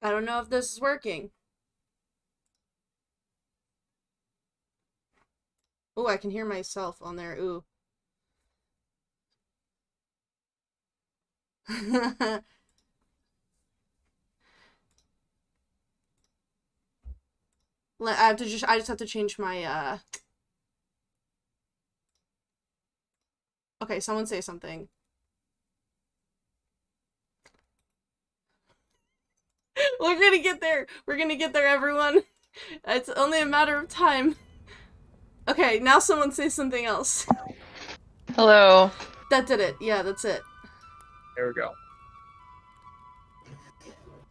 I don't know if this is working. Oh, I can hear myself on there. Ooh. I just have to change my Okay, someone say something. We're gonna get there. We're gonna get there, everyone. It's only a matter of time. Okay, now someone say something else. Hello. That did it. Yeah, that's it. There we go.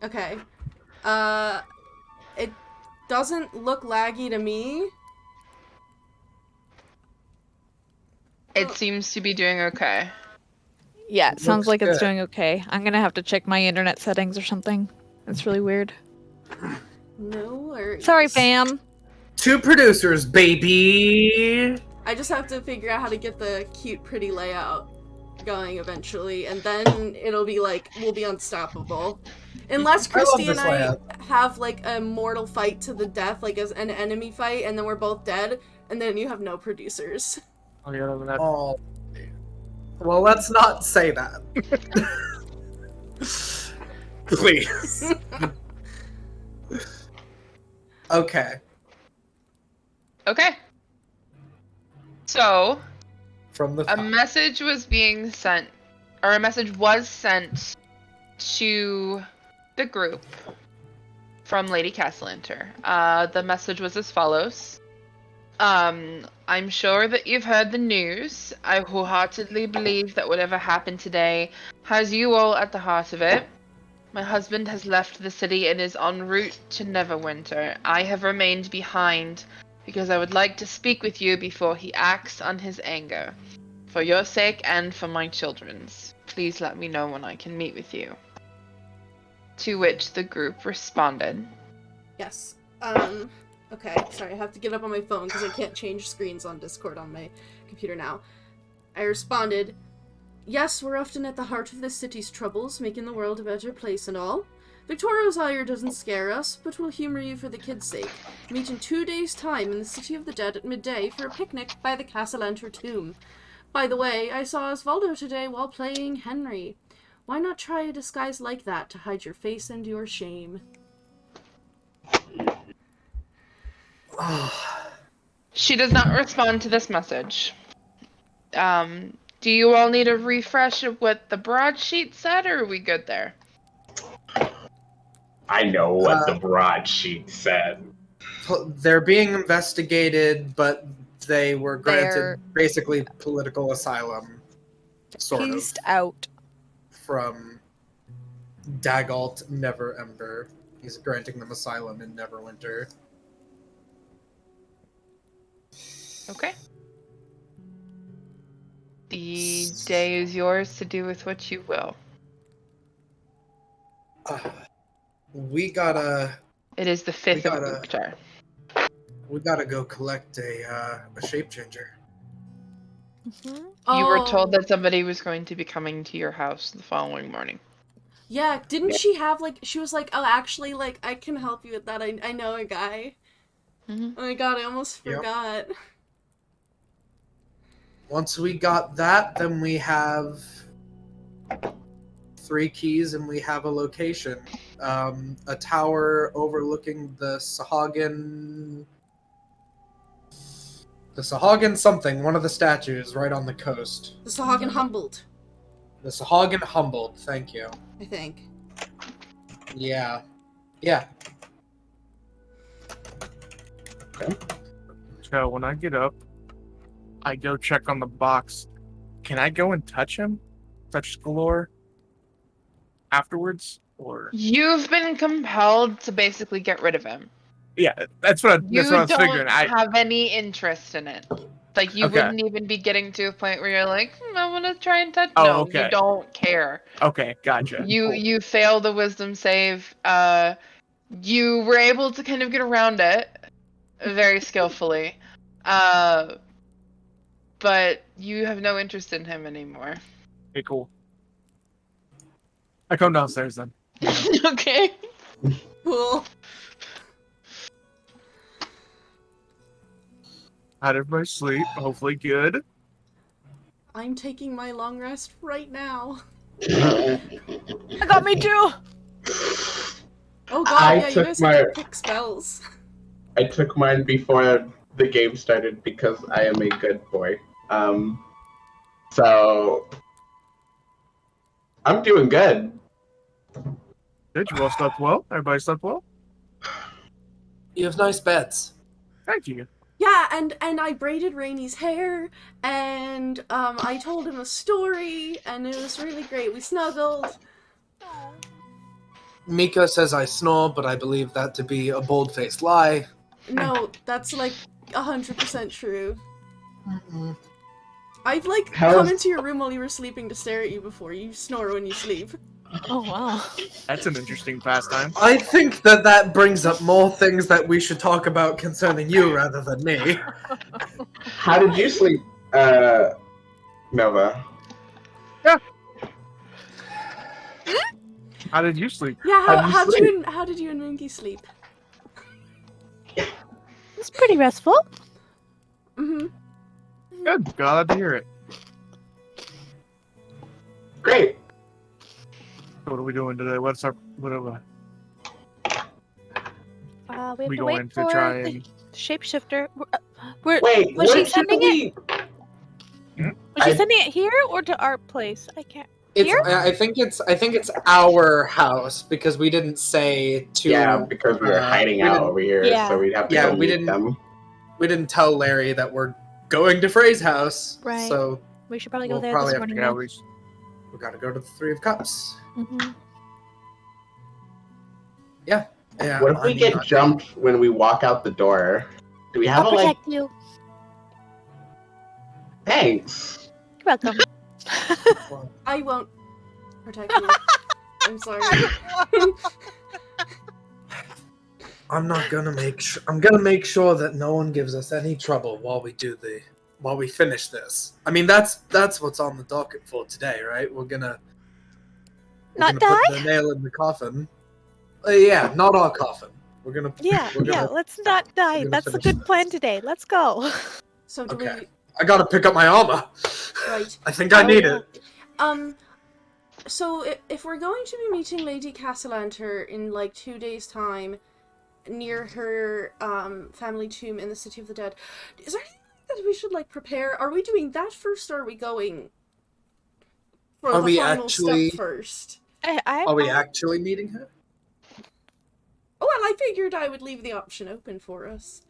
Okay. It doesn't look laggy to me. It seems to be doing okay. Yeah, it sounds like it's good. doing okay. I'm gonna have to check my internet settings or something. It's really weird. No worries. Sorry, fam. 2 producers, baby! I just have to figure out how to get the cute, pretty layout going eventually, and then it'll be like, we'll be unstoppable. Unless Kristy and I have like a mortal fight to the death, like as an enemy fight, and then we're both dead, and then you have no producers. Oh, yeah, oh. Well, let's not say that. Please. Okay. Okay. So, From the a message was being sent, or a message was sent to the group from Lady Castellanter. The message was as follows. I'm sure that you've heard the news. I wholeheartedly believe that whatever happened today has you all at the heart of it. My husband has left the city and is en route to Neverwinter. I have remained behind because I would like to speak with you before he acts on his anger. For your sake and for my children's. Please let me know when I can meet with you. To which the group responded. Yes. Okay, sorry, I have to get up on my phone because I can't change screens on Discord on my computer now. I responded, yes, we're often at the heart of this city's troubles, making the world a better place and all. Victorio's ire doesn't scare us, but we'll humor you for the kids' sake. Meet in 2 days' time in the City of the Dead at midday for a picnic by the Castellanter tomb. By the way, I saw Osvaldo today while playing Henry. Why not try a disguise like that to hide your face and your shame? She does not respond to this message. Do you all need a refresh of what the broadsheet said, or are we good there? I know what the broadsheet said. They're being investigated, but they were granted basically political asylum, sort of. Pieced out. From Dagalt Neverember. He's granting them asylum in Neverwinter. Okay. The day is yours to do with what you will. We gotta... It is the 5th of October. We gotta go collect a shape changer. Mm-hmm. You were told that somebody was going to be coming to your house the following morning. Yeah, didn't she have, like, she was like, oh, actually, like, I can help you with that, I know a guy. Mm-hmm. Oh my god, I almost forgot. Once we got that, then we have 3 keys and we have a location. A tower overlooking the Sahagin something, one of the statues right on the coast. The Sahagin Humboldt. The Sahagin Humboldt, thank you. I think. Yeah. Yeah. Okay. So when I get up, I go check on the box. Can I go and touch him? Touch Galore? Afterwards? Or You've been compelled to basically get rid of him. yeah, that's what I was figuring. You don't have any interest in it. Like, you wouldn't even be getting to a point where you're like, I want to try and touch. No, okay. You don't care. Okay, gotcha. You fail the wisdom save. You were able to kind of get around it very skillfully. But you have no interest in him anymore. Okay, cool. I come downstairs then. Okay. Cool. Out of my sleep. Hopefully good. I'm taking my long rest right now. I got me too. Oh god, I yeah, you took guys my- have to pick spells. I took mine before the game started because I am a good boy. So I'm doing good. Good, you all slept well? Everybody slept well? You have nice beds. Thank you. Yeah, and I braided Rainy's hair, and I told him a story, and it was really great. We snuggled. Mico says I snore, but I believe that to be a bold-faced lie. No, that's like 100% true. Mm-mm. I've like How come is- into your room while you were sleeping to stare at you before. You snore when you sleep. Oh wow. That's an interesting pastime. I think that brings up more things that we should talk about concerning you rather than me. How did you sleep, Nova? How did you sleep? Yeah, How'd you how did you and Moonky sleep? It's pretty restful. Mm-hmm. Good. Glad to hear it. Great. So what are we doing today? What's our whatever? We have We to wait going to for try the and shapeshifter. Wait, Was she where'd sending it? we- Was she I- sending it here or to our place? I can't. It's, Here? I think it's our house because we didn't say to. Yeah, because we were hiding we out didn't- over here, Yeah. so we'd have to Yeah, go we meet didn't- them. We didn't tell Larry that we're going to Frey's house. Right. So We should probably go We'll there probably this have to morning. yeah, Now. we we gotta go to the Three of Cups. Mm-hmm. Yeah. What if we I mean, get jumped when we walk out the door? Do we have I'll a like? protect you. Thanks. You're welcome. I won't protect you. I'm sorry. I'm not gonna make sure. I'm gonna make sure that no one gives us any trouble while we finish this. I mean, that's what's on the docket for today, right? We're gonna Not put the nail in the coffin. Yeah, not our coffin. We're gonna. Yeah, we're yeah. gonna- Let's not die. gonna That's a finish good this. plan today. Let's go. So do Okay. I gotta pick up my armor. Right. I think I need it. So if we're going to be meeting Lady Castellanter in like 2 days' time, near her family tomb in the City of the Dead, is there anything that we should like prepare? Are we doing that first, or are we going for Are the we final actually- step first? Are we actually meeting her? Oh, well, I figured I would leave the option open for us.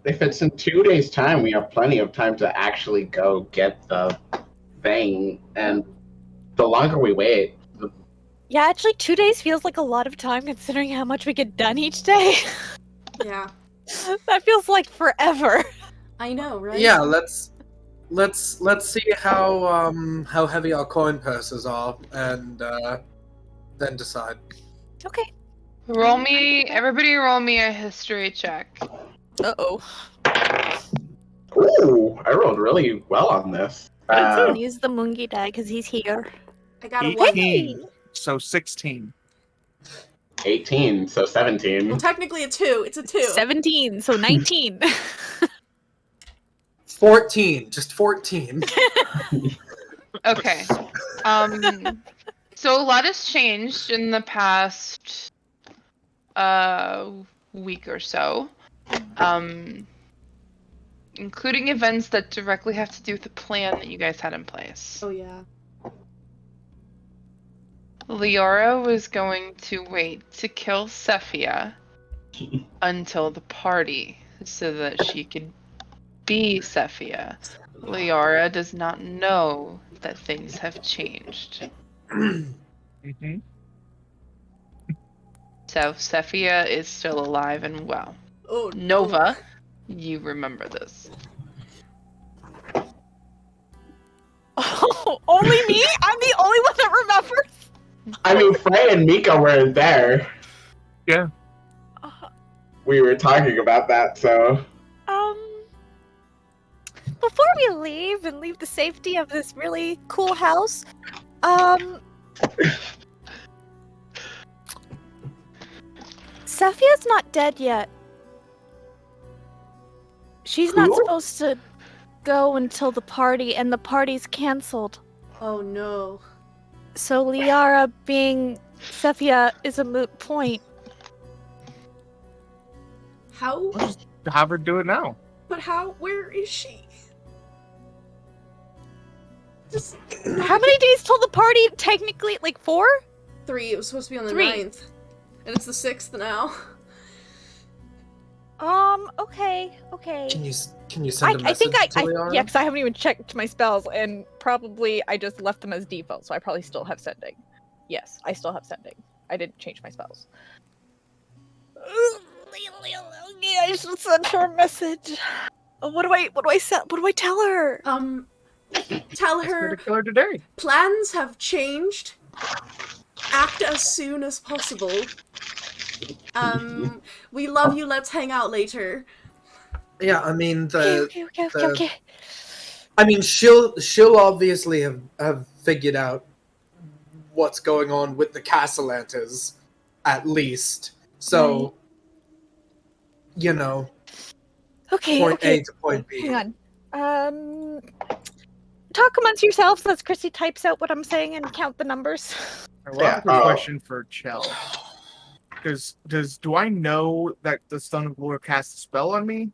If it's in 2 days' time, we have plenty of time to actually go get the thing. And the longer we wait, Yeah, actually, 2 days feels like a lot of time considering how much we get done each day. Yeah, That feels like forever. I know, right? Yeah, let's see how heavy our coin purses are, and then decide. Okay. Everybody roll me a history check. Uh-oh. ooh, I rolled really well on this. I'm use the Mungi die because he's here. I got a 1. 18. So 16. 18, so 17. Well, technically a 2. It's a 2. 17, so 19. 14, just 14. Okay. So a lot has changed in the past week or so. Including events that directly have to do with the plan that you guys had in place. Oh yeah. Leora was going to wait to kill Sephia until the party so that she could be Sephia. Leora does not know that things have changed. Mm-hmm. So Sephia is still alive and well. Oh Nova, you remember this. Oh, only me? I'm the only one that remembers. I mean, Frey and Mico weren't there. Yeah. We were talking about that, so. Before we leave and leave the safety of this really cool house, Sephia's not dead yet. She's not Who? supposed to go until the party, and the party's cancelled. Oh no. So Liara being Sephia is a moot point. How? I'll just have her do it now. But how? Where is she? Just How many days till the party? Technically, like 4? 3. It was supposed to be on the 3. 9th. And it's the 6th now. Okay. Can you send a I message think to Liara? yeah, because I haven't even checked my spells, and probably I just left them as default, so I probably still have sending. Yes, I still have sending. I didn't change my spells. Okay, I should send her a message. What do I tell her? Tell Ask her her to kill her today. plans have changed. Act as soon as possible. We love you, let's hang out later. Yeah, I mean Okay. I mean she'll obviously have figured out what's going on with the Castellantas, at least. So you know, Okay. point A to point B. Hang on. Talk amongst yourselves as Kristy types out what I'm saying and count the numbers. I have a quick question for Chel. Do I know that the Son of War cast a spell on me?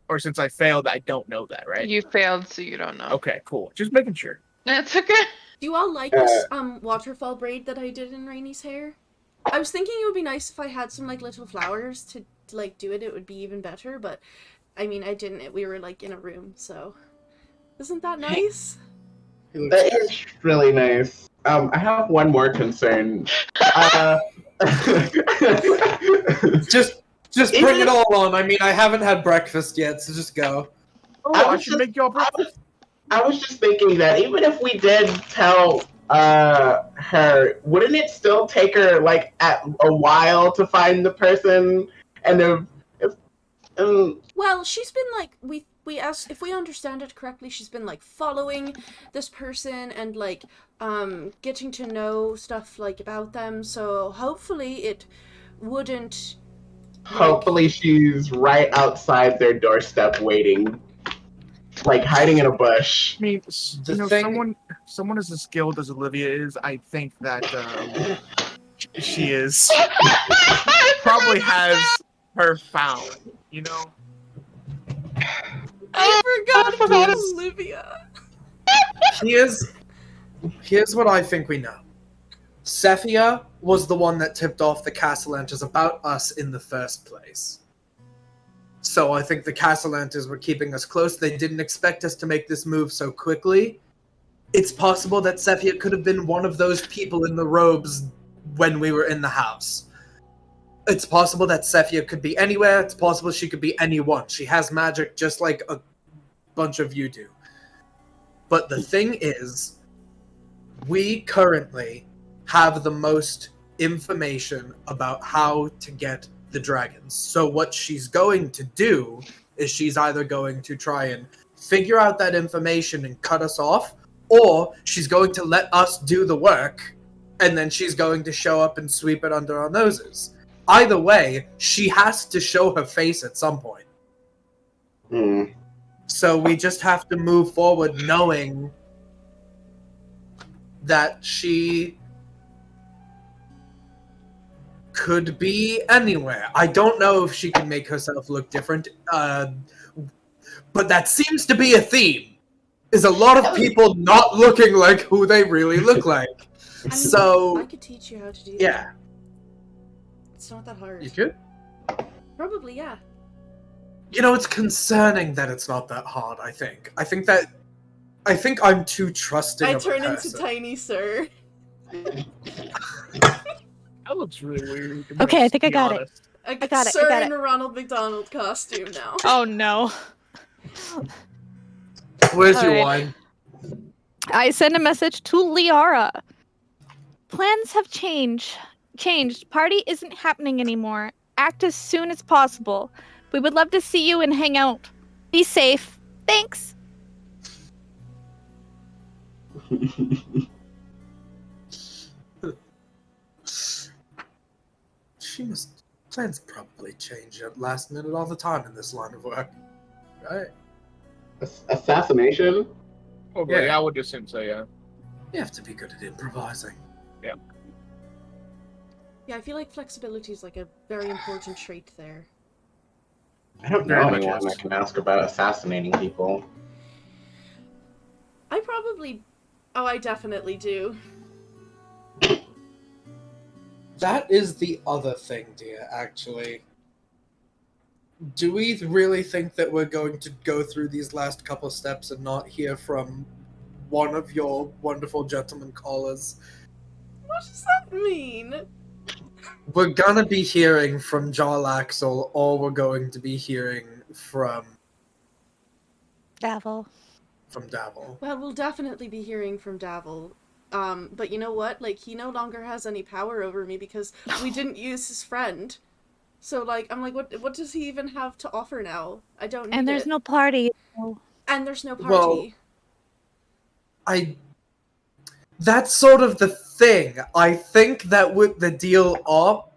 Or since I failed, I don't know that, right? You failed, so you don't know. Okay, cool. Just making sure. That's okay. Do you all like this waterfall braid that I did in Rainy's hair? I was thinking it would be nice if I had some like little flowers to like do it. It would be even better, but I mean I didn't. We were like in a room, so isn't that nice? That is really nice. I have one more concern. Just bring it all on. I mean, I haven't had breakfast yet, so just go. Oh, I I was should just- make y'all breakfast. I was just thinking that even if we did tell her, wouldn't it still take her like a while to find the person? And Well, she's been like we asked if we understand it correctly. She's been like following this person and like getting to know stuff like about them. So hopefully it wouldn't. hopefully she's right outside their doorstep waiting, like hiding in a bush. I mean, The you know, thing- someone as skilled as Olivia is, I think that she is probably has her found. You know. I forgot about Olivia. Here's what I think we know. Sephia was the one that tipped off the Castellantas about us in the first place. So I think the Castellantas were keeping us close. They didn't expect us to make this move so quickly. It's possible that Sephia could have been one of those people in the robes when we were in the house. It's possible that Sephia could be anywhere. It's possible she could be anyone. She has magic just like a bunch of you do. But the thing is, we currently have the most information about how to get the dragons. So what she's going to do is she's either going to try and figure out that information and cut us off, or she's going to let us do the work, and then she's going to show up and sweep it under our noses. Either way, she has to show her face at some point. So we just have to move forward knowing that she could be anywhere. I don't know if she can make herself look different, but that seems to be a theme. Is a lot of people not looking like who they really look like. I mean, So I could teach you how to do that. yeah, It's not that hard. you could. Probably, yeah. You know, it's concerning that it's not that hard. I think I'm too trusting. I of a turn into person. Tiny Sir. That looks really weird. Okay, I think I to be got it. honest. I got it, Sir I got in a Ronald McDonald costume now. Oh no. Where's your Alright. wine? I send a message to Liara. Plans have changed. Party isn't happening anymore. Act as soon as possible. We would love to see you and hang out. Be safe. Thanks. She must Plans probably change at last minute all the time in this line of work, right? Assassination? Okay, Yeah. I would assume so, yeah. You have to be good at improvising. Yeah, I feel like flexibility is like a very important trait there. I don't Very know much anyone is. that can ask about assassinating people. I probably... Oh, I definitely do. That is the other thing, dear, actually. Do we really think that we're going to go through these last couple steps and not hear from one of your wonderful gentlemen callers? What does that mean? We're gonna be hearing from Jarlaxle, or we're going to be hearing from Davil. Davil. Well, we'll definitely be hearing from Davil. But you know what? Like, he no longer has any power over me because we didn't use his friend. So, like, I'm like, what does he even have to offer now? I don't need And there's it. no party. So. And there's no party. Well, that's sort of the thing. I think that with the deal up,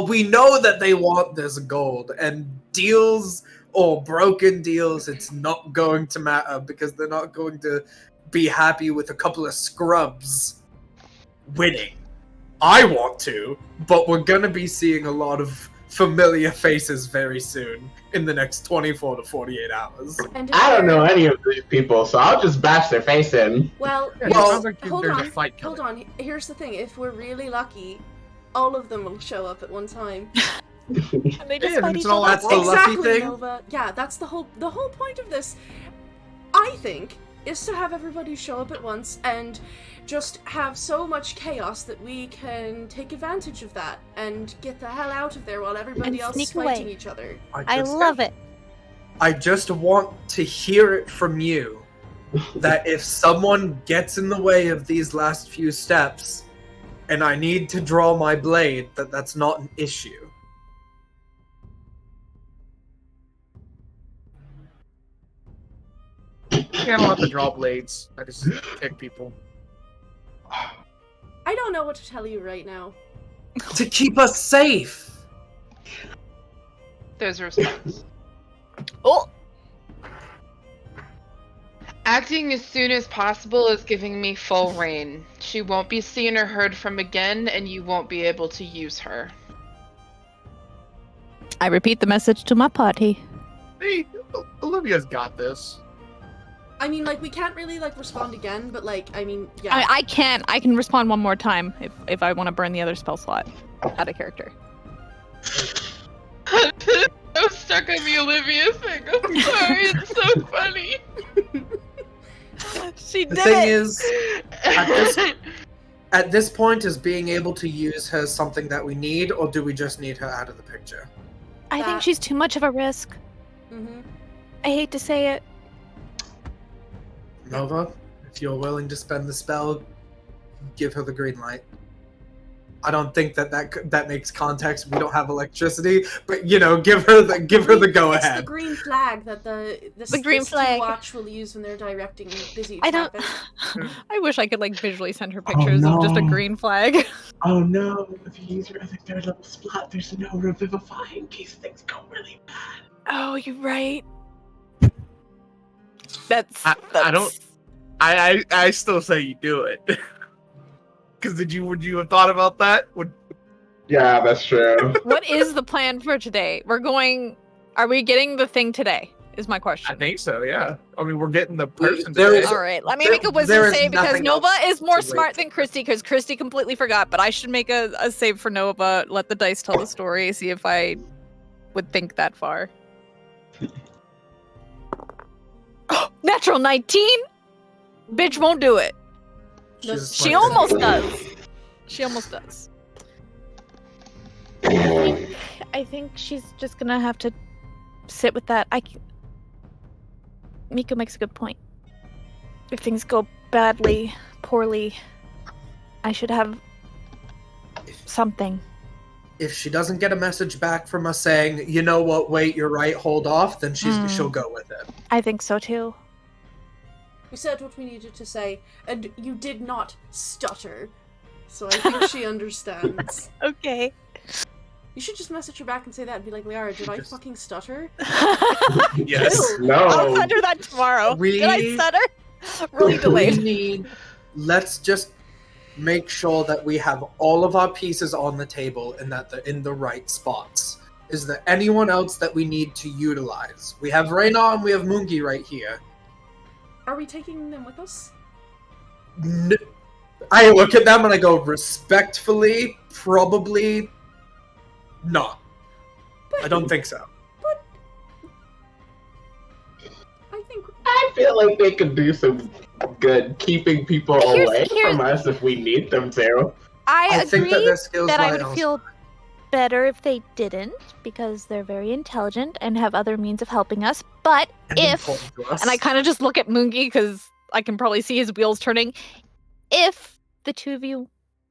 we know that they want this gold, and deals or broken deals, it's not going to matter because they're not going to be happy with a couple of scrubs winning. I want to, but we're gonna be seeing a lot of familiar faces very soon in the next 24 to 48 hours. And I don't know any of these people, so I'll just bash their face in. Well, Yeah, Well, it sounds like hold there's on, a fight hold coming. on. Here's the thing. If we're really lucky, all of them will show up at one time. And they just Yeah, fight it's each all other. That's the lucky Exactly, thing. Nova. Yeah, that's the whole point of this, I think, is to have everybody show up at once and just have so much chaos that we can take advantage of that and get the hell out of there while everybody And else is sneak fighting away. each other. I love it. I just want to hear it from you that if someone gets in the way of these last few steps and I need to draw my blade, that's not an issue. Yeah, I don't have to draw blades. I just kick people. I don't know what to tell you right now. To keep us safe! There's a response. Oh, Acting as soon as possible is giving me full reign. She won't be seen or heard from again, and you won't be able to use her. I repeat the message to my party. Hey, Olivia's got this. I mean, like, we can't really, like, respond again, but, like, I mean, yeah. I can respond one more time if I want to burn the other spell slot out of character. I'm stuck on the Olivia thing. I'm sorry, it's so funny. She The did thing it. is, at this point, is being able to use her something that we need, or do we just need her out of the picture? I think that- she's too much of a risk. Mm-hmm. I hate to say it. Nova, if you're willing to spend the spell, give her the green light. I don't think that makes context. We don't have electricity, but give her the go It's the ahead. green flag that the green this flag. watch will use when they're directing busy I don't. traffic. I wish I could like visually send her pictures of just a no. green flag. Oh no, if you use your other third level slot, there's no revivify in case things go really bad. Oh, you're right. That's. I don't. I still say you do it. Because would you have thought about that? Yeah, that's true. What is the plan for today? Are we getting the thing today? Is my question. I think so. Yeah. I mean, we're getting the person. There today. is- All right, let me there- make a there wisdom is save because nothing Nova else is more to smart wait than Kristy because Kristy completely forgot. But I should make a save for Nova. Let the dice tell the story. See if I would think that far. Natural 19. Bitch won't do it. She's a She smart almost girl. does. She almost does. I think she's just gonna have to sit with that. Mico makes a good point. If things go poorly, I should have something. If she doesn't get a message back from us saying, you know what, wait, you're right, hold off, then she'll go with it. I think so too. We said what we needed to say, and you did not stutter. So I think she understands. Okay. You should just message her back and say that and be like, Liara, did I fucking stutter? Yes. Ew. I'll No. stutter that tomorrow. We- Did I stutter? Really delayed. Let's just make sure that we have all of our pieces on the table and that they're in the right spots. Is there anyone else that we need to utilize? We have Reyna and we have Moongi right here. Are we taking them with us? I look at them and I go, respectfully, probably not. I don't think so. I think... I feel like they could do some good keeping people away from us if we need them to. I think that agree their skills that I lie would elsewhere. feel better if they didn't, because they're very intelligent and have other means of helping us. But And if, important to us. and I kind of just look at Moongi because I can probably see his wheels turning, if the two of you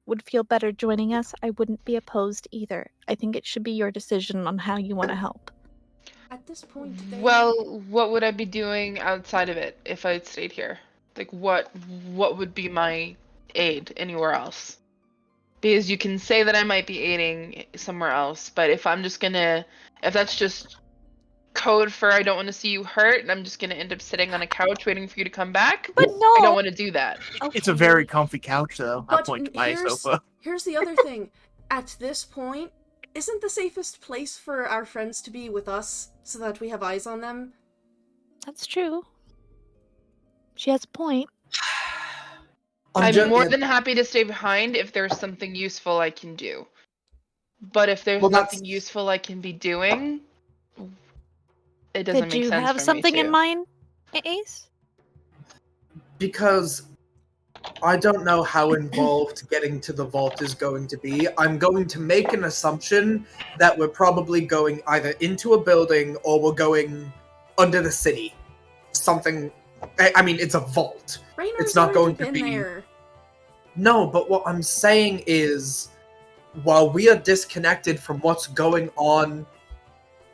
would feel better joining us, I wouldn't be opposed either. I think it should be your decision on how you want to help. At this point, they... Well, what would I be doing outside of it if I had stayed here? Like, what would be my aid anywhere else? Because you can say that I might be aiding somewhere else, but if that's just code for I don't want to see you hurt, and I'm just gonna end up sitting on a couch waiting for you to come back, But no! I don't want to do that. It's a very comfy couch, though. I'll But point to my sofa. Here's the other thing. At this point, isn't the safest place for our friends to be with us so that we have eyes on them? That's true. She has a point. I'm more than happy to stay behind if there's something useful I can do. But if there's nothing useful I can be doing, it doesn't Did make you sense have for something me to. in mind, Ace? Because I don't know how involved getting to the vault is going to be. I'm going to make an assumption that we're probably going either into a building or we're going under the city. Something... I mean, it's a vault. Raynor's It's not already going to been be... there. No, but what I'm saying is, while we are disconnected from what's going on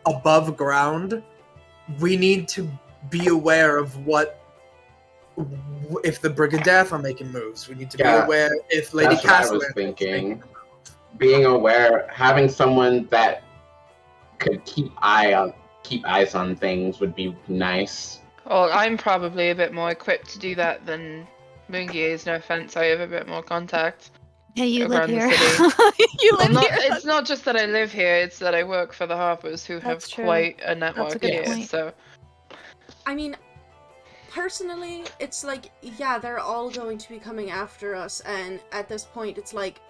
above ground, we need to be aware of if the Brigadeth are making moves. We need to be aware if Lady That's what I was Castellan is thinking. making moves. Being aware, having someone that could keep eyes on things would be nice. Well, I'm probably a bit more equipped to do that than Moongi is. No offense, I have a bit more contact. Yeah, you live around the here. city. You live Well, here. it's not just that I live here; it's that I work for the Harpers, who have That's true. quite a network good here. point. So I mean, personally, it's like, yeah, they're all going to be coming after us, and at this point, it's like,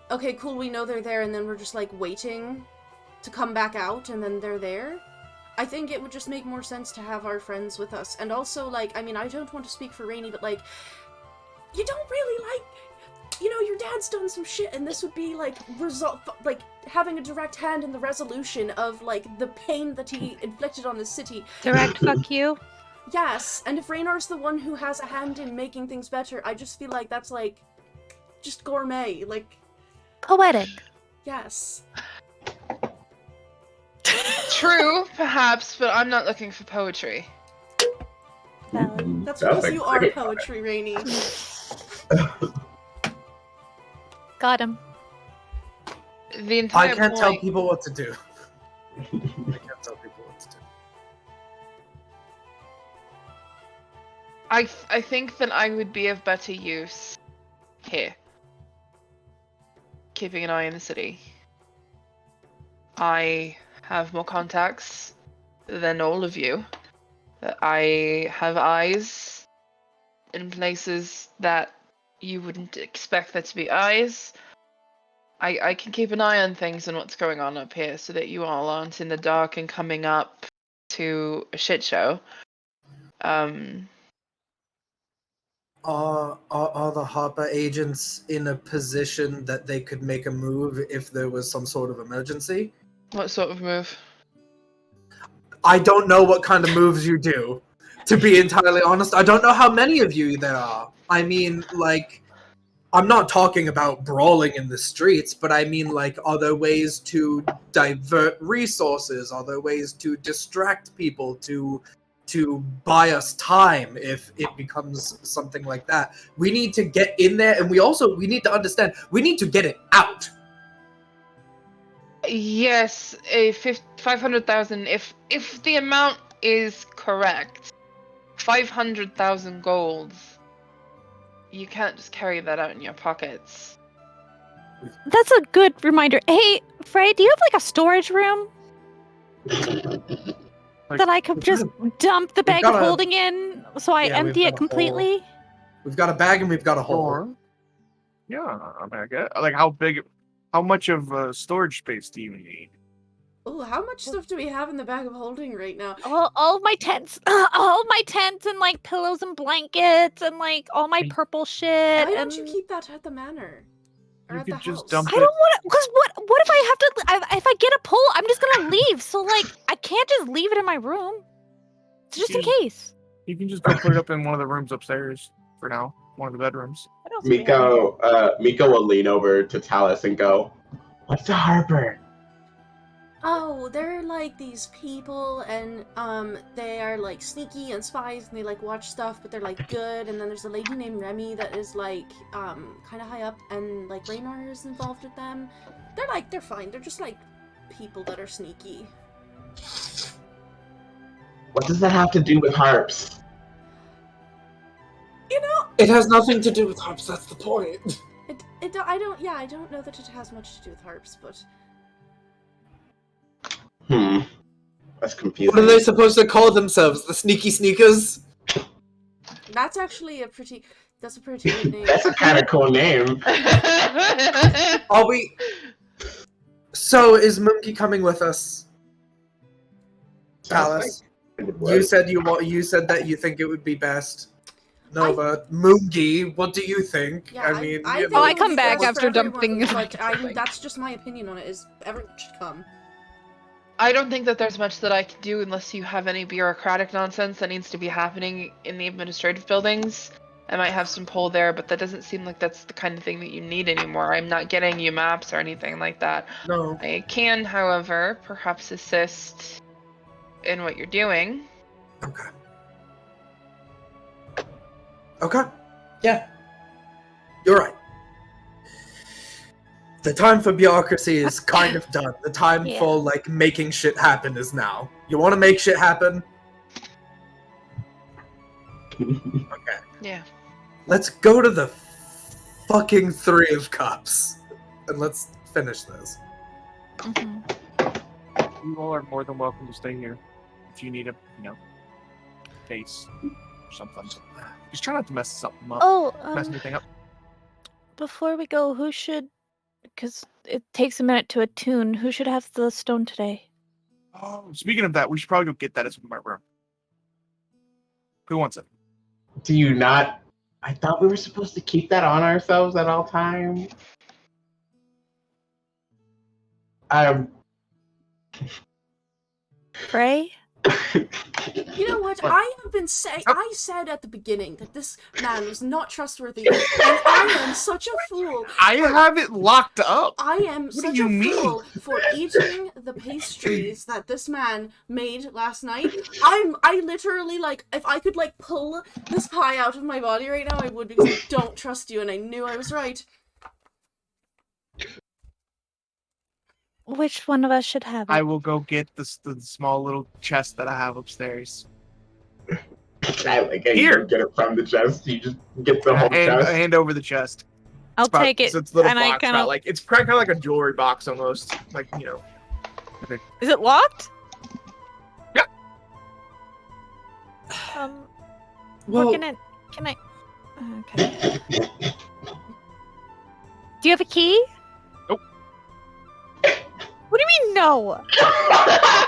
okay, cool, we know they're there, and then we're just, like, waiting to come back out, and then they're there. I think it would just make more sense to have our friends with us. And also, like, I mean, I don't want to speak for Rainey, but, like, you don't really, like, you know, your dad's done some shit, and this would be, like, having a direct hand in the resolution of, like, the pain that he inflicted on the city. Direct fuck you. Yes, and if Raynor's the one who has a hand in making things better, I just feel like that's, like, just gourmet, like... Poetic. Yes. true, perhaps, but I'm not looking for poetry. Valid. That's because you are poetry, Rainey. Got him. The entire I can't point... tell people what to do. I can't tell people what to do. I think that I would be of better use here. Keeping an eye on the city. I have more contacts than all of you. I have eyes in places that you wouldn't expect there to be eyes. I can keep an eye on things and what's going on up here so that you all aren't in the dark and coming up to a shit show. Are the Harper agents in a position that they could make a move if there was some sort of emergency? What sort of move? I don't know what kind of moves you do. To be entirely honest, I don't know how many of you there are. I mean, like, I'm not talking about brawling in the streets, but I mean, like, are there ways to divert resources? Are there ways to distract people, to to buy us time if it becomes something like that. We need to get in there, and we need to understand, we need to get it out. Yes, 500,000. If the amount is correct, 500,000 gold. You can't just carry that out in your pockets. That's a good reminder. Hey, Frey, do you have like a storage room that I could just dump the bag of holding in so I empty it completely? We've got a bag and we've got a hole. Or, yeah, I mean, I guess, like how much of storage space do you need? Oh, how much stuff do we have in the bag of holding right now? All of my tents, and like pillows and blankets and like all my purple shit. Why don't you keep that at the manor? Or You at the could just house? dump I don't want to, because what if I have to, if I get a pull, I'm just gonna leave. So like, I can't just leave it in my room. Just in case. You can just go put it up in one of the rooms upstairs for now. One of the bedrooms. Mico will lean over to Tallice and go, "What's a harbor?" Oh, they're like these people, and they are like sneaky and spies, and they like watch stuff, but they're like good. And then there's a lady named Remy that is like kind of high up, and like Raynor is involved with them. They're fine. They're just like people that are sneaky. What does that have to do with harps? You know, it has nothing to do with harps. That's the point. I don't know that it has much to do with harps, but. That's confusing. What are they supposed to call themselves? The sneaky sneakers? That's actually a pretty good name. That's a kind of cool name. Are we? So is Moonky coming with us? Tallice, you said you said that you think it would be best. Nova, Moonky, what do you think? Yeah, I mean, I you think know, I come it's back best after for everyone, dumping. but that's just my opinion on it. Is everyone should come. I don't think that there's much that I can do unless you have any bureaucratic nonsense that needs to be happening in the administrative buildings. I might have some pull there, but that doesn't seem like that's the kind of thing that you need anymore. I'm not getting you maps or anything like that. No. I can, however, perhaps assist in what you're doing. Okay. Okay. Yeah. You're right. The time for bureaucracy is kind of done. The time for, like, making shit happen is now. You want to make shit happen? Okay. Yeah. Let's go to the fucking Three of Cups. And let's finish this. You all are more than welcome to stay here. If you need a, base or something. Just try not to mess something up. Mess anything up. Before we go, who should, because it takes a minute to attune, who should have the stone today? Oh, speaking of that, we should probably go get that. It's in my room. Who wants it? Do you not? I thought we were supposed to keep that on ourselves at all times. Frey? You know what? I have been saying. I said at the beginning that this man was not trustworthy, and I am such a fool. I have it locked up. I am such a fool for eating the pastries that this man made last night. I literally, like, if I could, like, pull this pie out of my body right now, I would, because I don't trust you, and I knew I was right. Which one of us should have it? I will go get the small little chest that I have upstairs. Here, get it from the chest. You just get the whole chest. I hand over the chest. I'll take it. So it's a little and box, I kind of like it's kind of like a jewelry box almost, like Okay. Is it locked? Yeah. Well, Can I? Okay. Do you have a key? Nope. What do you mean no?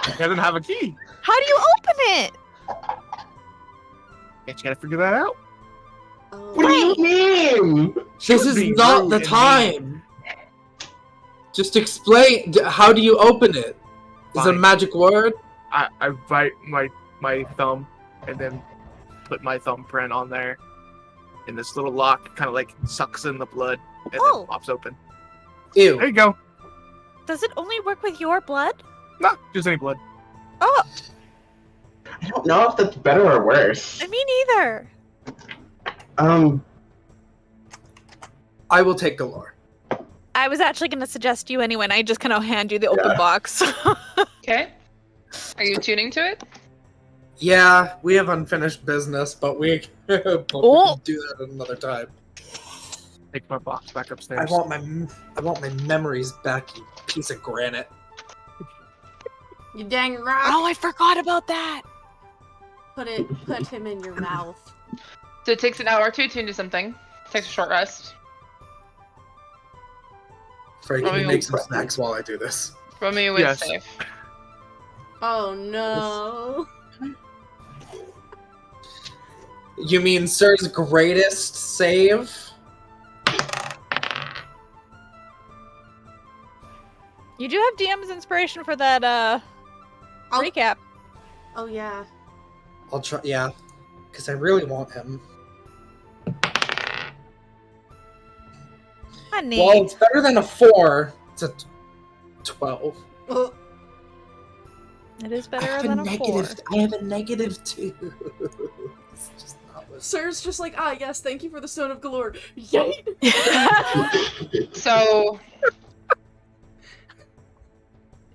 He doesn't have a key. How do you open it? You gotta figure that out. What do you mean? This is not the time. Just explain. How do you open it? Is it a magic word? I bite my thumb and then put my thumbprint on there, and this little lock kind of like sucks in the blood and then pops open. Ew. There you go. Does it only work with your blood? No, just any blood. Oh. I don't know if that's better or worse. Me neither. I will take Galore. I was actually going to suggest you anyway, and I just kind of hand you the open box. Okay. Are you tuning to it? Yeah, we have unfinished business, but we can do that at another time. Take my box back I upstairs. want my memories back, you piece of granite. You dang rock. Oh, I forgot about that. Put him in your mouth. So it takes an hour to attune to something. Takes a short rest. Frey, can you make some snacks while I do this? Roll me a wit Yes. save. Oh no. You mean Sir's greatest save? You do have DM's inspiration for that recap. Oh yeah. I'll try, yeah. Because I really want him. Honey. Well, it's better than a 4. It's a 12. Oh, It is I better have than a a negative. 4. I have a negative 2. It's just not what- Sir's just like, yes, thank you for the Stone of Galore. Yay! So,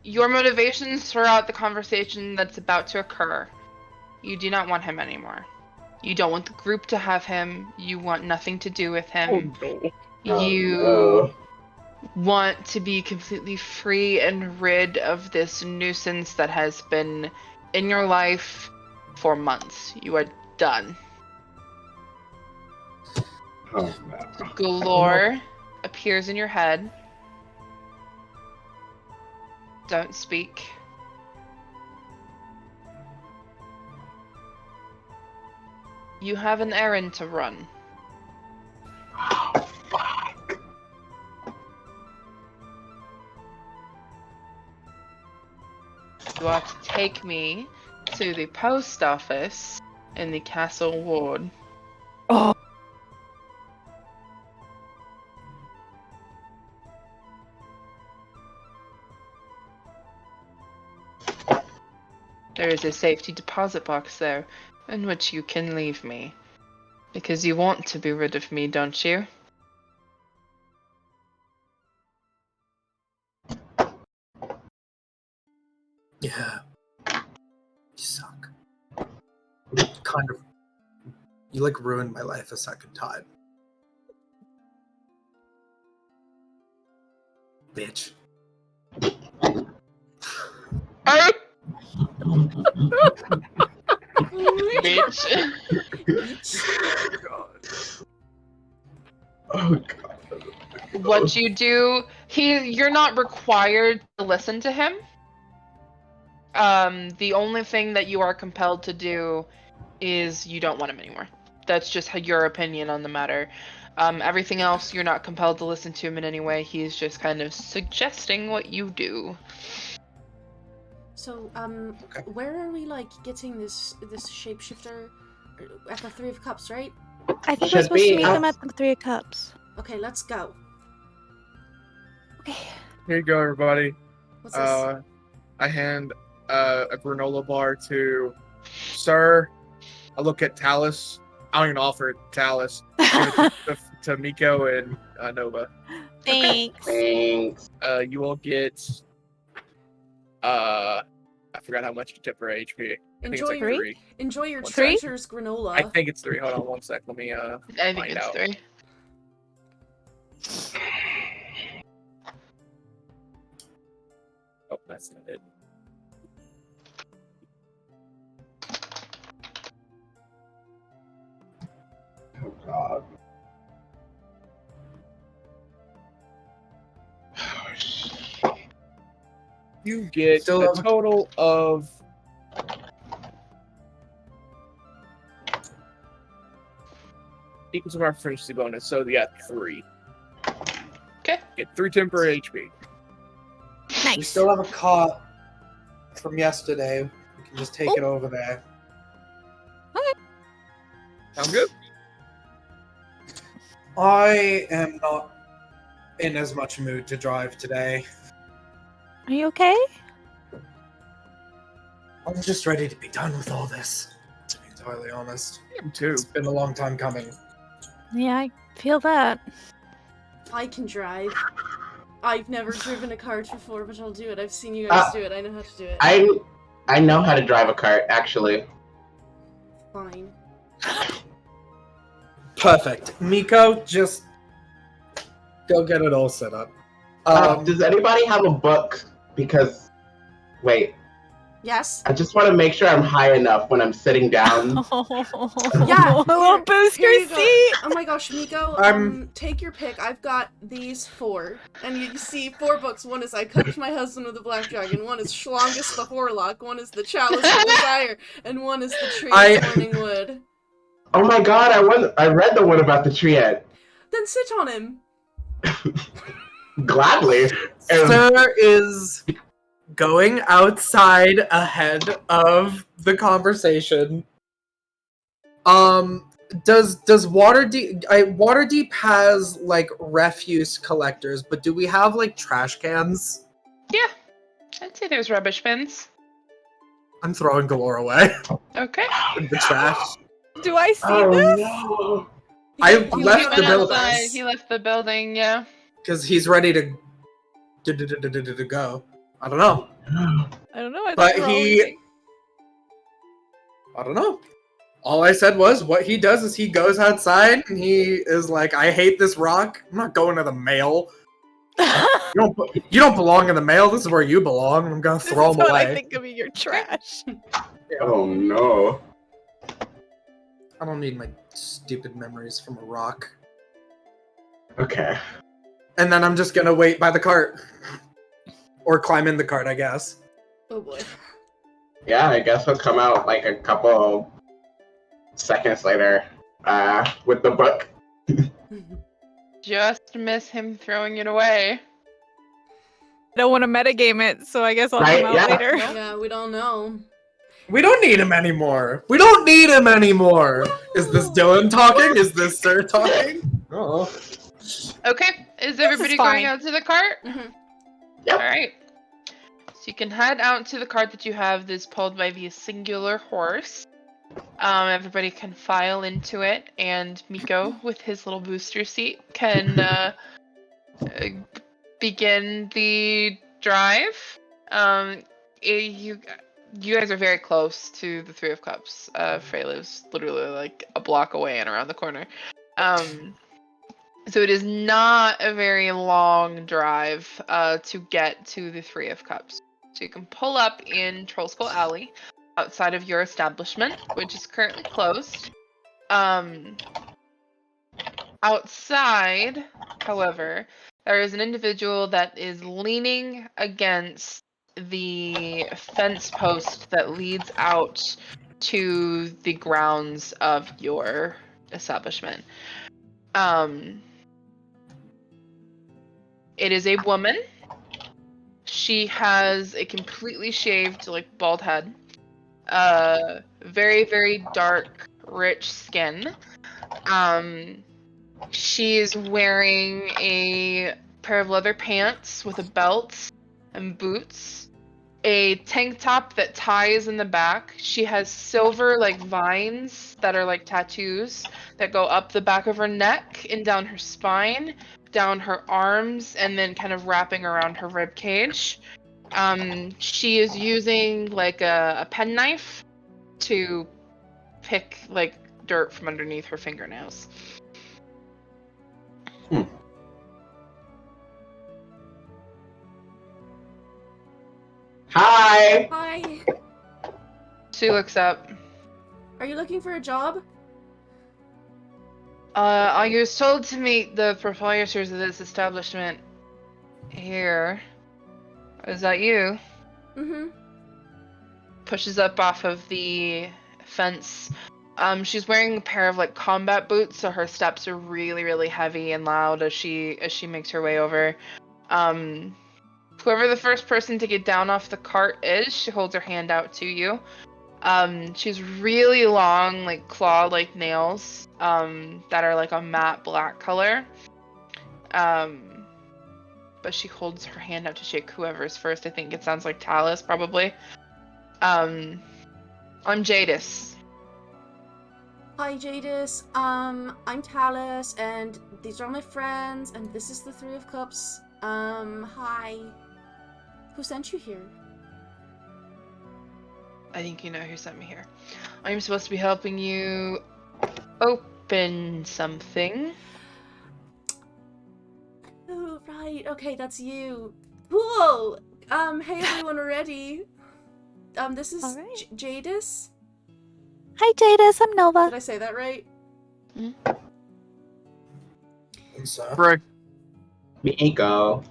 your motivations throughout the conversation that's about to occur. You do not want him anymore. You don't want the group to have him. You want nothing to do with him. You want to be completely free and rid of this nuisance that has been in your life for months. You are done. Oh, no. Galore appears in your head. Don't speak. You have an errand to run. Oh, fuck. You are to take me to the post office in the castle ward. Oh. There is a safety deposit box there, in which you can leave me. Because you want to be rid of me, don't you? Yeah. You suck. Kind of. You like ruined my life a second time. Bitch. Bitch. Oh, God. What you do, you're not required to listen to him. The only thing that you are compelled to do is you don't want him anymore. That's just your opinion on the matter. Everything else, you're not compelled to listen to him in any way. He's just kind of suggesting what you do. So, Okay. where are we, like, getting this shapeshifter? At the Three of Cups, right? I think we're Should supposed to be meet up- them at the Three of Cups. Okay, let's go. Okay. Here you go, everybody. What's this? I hand a granola bar to Sir. I look at Tallice. I don't even offer it to Tallice. Give it to Mico and Nova. Thanks. Thanks. You will get. I forgot how much you tip for HP. I think it's like Enjoy- 3. Enjoy your What's that? treasures, granola. I think it's 3. Hold on one sec. Let me I think find it's out. 3. Oh, that's not it. Oh, God. Oh, shit. You get Still a have a- total of. Equals to our proficiency bonus, so yeah, 3. Okay. Get 3 temporary HP. We Nice. still have a cot from yesterday. We can just take Oh. it over there. Sound good? I am not in as much mood to drive today. Are you okay? I'm just ready to be done with all this, to be entirely honest. Him too. It's been a long time coming. Yeah, I feel that. I can drive. I've never driven a cart before, but I'll do it. I've seen you guys do it. I know how to do it. I know how to drive a cart, actually. Fine. Perfect. Mico, just go get it all set up. Does anybody have a book? Because, wait, Yes? I just want to make sure I'm high enough when I'm sitting down. Yeah, A little booster Here you go. seat. Oh my gosh, Mico, take your pick. I've got these 4. And you see 4 books. One is I Cooked My Husband with a Black Dragon, one is Schlongus the Warlock, one is The Chalice of Desire, and one is The Tree of Morning Wood. Oh my god, I read the one about the tree ant. Then sit on him. Gladly. Sir is going outside ahead of the conversation. Does Waterdeep has like refuse collectors, but do we have like trash cans? Yeah, I'd say there's rubbish bins. I'm throwing galore away Okay. in the trash. Do I see Oh this? no. I He left went the outside. building He left the building, yeah. because he's ready to go. I don't know, I don't know. I but thought you were he. always- I don't know. All I said was what he does is he goes outside and he is like, I hate this rock. I'm not going to the mail. You don't belong in the mail. This is where you belong. I'm gonna This throw is them what away. I think of your trash. Oh no. I don't need my stupid memories from a rock. Okay. And then I'm just gonna wait by the cart. Or climb in the cart, I guess. Oh boy. Yeah, I guess he'll come out like a couple seconds later, with the book. Just miss him throwing it away. I don't want to metagame it, so I guess I'll Right, come out yeah. later. Yeah, we don't know. We don't need him anymore. We don't need him anymore. Is this Dylan talking? Is this Sir talking? Oh. Okay, is everybody fine. going out to the cart? Mhm. Yep. Alright. So you can head out to the cart that you have that's pulled by the singular horse. Everybody can file into it, and Mico, with his little booster seat, can begin the drive. You guys are very close to the Three of Cups. Frey lives literally like a block away and around the corner. So it is not a very long drive to get to the Three of Cups. So you can pull up in Troll Skull Alley outside of your establishment, which is currently closed. Outside, however, there is an individual that is leaning against the fence post that leads out to the grounds of your establishment. It is a woman. She has a completely shaved, like, bald head. Very, very dark, rich skin. She is wearing a pair of leather pants with a belt and boots. A tank top that ties in the back. She has silver, like, vines that are like tattoos that go up the back of her neck and down her spine, down her arms, and then kind of wrapping around her rib cage. She is using like a penknife to pick like dirt from underneath her fingernails. Hi! Hi. She looks up. Are you looking for a job? I was told to meet the proprietors of this establishment here. Is that you? Mm-hmm. Pushes up off of the fence. She's wearing a pair of like combat boots, so her steps are really, really heavy and loud as she makes her way over. Whoever the first person to get down off the cart is, she holds her hand out to you. She's really long, like claw-like nails, that are like a matte black color. But she holds her hand out to shake whoever's first. I think it sounds like Tallice, probably. I'm Jadis. Hi, Jadis. I'm Tallice, and these are all my friends, and this is the Three of Cups. Hi. Who sent you here? I think you know who sent me here. I'm supposed to be helping you open something. Oh, right. Okay, that's you. Cool. Hey everyone, we're ready. This is All right. Jadis. Hi, Jadis. I'm Nova. Did I say that right? And so, Frey. Mico.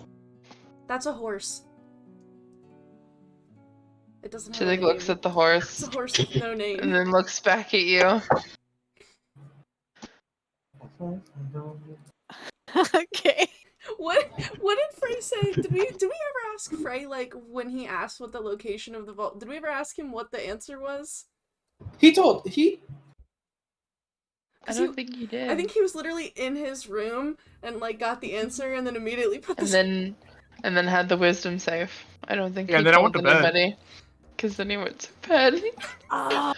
That's a horse. It doesn't She have like a name. looks at the It's horse a horse with no and name. then looks back at you. Okay. What did Frey say? Did we ever ask Frey, like, when he asked what the location of the vault? Did we ever ask him what the answer was? he. I don't think you did. I think he was literally in his room and like got the answer and then immediately put and this. then had the wisdom save. I don't think Yeah, he then I told went to bed. anybody. Because then he went to bed. Oh.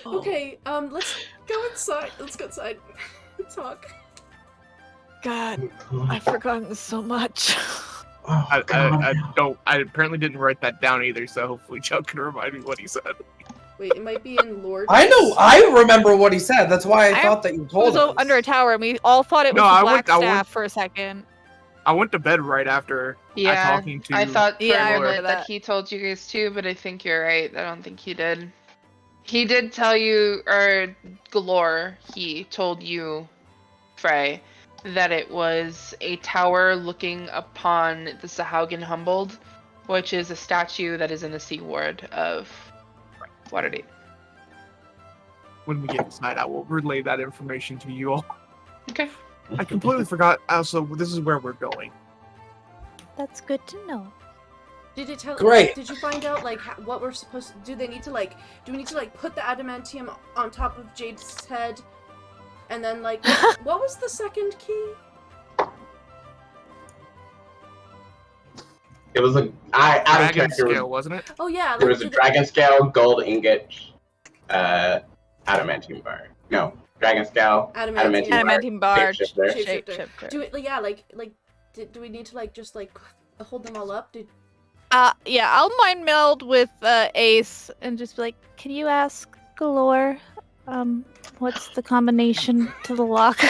Okay, let's go inside. Let's go inside. Talk. God, I've forgotten so much. Oh, I God. don't. I apparently didn't write that down either. So hopefully Chel can remind me what he said. Wait, it might be in Lord. I know. I remember what he said. That's why I I thought that you It told was us. under a tower, and we all thought it was No, the I black went- staff for a second. I went to bed right after Yeah, talking to. I thought for Yeah, I a remember minute that that. he told you guys too, but I think you're right. I don't think he did. He did tell you, or Galore, he told you, Frey, that it was a tower looking upon the Sahaugen Humbled, which is a statue that is in the Sea Ward of Waterdeep. When we get inside, I will relay that information to you all. Okay. I completely forgot. Also, this is where we're going. That's good to know. Did it tell? Great. Did you find out like what we're supposed to? Do they need to like? Do we need to like put the adamantium on top of Jade's head, and then like what was the second key? It was a I Dragon checked. It scale, wasn't it? Oh yeah, was did a dragon scale gold ingot, adamantium bar. No, dragon scale Adamantium. Adamantium bar. shapeshifter. Shapeshifter. Do it. Yeah, like do we need to like just like hold them all up? Yeah, I'll mind meld with Ace and just be like, can you ask Galore, what's the combination to the lock?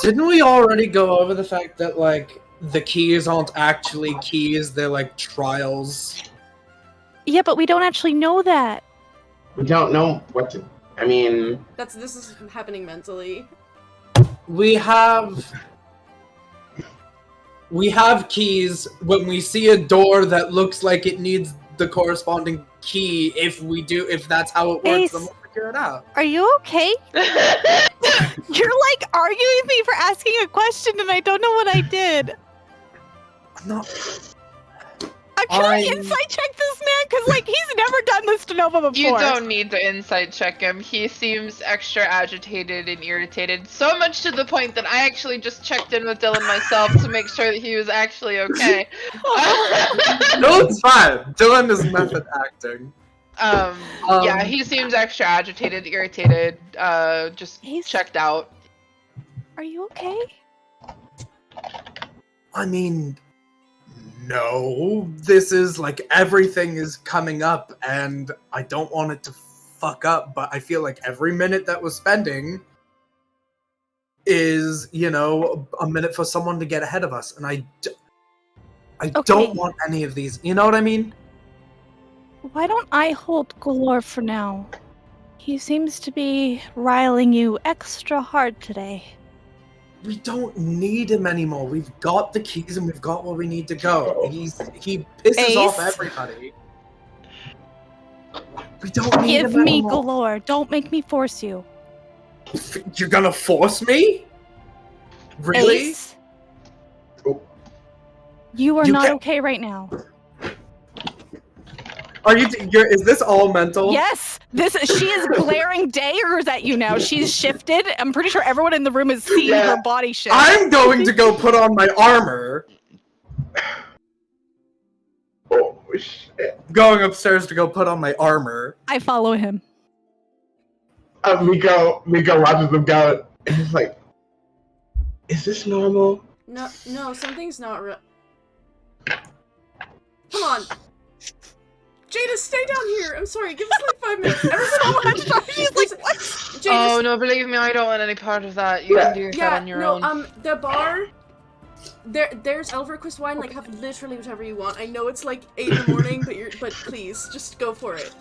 Didn't we already go over the fact that like the keys aren't actually keys? They're like trials. Yeah, but we don't actually know that. We don't know what to. I mean, This is happening mentally. We have keys when we see a door that looks like it needs the corresponding key. If that's how it works, Ace. then we'll figure it out. Are you okay? You're like arguing with me for asking a question and I don't know what I did. I'm not. I'm trying to I'm- insight check this man because like he's never done this to Nova before. You don't need to insight check him. He seems extra agitated and irritated, so much to the point that I actually just checked in with Dylan myself to make sure that he was actually okay. No, it's fine. Dylan is method acting. Yeah, he seems extra agitated, irritated, just He's- checked out. Are you okay? I mean, no. This is like everything is coming up, and I don't want it to fuck up, but I feel like every minute that we're spending is, a minute for someone to get ahead of us, and I Okay. don't want any of these. You know what I mean? Why don't I hold Galore for now? He seems to be riling you extra hard today. We don't need him anymore. We've got the keys and we've got where we need to go. He pisses Ace? off everybody. We don't need Give him me anymore. Galore. Don't make me force you. You're gonna force me? Really? Ace? You are You not can't- okay right now. Is this all mental? Yes, she is glaring daggers at you now. She's shifted. I'm pretty sure everyone in the room has seen Yeah. her body shift. I'm going to go put on my armor. oh, shit. Going upstairs to go put on my armor. I follow him. Mico watches them go, and he's like, "Is this normal?" No, something's not real. Come on. Jada, stay down here. I'm sorry. Give us like 5 minutes. He's like, what? Jada, Oh no, believe me, I don't want any part of that. You can do that on your own. The bar. There's Elverquist wine. Like, have literally whatever you want. I know it's like 8 in the morning, but please, just go for it.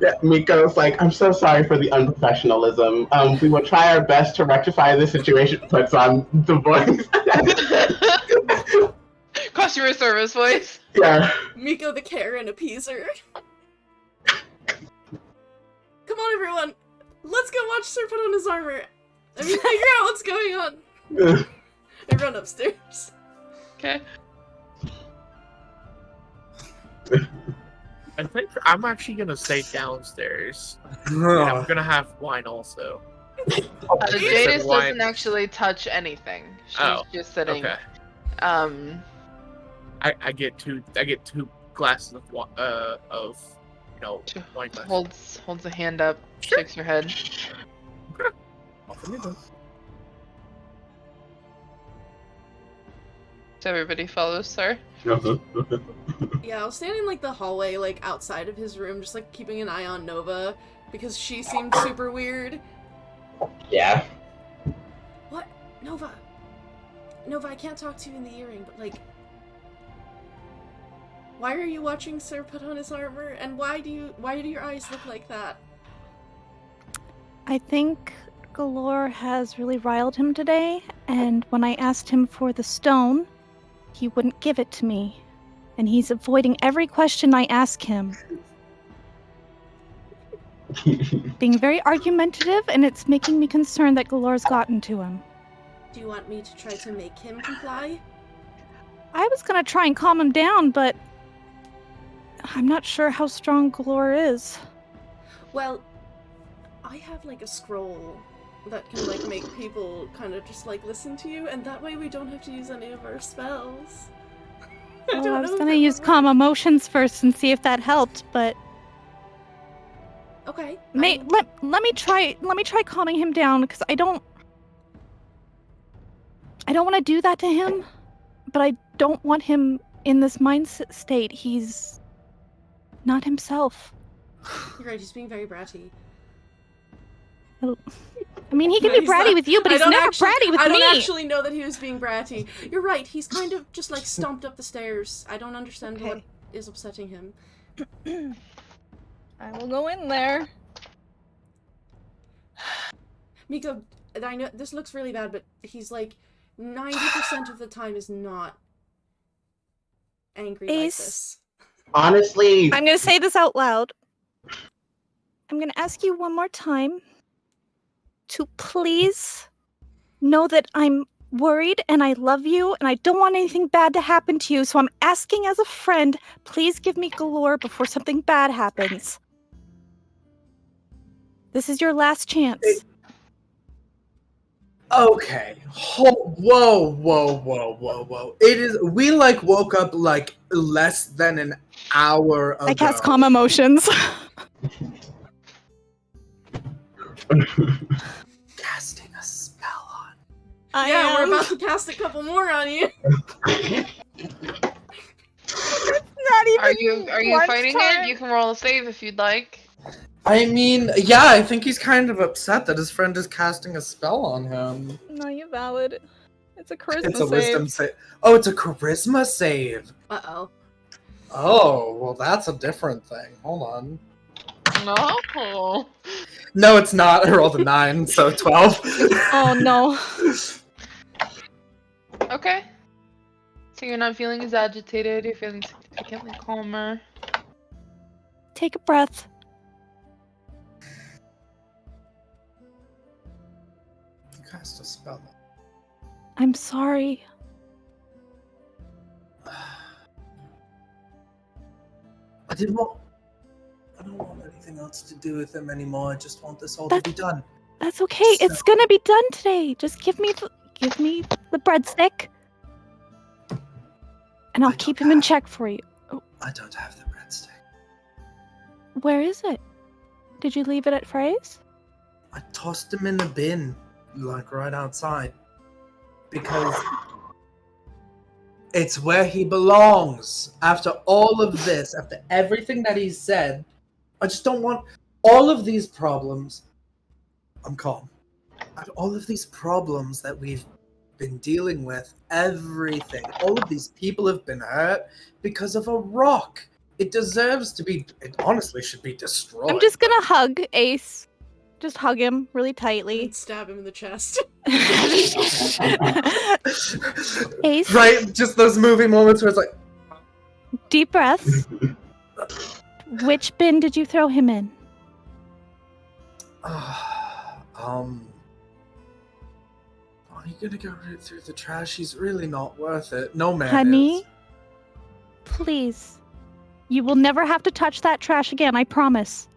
Yeah, Mico's like, "I'm so sorry for the unprofessionalism. We will try our best to rectify this situation." Puts on the voice. Customer service voice. Yeah. Mico the Karen appeaser. Come on, everyone. Let's go watch Sir put on his armor. I mean, figure out what's going on. I run upstairs. Okay. I think I'm actually gonna stay downstairs. And I'm gonna have wine also. Jadis wine. doesn't actually touch anything. She's just sitting. Okay. I get two glasses of wine glasses. Holds a hand up, shakes her head. So everybody follows, sir. Yeah, I'll stand in like the hallway, like outside of his room, just like keeping an eye on Nova because she seemed super weird. Yeah. What? Nova, I can't talk to you in the earring, but like, why are you watching Sir put on his armor, and why do your eyes look like that? I think Galore has really riled him today, and when I asked him for the stone, he wouldn't give it to me. And he's avoiding every question I ask him. Being very argumentative, and it's making me concerned that Galore's gotten to him. Do you want me to try to make him comply? I was gonna try and calm him down, but I'm not sure how strong Galore is. Well, I have like a scroll that can like make people kind of just like listen to you, and that way we don't have to use any of our spells. I was gonna use calm emotions first and see if that helped, but okay. Let me try calming him down, because I don't want to do that to him, but I don't want him in this mind state. He's not himself. You're right, he's being very bratty. I mean, he can be bratty with you, but he's never bratty with me. I don't actually know that he was being bratty. You're right, he's kind of just like stomped up the stairs. I don't understand what is upsetting him. I will go in there. Mico, I know this looks really bad, but he's like 90% of the time is not angry like this. Honestly, I'm gonna say this out loud. I'm gonna ask you one more time to please know that I'm worried and I love you and I don't want anything bad to happen to you. So I'm asking as a friend, please give me Galore before something bad happens. This is your last chance. Okay. Whoa. We like woke up like less than an hour ago. I cast calm emotions. Casting a spell on. We're about to cast a couple more on you. Not even Are you fighting it? You can roll a save if you'd like. I mean, yeah, I think he's kind of upset that his friend is casting a spell on him. No, you valid. It's a charisma It's a wisdom save. Oh, it's a charisma save. Uh-oh. Oh, well, that's a different thing. Hold on. No. No, it's not. I rolled a 9, so 12. Oh, no. Okay. So you're not feeling as agitated, you're feeling significantly calmer. Take a breath. You cast a spell. I'm sorry. I don't want anything else to do with him anymore. I just want this all to be done. That's okay. It's gonna be done today. Just give me the breadstick, and I'll keep him in check for you. Oh. I don't have the breadstick. Where is it? Did you leave it at Frey's? I tossed him in the bin, like right outside. Because it's where he belongs. After all of this, after everything that he's said, I just don't want all of these problems. I'm calm. After all of these problems that we've been dealing with, everything, all of these people have been hurt because of a rock. It deserves to be, it honestly should be destroyed. I'm just gonna hug Ace. Just hug him really tightly. And stab him in the chest. Ace, Right? Just those movie moments where it's like, deep breaths. Which bin did you throw him in? Are you gonna go right through the trash? He's really not worth it. No man Honey, is. please. You will never have to touch that trash again, I promise.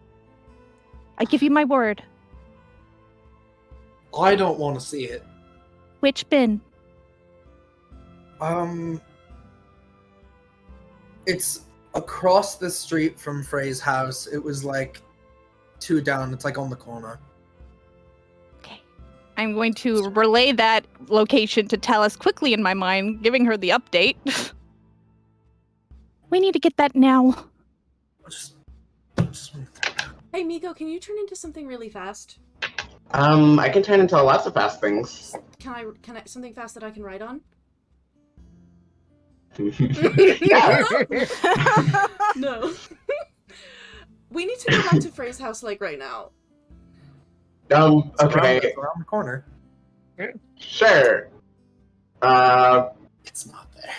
I give you my word. I don't want to see it. Which bin? It's across the street from Frey's house. It was like 2 down. It's like on the corner. Okay. I'm going to relay that location to Tallice quickly in my mind, giving her the update. We need to get that now. Just Hey, Mico, can you turn into something really fast? I can turn into lots of fast things. Can I something fast that I can ride on? Yeah. No. We need to go back to Frey's house, like, right now. Okay. It's around the corner. Sure. It's not there.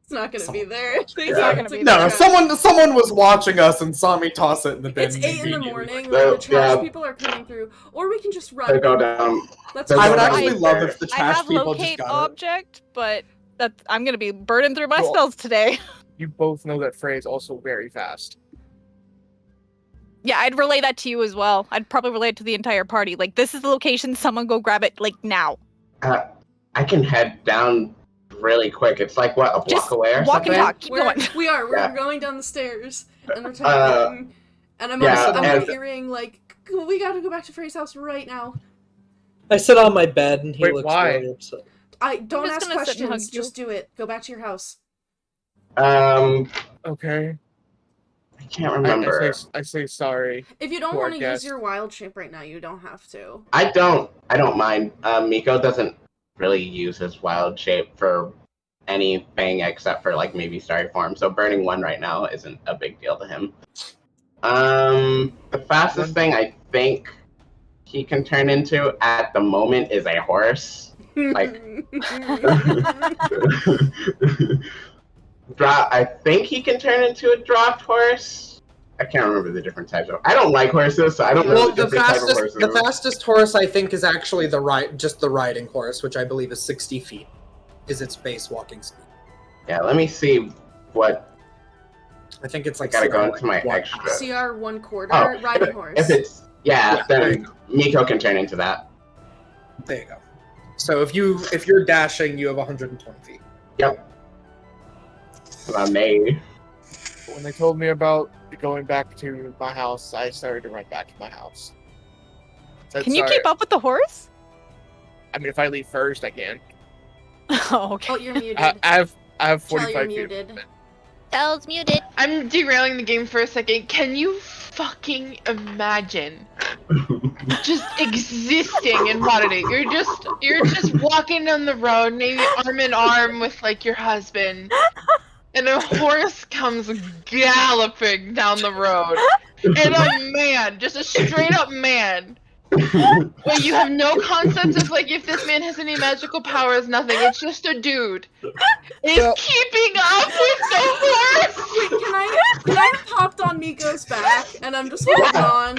It's not gonna be Someone- there. It's Yeah. not gonna be be No, there. someone was watching us and saw me toss it in the bin. It's 8 in the immediately. morning, So, when the trash yeah. people are coming through. Or we can just They run. go down. Let's They I go would down actually there. love if the I trash have people locate just got object, but I'm gonna be burning through my Cool. spells today. You both know that Frey is also very fast. Yeah, I'd relay that to you as well. I'd probably relay it to the entire party. Like, this is the location, someone go grab it, like, now. I can head down really quick. It's like, what, a block Just away or walk something? and talk. Keep going. We're Yeah. going down the stairs, and we're talking, and I'm and- hearing, like, we gotta go back to Frey's house right now. I sit on my bed and he Wait, looks why? really upset. Don't just ask gonna sit and hug questions, you. just do it. Go back to your house. Okay. I can't remember. I say sorry. If you don't Poor want to use guest. your wild shape right now, you don't have to. I don't mind. Mico doesn't really use his wild shape for anything except for like maybe starry form, so burning one right now isn't a big deal to him. The fastest thing I think he can turn into at the moment is a horse. Like I think he can turn into a draft horse. I can't remember the different types of. I don't like horses, so I don't know Well, the the different type of fastest, horses. the fastest horse I think is actually the riding horse, which I believe is 60 feet, is its base walking speed. Yeah, let me see what. I think it's I like. gotta go like into my one. extra. CR 1/4 Oh, riding horse. If it's Yeah, there you then Mico can turn into that. There you go. So if you're dashing, you have 120 feet. Me. When they told me about going back to my house, I started to run back to my house. Said Can you sorry. keep up with the horse? I mean, if I leave first, I can. Oh, okay. Oh, you're muted. I have Chel, 45 you're feet. muted. Chel's muted. I'm derailing the game for a second. Can you fucking imagine just existing in Waterdeep? You're just walking down the road, maybe arm in arm with like your husband, and a horse comes galloping down the road, and a man, just a straight up man. Wait, you have no concept of like if this man has any magical powers, nothing. It's just a dude. Is Well- keeping up with the horse. Wait, can I have hopped on Miko's back and I'm just holding on?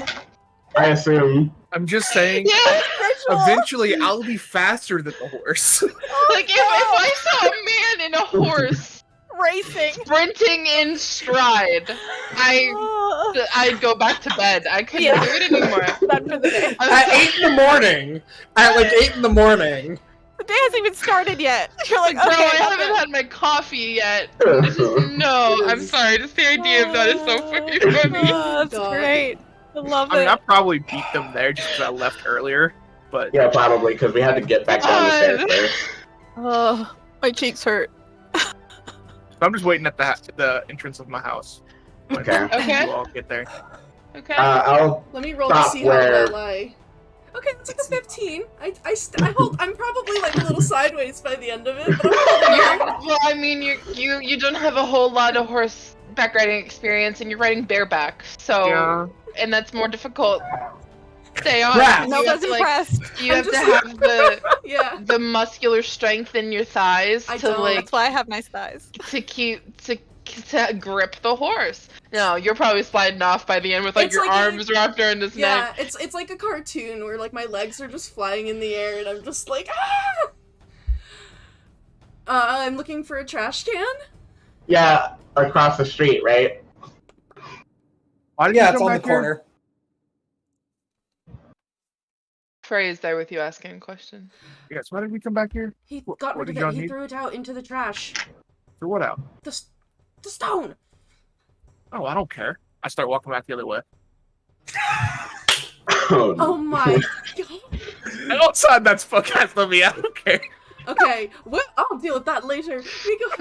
I assume. I'm just saying, Yeah. eventually I'll be faster than the horse. Like if I saw a man in a horse Racing. sprinting in stride, I'd go back to bed. I couldn't do it anymore. Done for the day. At 8 in the morning, day hasn't even started yet. You're like, Bro, okay, I I'm haven't good. had my coffee yet. No, I'm sorry. Just the idea of that is so fucking funny. Oh, that's God. great. I love I mean, it. I probably beat them there just because I left earlier. But Yeah, probably, because we had to get back down the stairs first. Oh, my cheeks hurt. I'm just waiting at the entrance of my house. When Okay. Okay. You all get there. Okay. I'll Let me roll to Stop see how where- well I. Okay, that's like a 15. I hold. I'm probably like a little sideways by the end of it, but I'm holding on. Well, I mean, you don't have a whole lot of horseback riding experience, and you're riding bareback, so Yeah. and that's more difficult. Stay on. Crap. You have Nobody's to, like, impressed. you I'm have to just- have Yeah. the muscular strength in your thighs I to don't. like That's why I have nice thighs. to keep to grip the horse. No, you're probably sliding off by the end with like It's your like a- arms wrapped around his Yeah, neck. it's like a cartoon where like my legs are just flying in the air and I'm just like I'm looking for a trash can. Yeah, across the street, right? Why did Yeah, you it's come on the back here? corner. Frey is there with you asking a question. Yes, why did we come back here? He What- got what rid of did y'all it. He need? threw it out into the trash. For what out? The stone. Oh, I don't care. I start walking back the other way. Oh my god. Outside, that's fuck ass of me. I don't care. Okay, I'll deal with that later. Mico,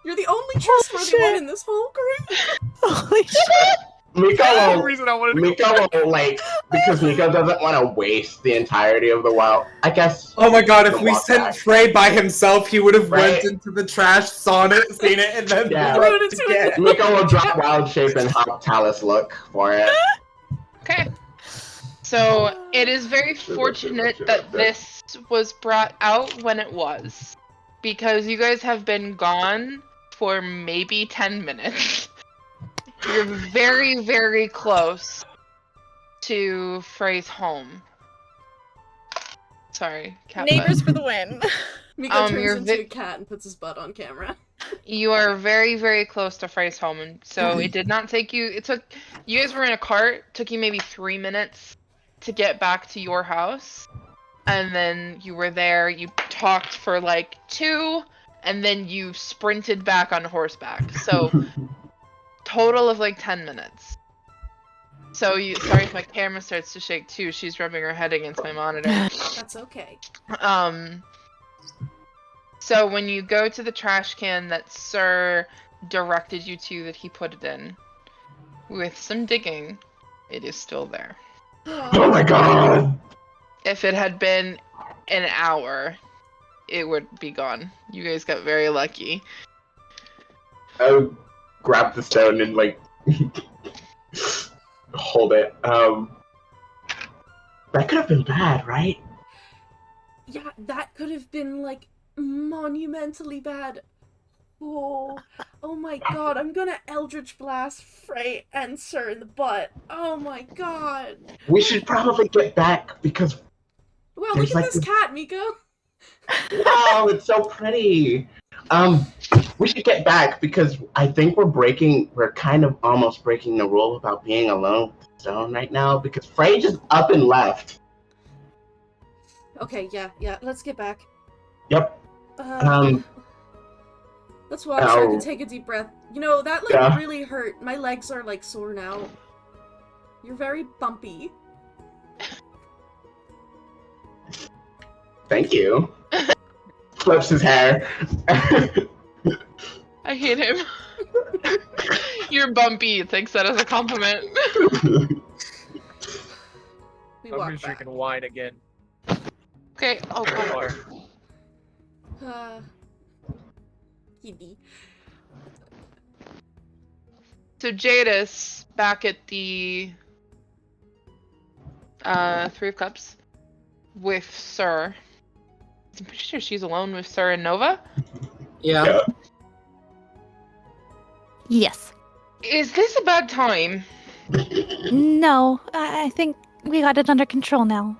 you're the only trustworthy one in this whole group. Holy shit. Mico That's the will, reason I wanted to go Mico will, like, because Mico doesn't want to waste the entirety of the wild. I guess. Oh my god, if He'll we walk sent back. Frey by himself, he would have Right. went into the trash, seen it, and then Yeah. threw Threw it it into it. again. Mico will drop wild shape and help Tallice look for it. Okay. So it is very fortunate that this was brought out when it was, because you guys have been gone for maybe 10 minutes. You're very, very close to Frey's home. Sorry, cat butt. Neighbors for the win. Mico turns you're into a cat and puts his butt on camera. You are very, very close to Frey's home, and so it did not take you. It took you guys were in a cart. Took you maybe 3 minutes to get back to your house, and then you were there. You talked for like 2, and then you sprinted back on horseback. So total of like 10 minutes. So sorry if my camera starts to shake too. She's rubbing her head against my monitor. That's okay. So when you go to the trash can that Sir directed you to, that he put it in, with some digging, it is still there. Oh my god! If it had been an hour, it would be gone. You guys got very lucky. I would grab the stone and, like, hold it. That could have been bad, right? Yeah, that could have been like monumentally bad. Oh my god, I'm gonna Eldritch Blast Frey and Sir in the butt. Oh my god. We should probably get back because Wow, There's look at like this the- cat, Mico. wow, it's so pretty. We should get back because I think we're kind of almost breaking the rule about being alone with the stone right now because Frey just up and left. Okay, yeah, let's get back. Yep. Let's walk so I ow. can take a deep breath. You know, that like Yeah. really hurt. My legs are like sore now. You're very bumpy. Thank you. Flips his hair. I hate him. You're bumpy. Takes that as a compliment. We I'm walk just back. drinking wine again. Okay. Oh god. Or Kitty. So Jadis, back at the Three of Cups with Sir. I'm pretty sure she's alone with Sir and Nova. Yeah. Yes. Is this a bad time? No, I think we got it under control now.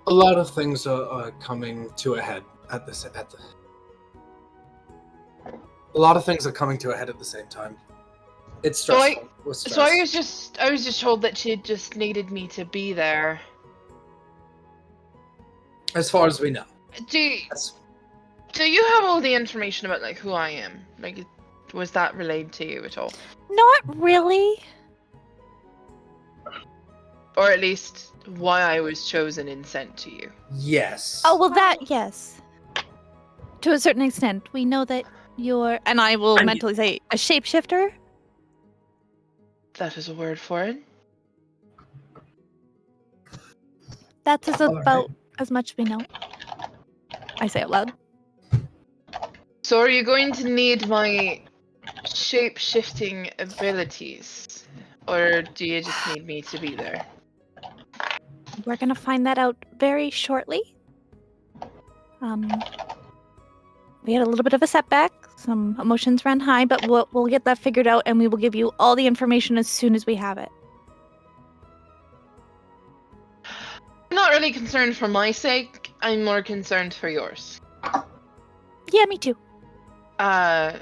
A lot of things are coming to a head at the. A lot of things are coming to a head at the same time. It's So I- stressful. We're So I stressed. was just told that she just needed me to be there. As far as we know. Do That's- you have all the information about like who I am? Like, was that relayed to you at all, Not really. or at least why I was chosen and sent to you? Yes. Oh, well, that, yes. To a certain extent. We know that you're, and I will And- mentally say, a shapeshifter? That is a word for it. That is All about as much we know. I say out loud. So are you going to need my shape-shifting abilities, or do you just need me to be there? We're gonna find that out very shortly. We had a little bit of a setback. Some emotions ran high, but we'll get that figured out, and we will give you all the information as soon as we have it. I'm not really concerned for my sake. I'm more concerned for yours. Yeah, me too. I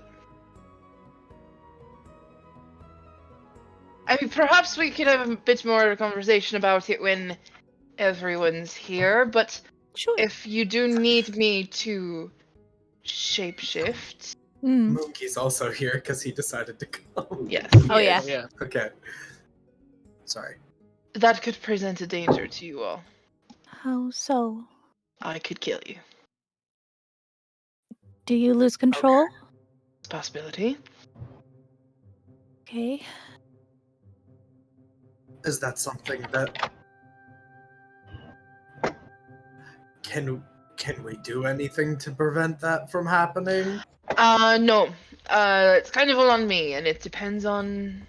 mean, perhaps we could have a bit more of a conversation about it when everyone's here, but Sure. if you do need me to shapeshift, Mookie's also here because he decided to come. yes. Oh, yeah. yes, Yeah. Okay. Sorry. that could present a danger to you all. How so? I could kill you. Do you lose control? It's a possibility. Okay. Is that something that can we do anything to prevent that from happening? No. It's kind of all on me, and it depends on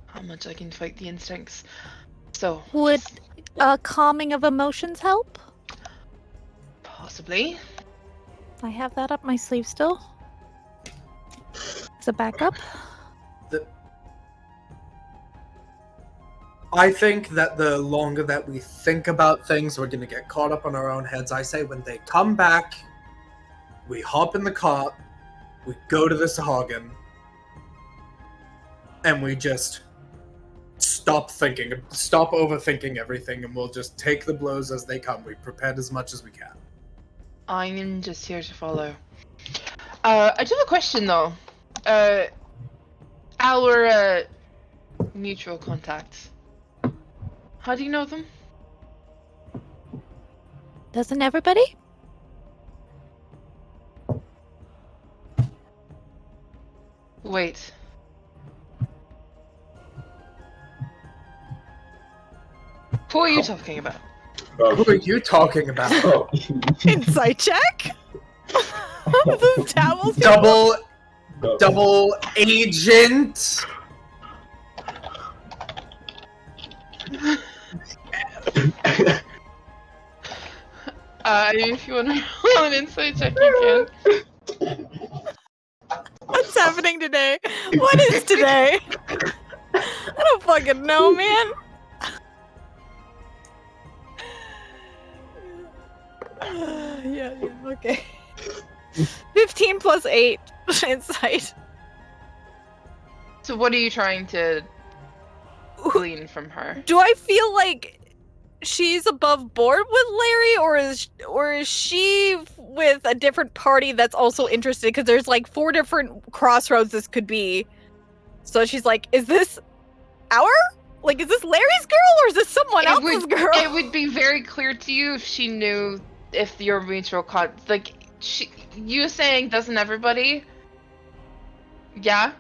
how much I can fight the instincts. So, Would calming of emotions help? possibly. I have that up my sleeve still. As a backup. I think that the longer that we think about things, we're gonna get caught up on our own heads. I say when they come back, we hop in the cart, we go to the Sahagin, and we just stop overthinking everything, and we'll just take the blows as they come. We prepared as much as we can. I'm just here to follow. I do have a question though. Our mutual contacts. How do you know them? Doesn't everybody? Wait. Who are you talking about? Who are you talking about? Oh. Insight check? The towels. Double agent. If you want to roll an insight check, you can. What's happening today? What is today? I don't fucking know, man. Yeah, okay. 15 plus 8 insight. So what are you trying to glean from her? Do I feel like she's above board with Larry, or is she with a different party that's also interested? Because there's like 4 different crossroads this could be. So she's like, is this our? Like, is this Larry's girl or is this someone else's girl? It would be very clear to you if she knew if your mutual you saying doesn't everybody? Yeah.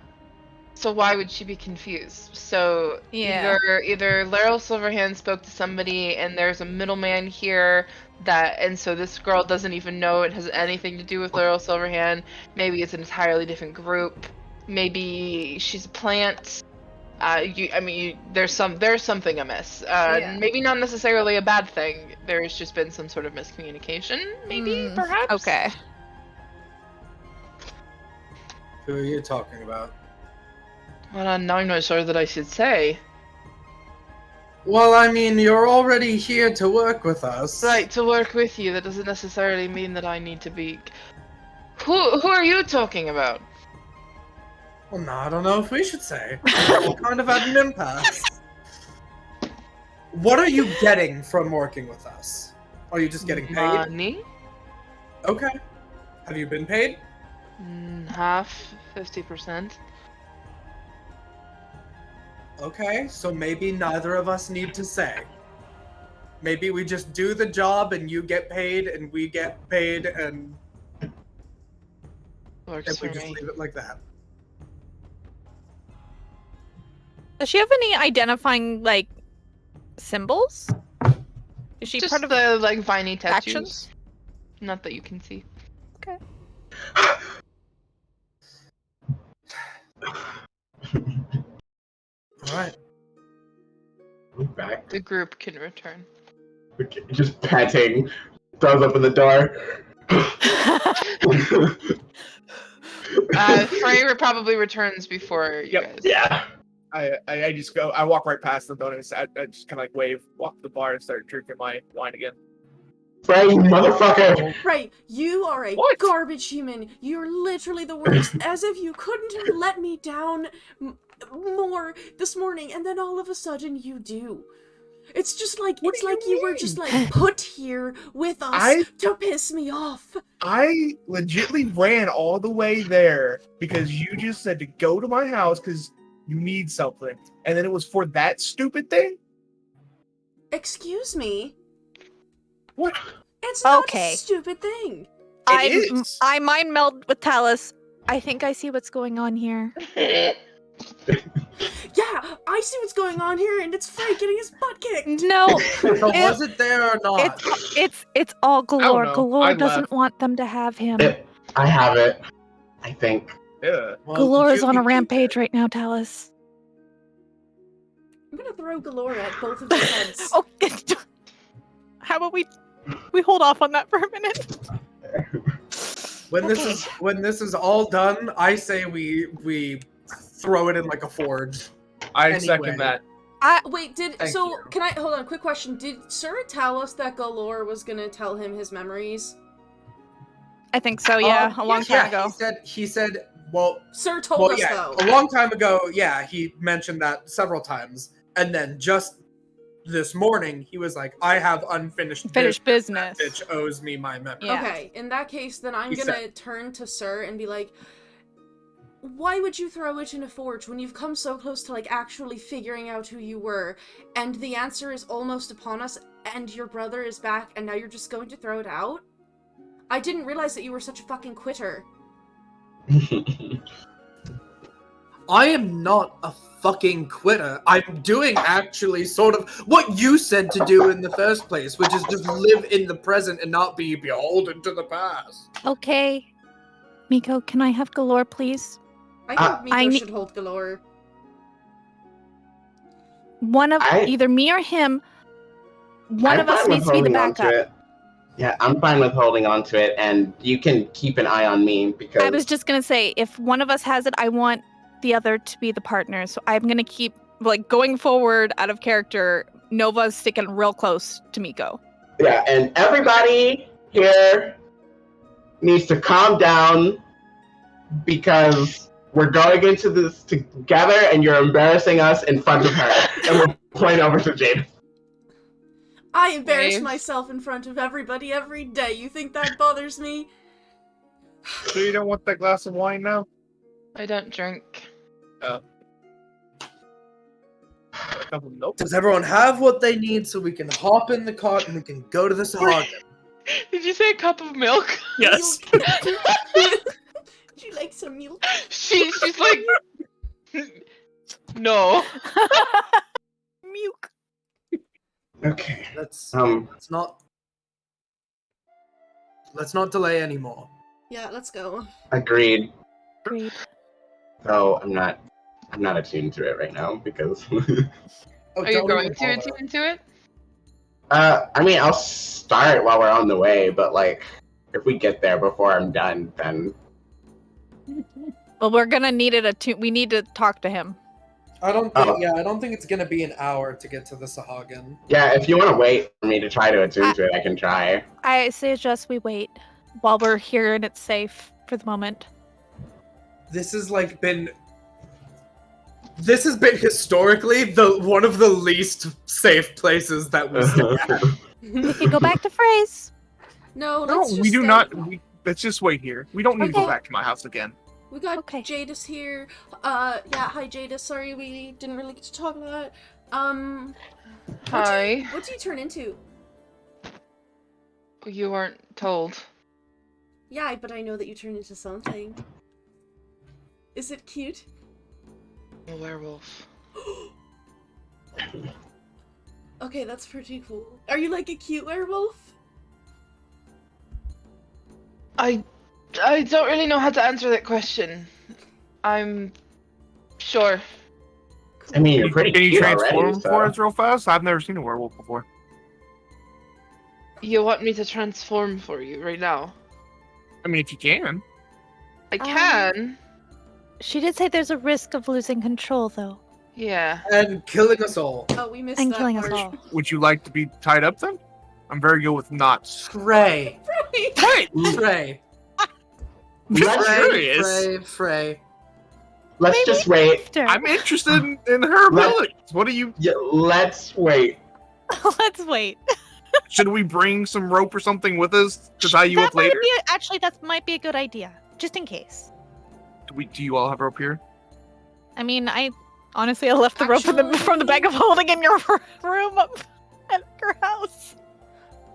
So why would she be confused? So Yeah. either Laryl Silverhand spoke to somebody and there's a middleman here and so this girl doesn't even know it has anything to do with Laryl Silverhand. Maybe it's an entirely different group. Maybe she's a plant. There's something amiss. Yeah. Maybe not necessarily a bad thing. There's just been some sort of miscommunication. Maybe, perhaps. Okay. Who are you talking about? Well, now I'm not sure that I should say. Well, I mean, you're already here to work with us. Right, to work with you. That doesn't necessarily mean that I need to be. Who are you talking about? Well, no, I don't know if we should say. We're kind of at an impasse. What are you getting from working with us? Are you just getting paid? Money? Okay. Have you been paid? Half, 50%. Okay, so maybe neither of us need to say. Maybe we just do the job and you get paid and we get paid and Works if we for just me. leave it like that. Does she have any identifying, like, symbols? Is she Just part of the like viney tattoos. actions? Not that you can see. Okay. Alright. We're back. The group can return. Just panting. Throws open the door. Frey probably returns before you Yep. guys. Yeah. I just go. I walk right past them, don't I? I just kind of like wave, walk to the bar, and start drinking my wine again. Frey, you motherfucker! Right, you are a What? garbage human. You're literally the worst. As if you couldn't have let me down more this morning, and then all of a sudden you do. It's just like What it's do you like you were mean? just like put here with us I- to piss me off. I legitly ran all the way there because you just said to go to my house because you need something, and then it was for that stupid thing. Excuse me. What? It's not Okay. a stupid thing. It is. I mind meld with Tallice. I think I see what's going on here. Yeah, I see what's going on here, and it's Frey getting his butt kicked. No, So It- was it there or not? it's all Galore. know. Galore I doesn't left. want them to have him. I have it. I think. Yeah. Well, Galore is you on a can keep rampage it. right now, Tallice. I'm gonna throw Galore at both of their heads. Oh, how about we hold off on that for a minute? When this is all done, I say we throw it in like a forge. I Anyway. second that. Wait, Thank you. can I hold on? Quick question: did Sir tell us that Galore was gonna tell him his memories? I think so. Yeah, a long time Yeah, ago. He said. Well, Sir told us yeah, though. a long time ago. Yeah, he mentioned that several times, and then just this morning, he was like, "I have unfinished Finished business. business. That bitch owes me my memory." Yeah. Okay, in that case, then I'm He gonna turn to Sir and be like, why would you throw it in a forge when you've come so close to, like, actually figuring out who you were, and the answer is almost upon us, and your brother is back, and now you're just going to throw it out? I didn't realize that you were such a fucking quitter. I am not a fucking quitter. I'm doing actually sort of what you said to do in the first place, which is just live in the present and not be beholden to the past. Okay. Mico, can I have Galore, please? I think I Mico ne- should hold Galore. One of I- either me or him. One I'm of us fine with needs to be the holding on to backup. it. Yeah, I'm fine with holding on to it, and you can keep an eye on me because I was just gonna say, if one of us has it, I want the other to be the partner. So I'm gonna keep, like, going forward out of character. Nova's sticking real close to Mico. yeah, and everybody here needs to calm down because we're going into this together, and you're embarrassing us in front of her, and we're playing over to Jade. I embarrass Wave. myself in front of everybody every day. You think that bothers me? So you don't want that glass of wine now? I don't drink. Nope. Does everyone have what they need so we can hop in the cart and we can go to the Sahara? Did you say a cup of milk? Yes. Would you like some milk? She's like, no. Muke. Okay. Let's Um. let's not delay anymore. Yeah, let's go. Agreed. Great. Though I'm not attuned to it right now because. Oh, Are you don't going even to bother. attune to it? I mean, I'll start while we're on the way, but like, if we get there before I'm done, then Well, we're gonna need it. We need to talk to him. I don't Oh. think. Yeah, I don't think it's gonna be an hour to get to the Sahagin. yeah. If you want to wait for me to try to attune to it, I can try. I suggest we wait while we're here and it's safe for the moment. This has like been This has been historically one of the least safe places that we stay at. We can go back to Frey's. No, No, let's just we do stay. not. Let's just wait here. We don't need to go Okay. back to my house again. We got Okay. Jadis here. Yeah, hi Jadis. Sorry we didn't really get to talk about it. Hi. What do you turn into? You weren't told. Yeah, but I know that you turn into something. Is it cute? A werewolf. Okay, that's pretty cool. Are you like a cute werewolf? I don't really know how to answer that question. I'm sure. I mean, you're pretty Can you cute transform already. for So. us real fast? I've never seen a werewolf before. You want me to transform for you right now? I mean, if you can. I can. She did say there's a risk of losing control, though. Yeah. And killing us all. Oh, we missed And that killing us part. all. Would you like to be tied up then? I'm very good with knots. Frey. Hey! Frey. Just Frey, curious. Frey. Let's Maybe just wait. After. I'm interested in her abilities. What do you... Yeah, let's wait. Let's wait. Should we bring some rope or something with us to tie you That up later? actually, that might be a good idea, just in case. Do you all have rope here? I mean, I left the rope from the bag of holding in your room up at your house.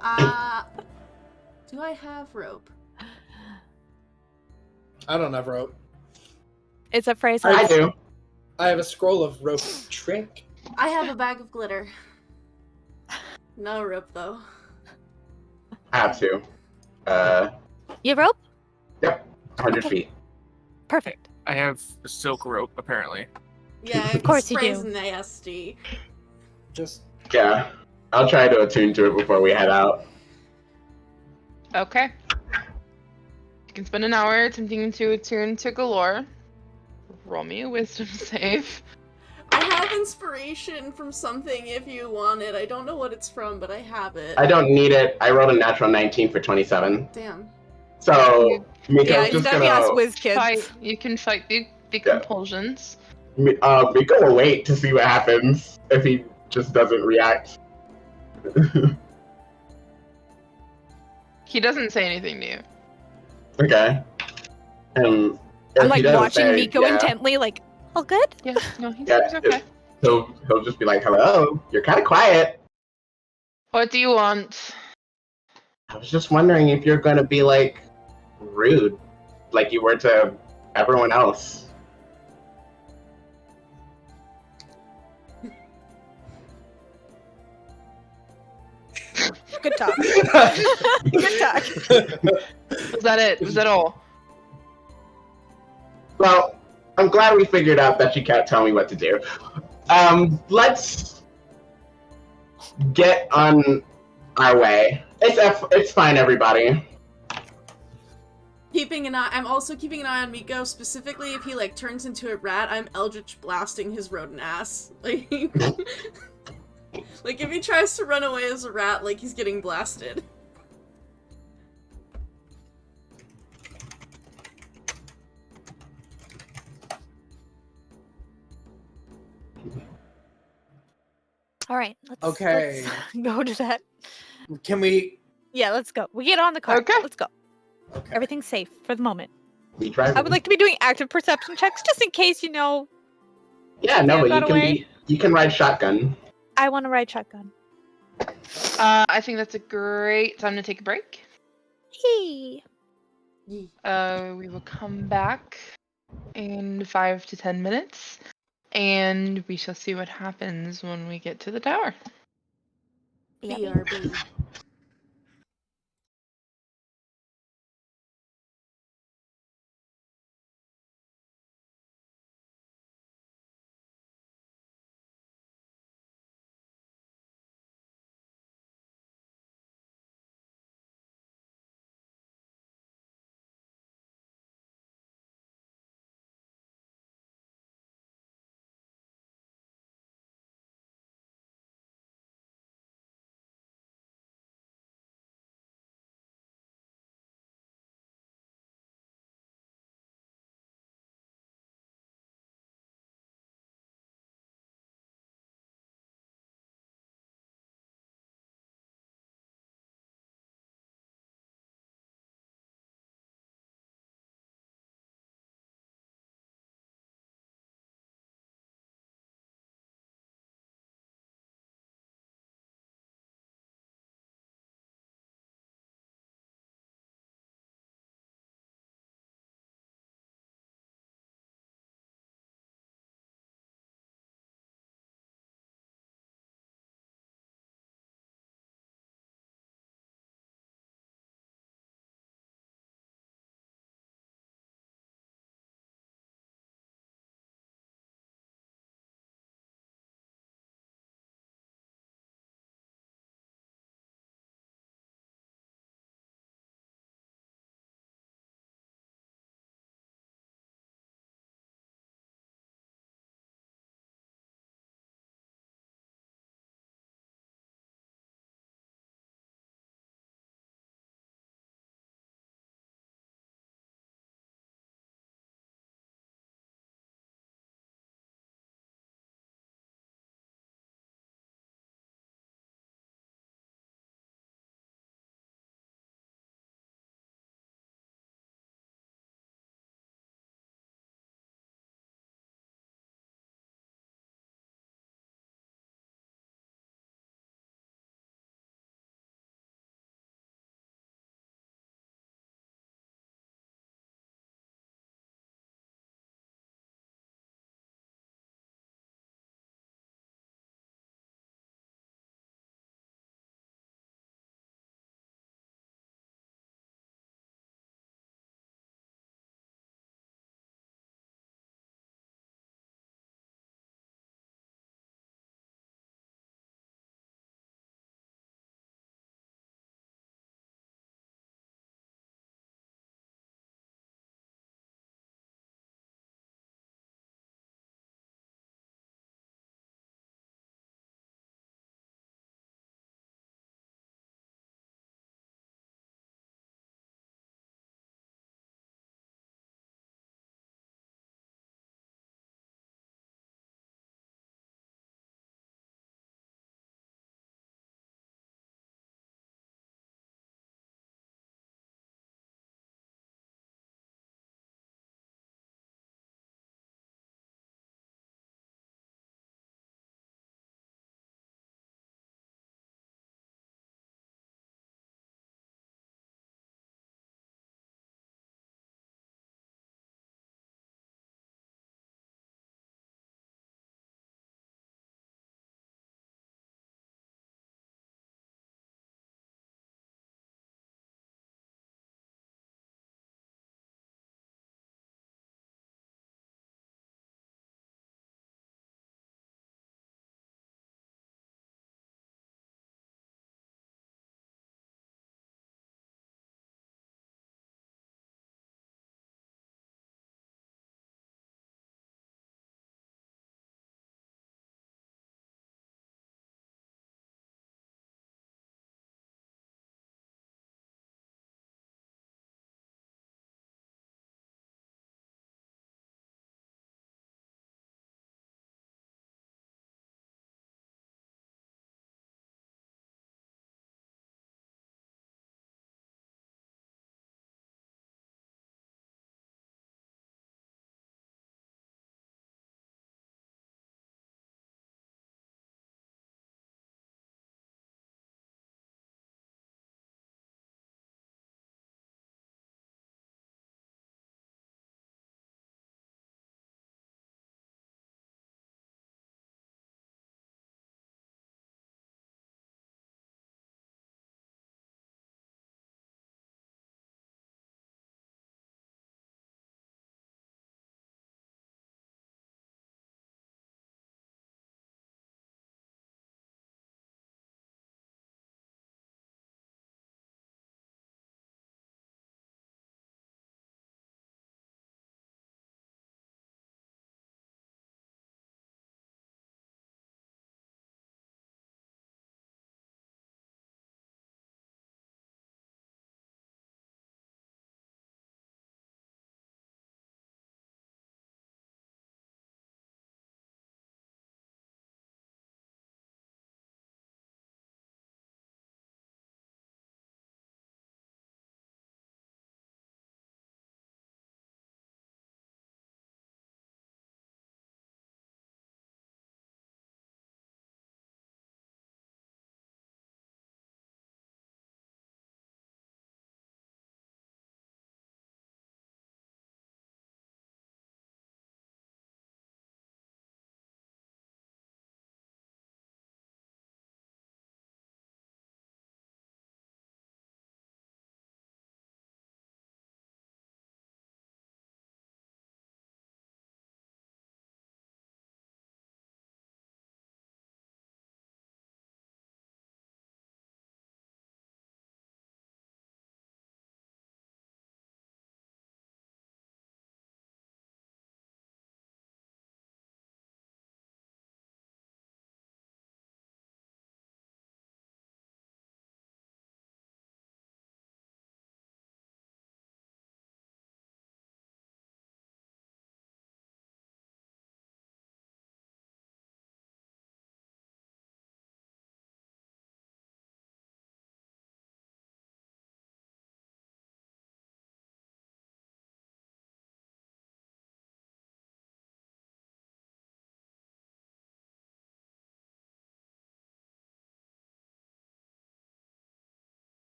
Do I have rope? I don't have rope. It's a phrase. I do. I have a scroll of rope trick. I have a bag of glitter. No rope though. I have to. You have rope? 100 feet. Perfect. I have a silk rope, apparently. Yeah, Of course you Spray's do. nasty. Just Yeah. I'll try to attune to it before we head out. Okay. You can spend an hour attempting to attune to Galore. Roll me a wisdom save. I have inspiration from something if you want it. I don't know what it's from, but I have it. I don't need it. I rolled a natural 19 for 27. Damn. So, Miko's Yeah, you just gotta be us gonna... whiz kids. Fight. You can fight the Yeah. compulsions. Miko will wait to see what happens if he just doesn't react. He doesn't say anything to you. Okay. And if I'm he like doesn't watching say, Mico yeah, intently, like, all good? Yeah, no, he's Yeah, okay. he'll just be like, "Hello, you're kind of quiet. What do you want? I was just wondering if you're gonna be like rude, like you were to everyone else." Good talk. Good talk. Was that it? Was that all? Well, I'm glad we figured out that you can't tell me what to do. Let's get on our way. It's fine, everybody. I'm also keeping an eye on Mico, specifically if he like turns into a rat, I'm Eldritch blasting his rodent ass. Like if he tries to run away as a rat, like he's getting blasted. All right, Okay. let's go to that. Can we? Yeah, let's go. We get on the car. Okay. Let's go. Okay. Everything's safe for the moment. We drive. I would like to be doing active perception checks just in case, Yeah, no, Yeah, but got away. you can ride shotgun. I want to ride shotgun. I think that's a great time to take a break. Hey. We will come back in 5 to 10 minutes, and we shall see what happens when we get to the tower. BRB.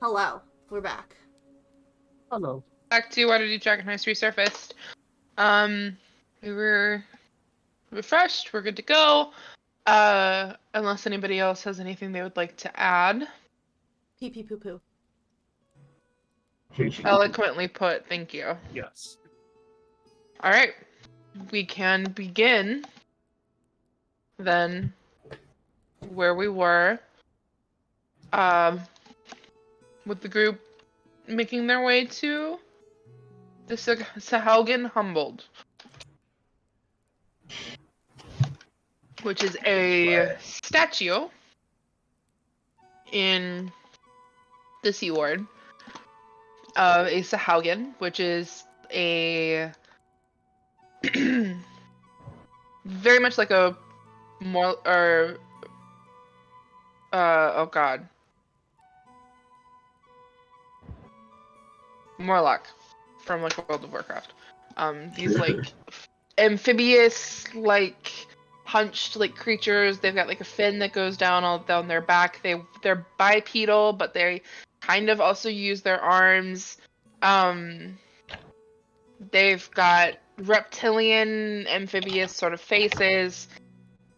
Hello. We're back. Hello. Back to Waterdeep Resurfaced. We were refreshed. We're good to go. Unless anybody else has anything they would like to add. Pee pee poo poo. Eloquently put. Thank you. Yes. All right. We can begin then where we were. With the group making their way to the Sahaugen Humbled, which is a statue in the Sea Ward of a Sahaugen, which is a very much like a more or oh god. Warlock from like World of Warcraft. These like amphibious, like hunched like creatures. They've got like a fin that goes down all down their back. They're bipedal, but they kind of also use their arms. They've got reptilian, amphibious sort of faces.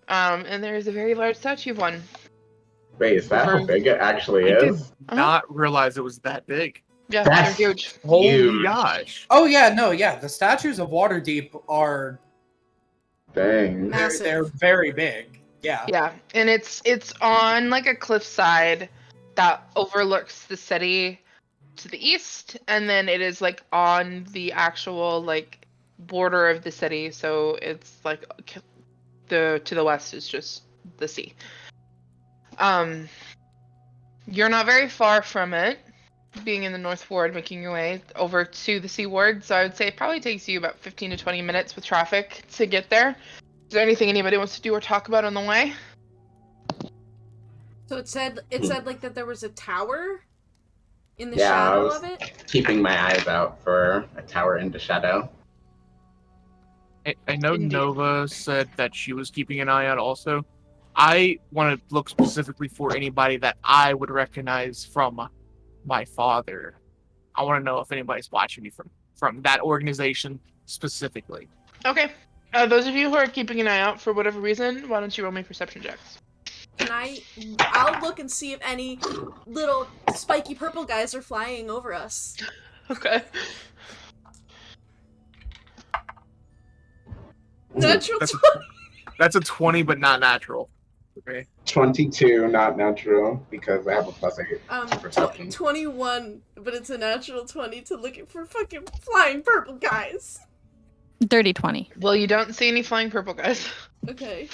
And there's a very large statue of one. Wait, is that how big it actually I did is? not realize it was that big. Yeah, That's they're huge. Holy huge. gosh. Oh yeah, no, yeah. The statues of Waterdeep are Dang. Massive. they're very big. Yeah. Yeah, and it's on like a cliffside that overlooks the city to the east, and then it is like on the actual like border of the city. So it's like to the west is just the sea. You're not very far from it, being in the North Ward, making your way over to the Sea Ward. So I would say it probably takes you about 15 to 20 minutes with traffic to get there. Is there anything anybody wants to do or talk about on the way? So it said like that there was a tower in the Yeah, I shadow was of it. keeping my eyes out for a tower into shadow. I know Indeed. Nova said that she was keeping an eye out also. I want to look specifically for anybody that I would recognize from my father. I want to know if anybody's watching me from that organization specifically. Okay. Those of you who are keeping an eye out for whatever reason, why don't you roll me perception checks? I'll look and see if any little spiky purple guys are flying over us. Okay. Natural That's 20. That's a 20, but not natural. Okay. 22, not natural, because I have a +8 perception. 21, but it's a natural 20 to look for fucking flying purple guys. Dirty 20. Well, you don't see any flying purple guys. Okay,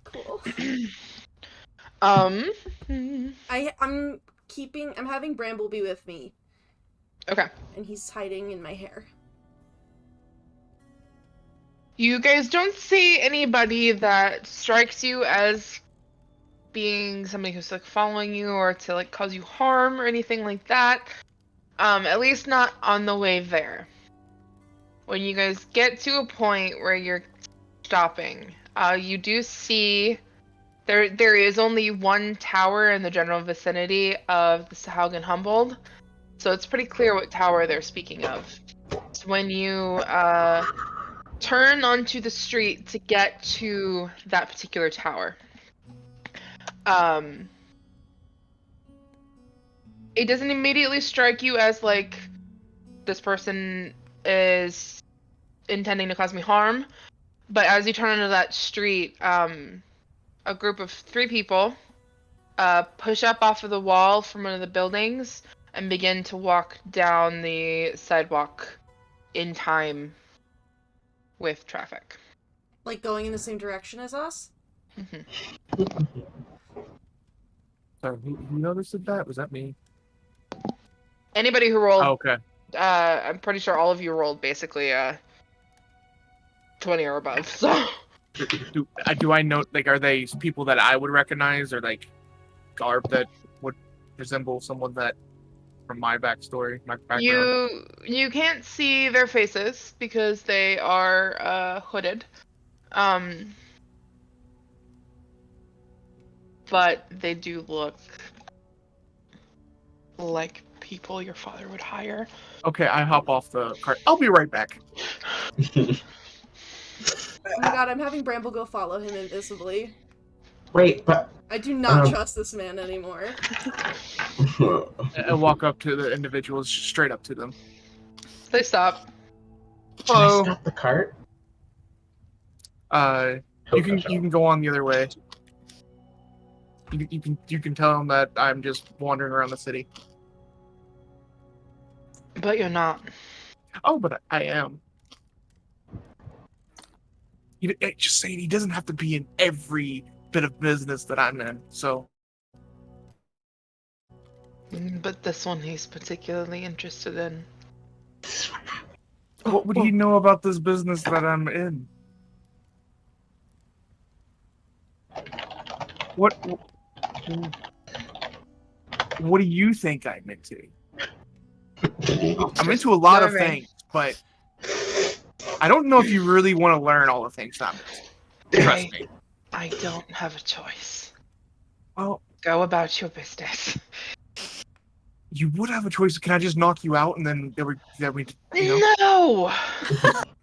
cool. Hmm. I'm having Bramblebee with me, Okay. and he's hiding in my hair. You guys don't see anybody that strikes you as being somebody who's like following you or to like cause you harm or anything like that. At least not on the way there. When you guys get to a point where you're stopping, you do see there is only one tower in the general vicinity of the Sahaugen Humbled, so it's pretty clear what tower they're speaking of. So when you turn onto the street to get to that particular tower, it doesn't immediately strike you as like this person is intending to cause me harm, but as you turn onto that street, a group of 3 people push up off of the wall from one of the buildings and begin to walk down the sidewalk in time with traffic. Like going in the same direction as us? Sorry, who noticed that? Was that me? Anybody who rolled, Oh, okay. I'm pretty sure all of you rolled basically 20 or above. So Do I know, like, are they people that I would recognize, or like garb that would resemble someone that from my backstory, my background? you can't see their faces because they are hooded. But they do look like people your father would hire. Okay, I hop off the cart. I'll be right back. Oh my god, I'm having Bramble go follow him invisibly. Wait, but I do not trust this man anymore. I walk up to the individuals, straight up to them. They stop. can I Hello. stop the cart? You can go on the other way. You can tell them that I'm just wandering around the city. But you're not. Oh, but I am. Just saying, he doesn't have to be in every bit of business that I'm in. So. But this one he's particularly interested in. What do you know about this business that I'm in? What do you think I'm into? I'm into a lot of things, but I don't know if you really want to learn all the things I'm into. Trust me. I don't have a choice. Well, Go about your business. you would have a choice. Can I just knock you out and then we you know? No!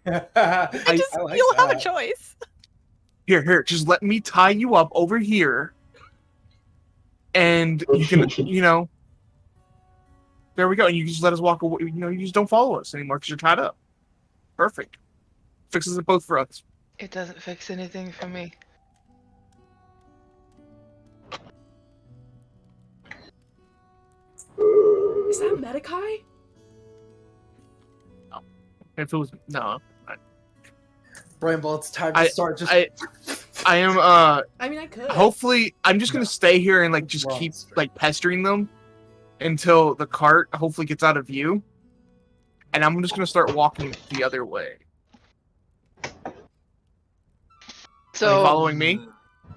You'll have a choice. Here, just let me tie you up over here. And you can, there we go. And you just let us walk away. You just don't follow us anymore because you're tied up. Perfect. Fixes it both for us. It doesn't fix anything for me. Is that Medikai? No. If it was, no. Bramble, it's time to start. Just I am, I mean, I could. hopefully, I'm just gonna stay here and, just keep, pestering them until the cart hopefully gets out of view. And I'm just gonna start walking the other way. So, Are you following me?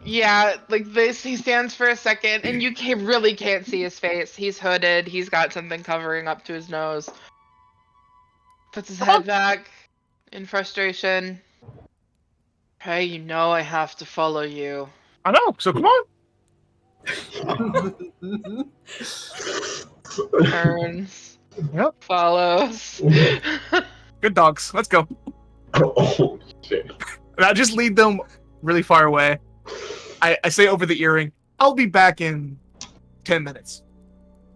yeah, like this, he stands for a second, and you really can't see his face. He's hooded, he's got something covering up to his nose. Puts his head back in frustration. Hey, you know I have to follow you. I know, so come on. Turns. Yep. Follows. Good dogs. Let's go. Oh, shit. And I just lead them really far away. I say over the earring, I'll be back in 10 minutes.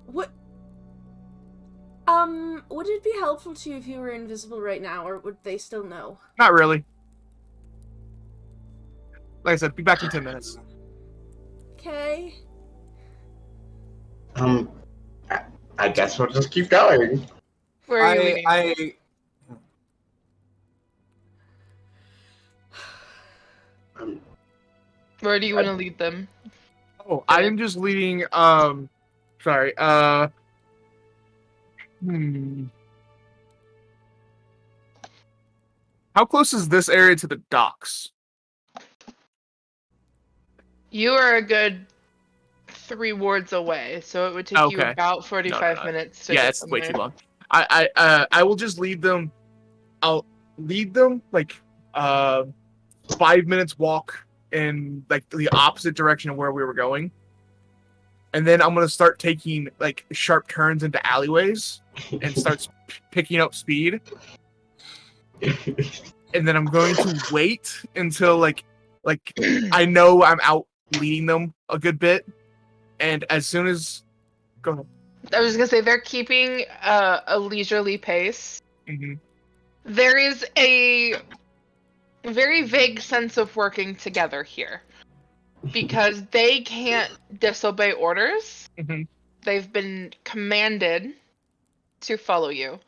What? Would it be helpful to you if you were invisible right now, or would they still know? Not really. Like I said, be back in 10 minutes. Okay. I guess we'll just keep going. Where are you leading? Where do you want to lead them? Oh, I am just leading, sorry, How close is this area to the docks? You are a good 3 wards away, so it would take you about 45 minutes to yeah, get it's way somewhere. too long. I will just lead them. I'll lead them 5 minutes walk in the opposite direction of where we were going, and then I'm gonna start taking sharp turns into alleyways and start picking up speed. And then I'm going to wait until I know I'm out leading them a good bit, and as soon as go ahead. I was gonna say they're keeping a leisurely pace. Mm-hmm. There is a very vague sense of working together here because they can't disobey orders. Mm-hmm. They've been commanded to follow you.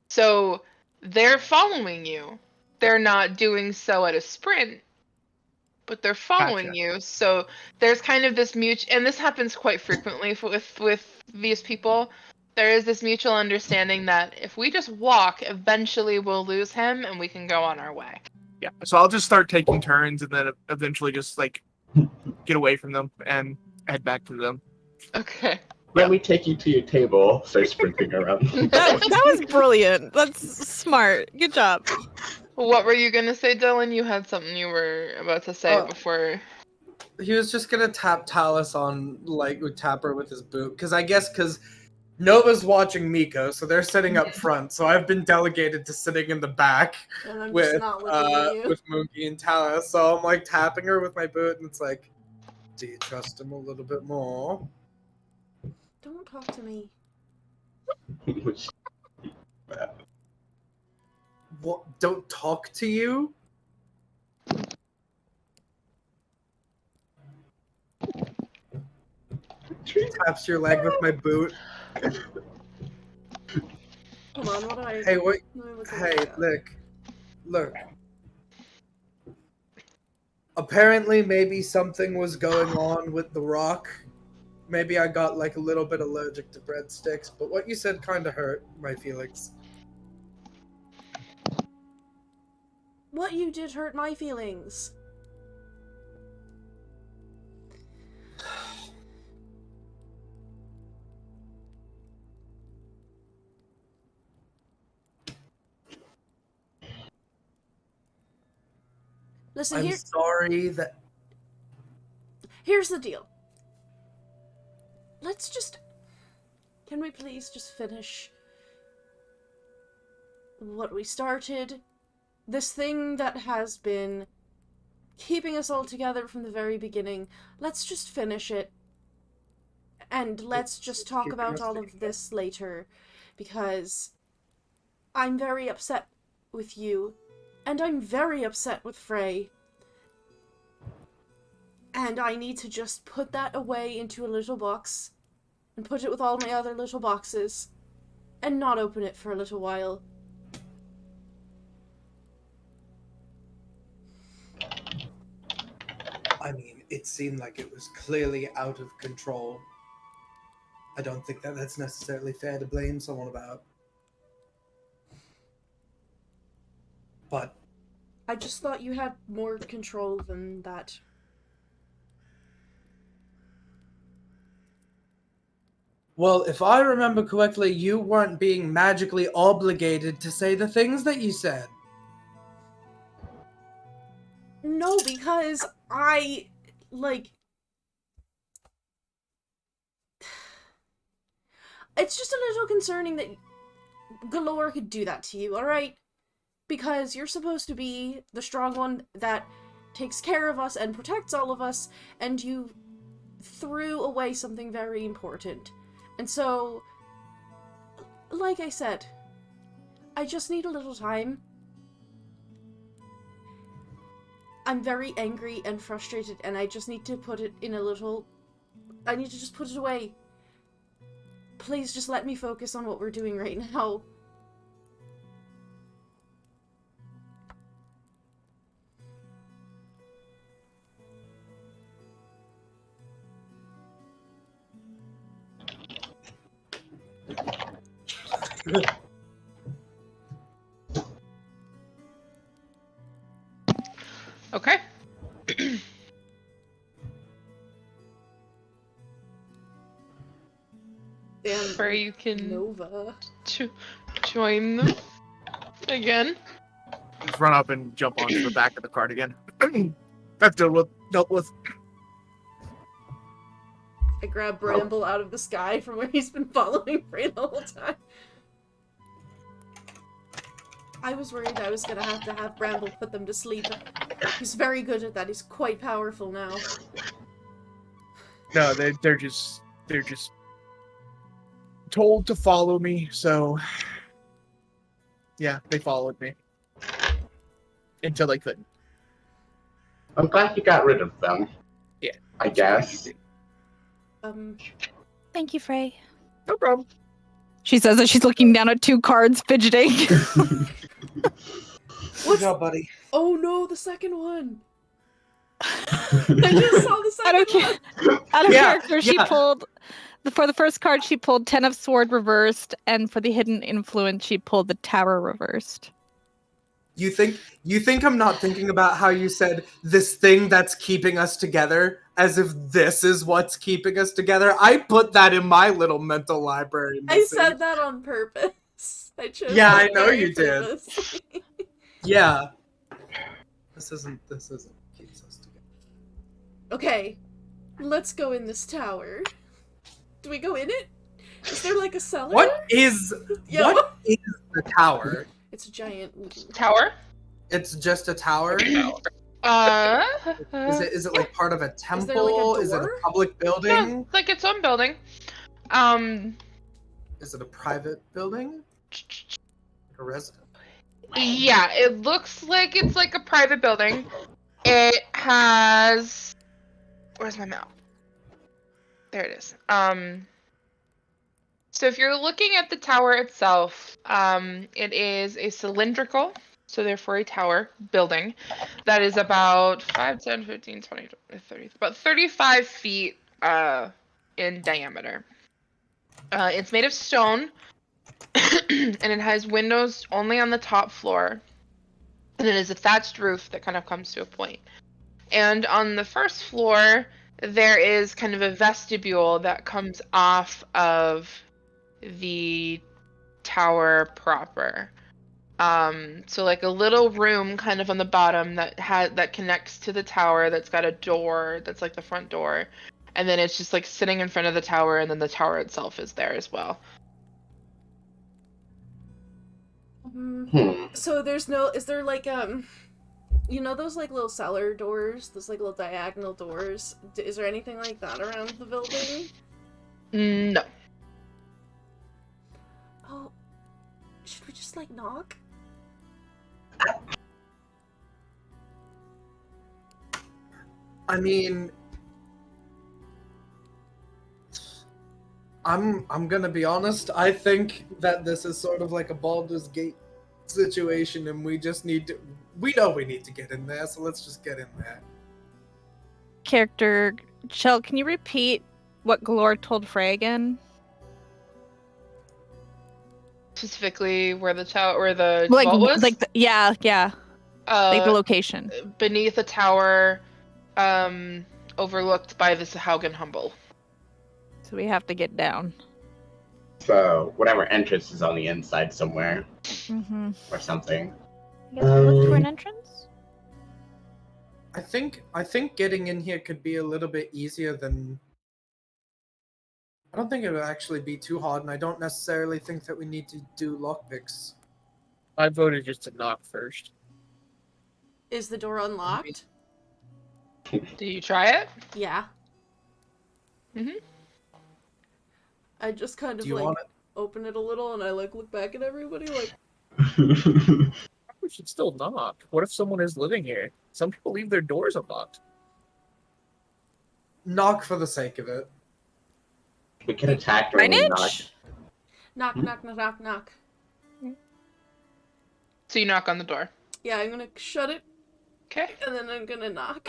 So they're following you. They're not doing so at a sprint, but they're following you. So there's kind of this mutual, and this happens quite frequently with these people. There is this mutual understanding that if we just walk, eventually we'll lose him and we can go on our way. Yeah, so I'll just start taking turns and then eventually just get away from them and head back to them. Okay. Let me take you to your table. Start sprinting around. That was brilliant. That's smart. Good job. What were you gonna say, Dylan? You had something you were about to say before. He was just gonna tap Tallice on, like, tap her with his boot. Because Nova's watching Mico, so they're sitting up front. So I've been delegated to sitting in the back And I'm with just not looking at you. with Mookie and Tallice. So I'm like tapping her with my boot, and it's like, do you trust him a little bit more? Don't talk to me. What? Don't talk to you? Taps your leg with my boot. Hold on, what do I... Hey, what? let me look at Hey, that. look. Apparently, maybe something was going on with the rock. Maybe I got like a little bit allergic to breadsticks, but what you said kind of hurt my feelings. What you did hurt my feelings. Listen, I'm sorry that... here's the deal. Let's just... Can we please just finish what we started? This thing that has been keeping us all together from the very beginning. Let's just finish it. And let's just talk about all of this later. Because I'm very upset with you. And I'm very upset with Frey. And I need to just put that away into a little box. And put it with all my other little boxes. And not open it for a little while. I mean, it seemed like it was clearly out of control. I don't think that that's necessarily fair to blame someone about. But... I just thought you had more control than that. Well, if I remember correctly, you weren't being magically obligated to say the things that you said. No, because I, like... It's just a little concerning that Galore could do that to you, alright? Because you're supposed to be the strong one that takes care of us and protects all of us, and you threw away something very important. And so, like I said, I just need a little time. I'm very angry and frustrated, and I just need to put it in a little... I need to just put it away. Please just let me focus on what we're doing right now. Okay. And Where you can Nova. join them again. Just run up and jump onto the back of the cart again. That's dealt with. I grab Bramble out of the sky from where he's been following Frey the whole time. I was worried I was gonna have Bramble put them to sleep. He's very good at that. He's quite powerful now. No, they're just told to follow me, so yeah, they followed me until they couldn't. I'm glad you got rid of them. Yeah. I guess. Thank you, Frey. No problem. She says that she's looking down at 2 cards, fidgeting. Good job, buddy. Oh no, the second one! I just saw the second one! Out of Yeah, character, she pulled... For the first card, she pulled 10 of Sword reversed, and for the Hidden Influence, she pulled the Tower reversed. You think I'm not thinking about how you said this thing that's keeping us together as if this is what's keeping us together? I put that in my little mental library. I Missy. said that on purpose. I chose Yeah, that I know very you did. purposely. Yeah. This isn't keeps us together. Okay, let's go in this tower. Do we go in it? Is there like a cellar? What is Yeah, what is the tower? It's a giant Tower? It's just a tower. Uh, Is it like part of a temple? there, like, a Is it a door? public building? no, like its own building. Is it a private building? Like a residence? Yeah, it looks like it's like a private building. It has. Where's my map? There it is. So if you're looking at the tower itself, it is a cylindrical, so therefore a tower building that is about 5, 10, 15, 20, 30, about 35 feet in diameter. It's made of stone, and it has windows only on the top floor, and it is a thatched roof that kind of comes to a point. And on the first floor, there is kind of a vestibule that comes off of the tower proper. So like a little room kind of on the bottom that connects to the tower, that's got a door that's like the front door, and then it's just like sitting in front of the tower, and then the tower itself is there as well. So is there like you know those like little cellar doors, those like little diagonal doors? Is there anything like that around the building? No. Oh, should we just like knock? I mean, I'm gonna be honest. I think that this is sort of like a Baldur's Gate situation, and we just need to. We know we need to get in there, so let's just get in there. Character Chel, can you repeat what Glor told Frey again? Specifically where the tower, where the Like, vault was? like yeah, like the location. Beneath a tower, overlooked by the Sahaugen Humble. So we have to get down. So whatever entrance is on the inside somewhere Mm-hmm. or something. I guess we look for an entrance. I think getting in here could be a little bit easier than. I don't think it would actually be too hard, and I don't necessarily think that we need to do lockpicks. I voted just to knock first. Is the door unlocked? Do you try it? Yeah. Mhm. I just kind of Do you like want it? open it a little, and I like look back at everybody like. We should still knock. What if someone is living here? Some people leave their doors unlocked. Knock for the sake of it. We can attack during the knock. Signage? Knock, knock, knock, knock, knock. So you knock on the door. Yeah, I'm gonna shut it, Okay. and then I'm gonna knock.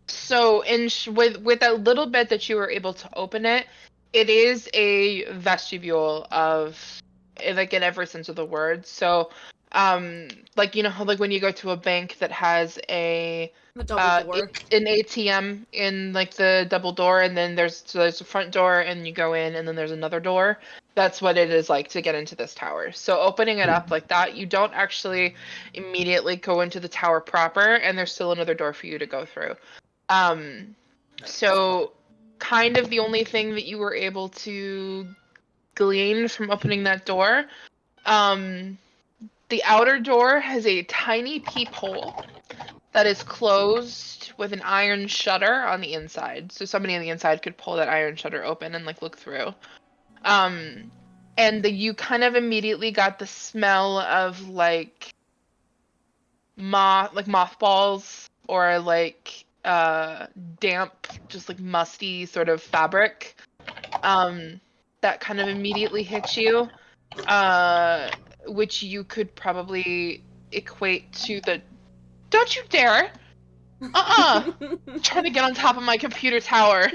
So with that little bit that you were able to open it, it is a vestibule of, like, in every sense of the word. So, like, you know how, like, when you go to a bank that has a The double door. an ATM in, like, the double door, and then there's a front door, and you go in, and then there's another door. That's what it is like to get into this tower. So opening it up like that, you don't actually immediately go into the tower proper, and there's still another door for you to go through. So kind of the only thing that you were able to glean from opening that door, the outer door has a tiny peephole that is closed with an iron shutter on the inside. So somebody on the inside could pull that iron shutter open and like look through. And you kind of immediately got the smell of like mothballs or like damp, just like musty sort of fabric that kind of immediately hits you, which you could probably equate to the don't you dare trying to get on top of my computer tower.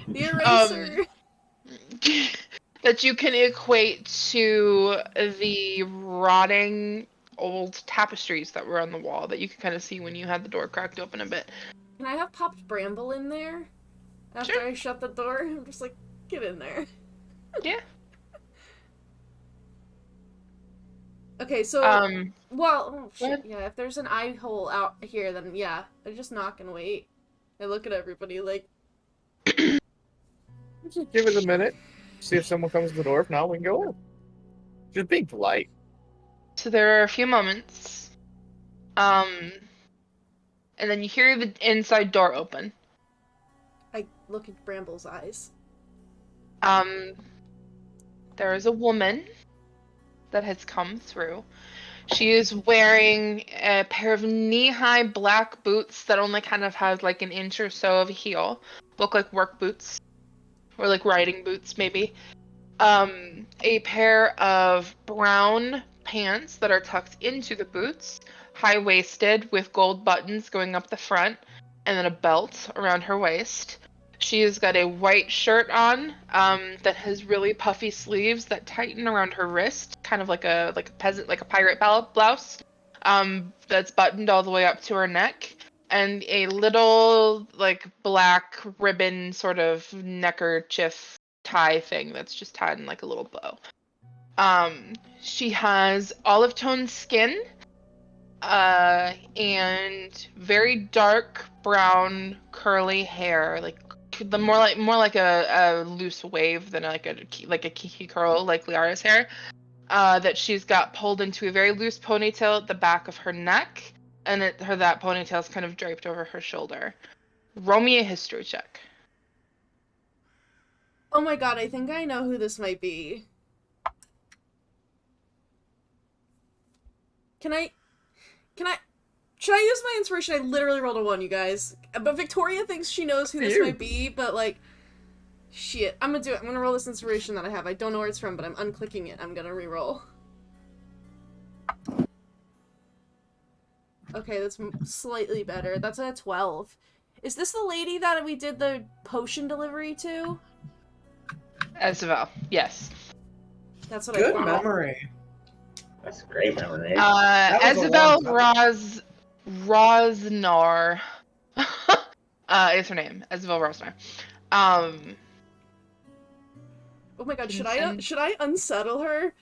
The eraser. That you can equate to the rotting old tapestries that were on the wall that you could kind of see when you had the door cracked open a bit. Can I have popped bramble in there? After Sure. I shut the door? I'm just like, get in there. Yeah. Okay, so well, oh, shit, what? yeah. If there's an eye hole out here, then yeah, I just knock and wait. I look at everybody like, Just give it a minute. See if someone comes to the door. If not, we can go in. Just being polite. So there are a few moments. And then you hear the inside door open. I look at Bramble's eyes. There is a woman that has come through. She is wearing a pair of knee-high black boots that only kind of have like an inch or so of a heel. Look like work boots. Or like riding boots, maybe. A pair of brown pants that are tucked into the boots. High-waisted with gold buttons going up the front. And then a belt around her waist. She has got a white shirt on that has really puffy sleeves that tighten around her wrist, kind of like a peasant, like a pirate blouse. That's buttoned all the way up to her neck, and a little like black ribbon sort of neckerchief tie thing that's just tied in like a little bow. She has olive toned skin, and very dark brown curly hair, like the more like a loose wave than like a kiki curl like Liara's hair, that she's got pulled into a very loose ponytail at the back of her neck, and that ponytail's kind of draped over her shoulder. Roll me a history check. Oh my god, I think I know who this might be. Should I use my inspiration? I literally rolled a 1, you guys. But Victoria thinks she knows who this might be, but like, shit. I'm gonna do it. I'm gonna roll this inspiration that I have. I don't know where it's from, but I'm unclicking it. I'm gonna re-roll. Okay, that's slightly better. That's a 12. Is this the lady that we did the potion delivery to? Isabel, yes. That's what I Good thought. memory. That's a great memory. Isabel Rosnar is her name. Isabel Rosnar. Oh my god, should I unsettle her?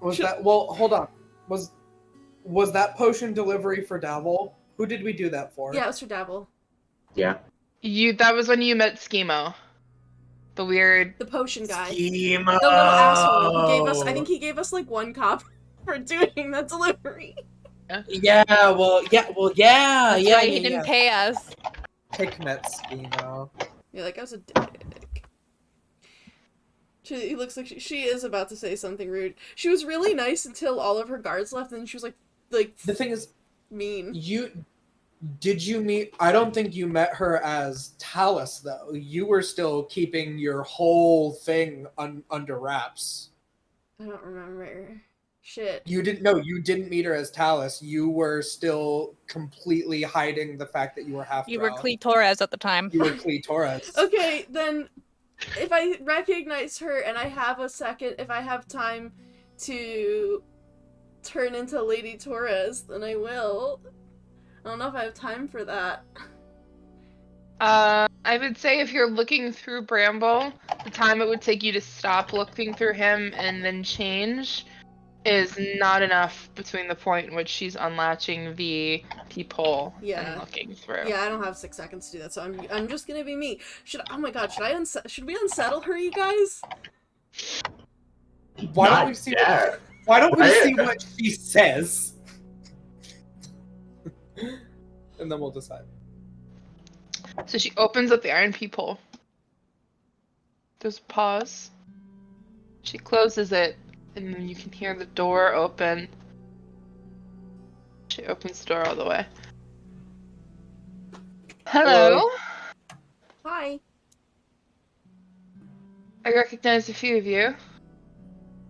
Well, hold on. Was that potion delivery for Davil? Who did we do that for? Yeah, it was for Dabble. Yeah. That was when you met Schemo. The potion guy. Schemo. The little asshole. I think he gave us like 1 copy for doing that delivery. Yeah. That's right, he didn't pay us. Picnet Schemo. Yeah, like I was a dick. He looks like she is about to say something rude. She was really nice until all of her guards left, and then she was like the thing is, mean. Did you meet? I don't think you met her as Tallice though. You were still keeping your whole thing under wraps. I don't remember. Shit. You didn't meet her as Tallice. You were still completely hiding the fact that you were Half-Drow. You were Cletorez at the time. You were Cletorez. Okay, then if I recognize her and I have a second, if I have time to turn into Lady Torres, then I will. I don't know if I have time for that. I would say if you're looking through Bramble, the time it would take you to stop looking through him and then change is not enough between the point in which she's unlatching the peephole and looking through. Yeah, I don't have 6 seconds to do that, so I'm just gonna be me. Oh my god, should we unsettle her, you guys? Why don't we see what she says? And then we'll decide. So she opens up the iron peephole. There's a pause. She closes it, and then you can hear the door open. She opens the door all the way. Hello. Hi. I recognize a few of you.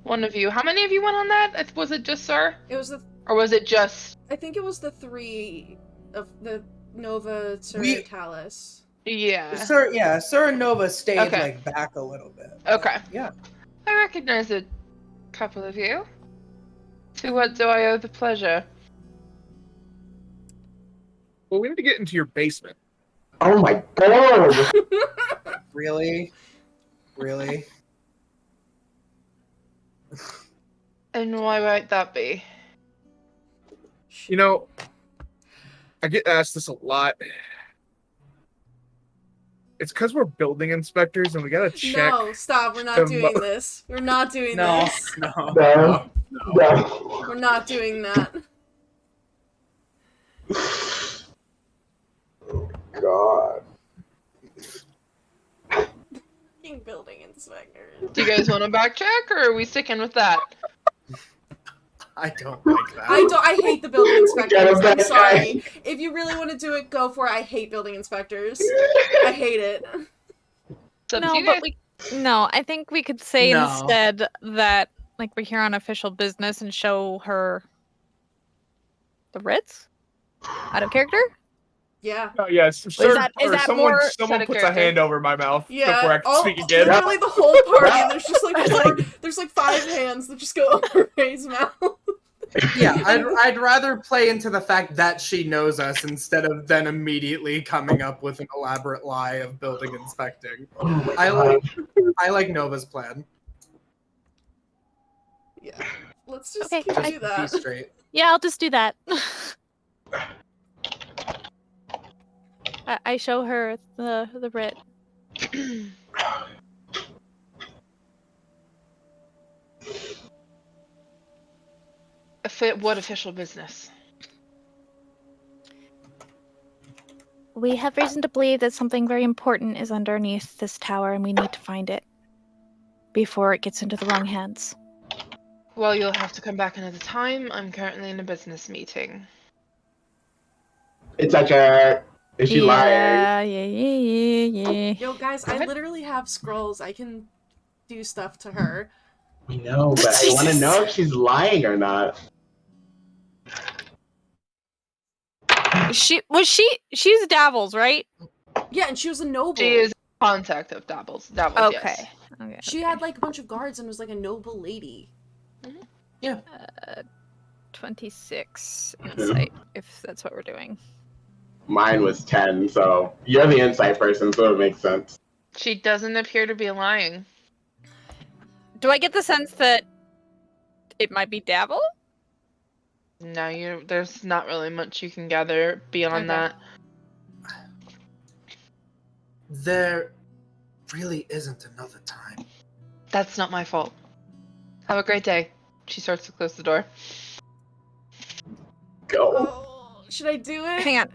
One of you. How many of you went on that? Was it just Sir? Or was it just... I think it was the 3 of the Nova, Sir, Tallice. Yeah. Sir and Nova stayed back a little bit. Okay. Yeah. I recognize a couple of you. To what do I owe the pleasure? Well, we need to get into your basement. Oh my god! Really? And why might that be? You know, I get asked this a lot. It's because we're building inspectors and we gotta check. No, stop. We're not the doing mo- this. We're not doing No, this. no. No. No. We're not doing that. God. Fucking building inspectors. Do you guys want to backtrack, or are we sticking with that? I don't like that. I hate the building inspectors. Get him I'm back, sorry. If you really want to do it, go for it. I hate building inspectors. I hate it. It's up to No, you but guys. no, I think we could say No. instead that like we're here on official business and show her the writs out of character. Yeah. Oh, yes, sir, that- is or that someone, more- someone Set a puts a character. hand over my mouth Yeah. before I can Oh, speak again. literally the whole party, and there's just like there's like 5 hands that just go over Ray's mouth. Yeah, I'd rather play into the fact that she knows us instead of then immediately coming up with an elaborate lie of building inspecting. Oh my I God. like Nova's plan. Yeah. Let's just Okay, do Just that. be straight. Yeah, I'll just do that. I show her the writ. What official business? We have reason to believe that something very important is underneath this tower, and we need to find it before it gets into the wrong hands. Well, you'll have to come back another time. I'm currently in a business meeting. It's such a. Is she lying? Yeah. Yo, guys, I What? literally have scrolls. I can do stuff to her. We know, but I want to Jesus. know if she's lying or not. She's Davils, right? Yeah, and she was a noble. She is contact of Dabbles. Dabbles, yes. Okay. She had like a bunch of guards and was like a noble lady. 26 insight, if that's what we're doing. Mine was 10, so you're the insight person, so it makes sense. She doesn't appear to be lying. Do I get the sense that it might be Davil? No, there's not really much you can gather beyond Okay. that. There really isn't another time. That's not my fault. Have a great day. She starts to close the door. Go. Oh, should I do it? Hang on.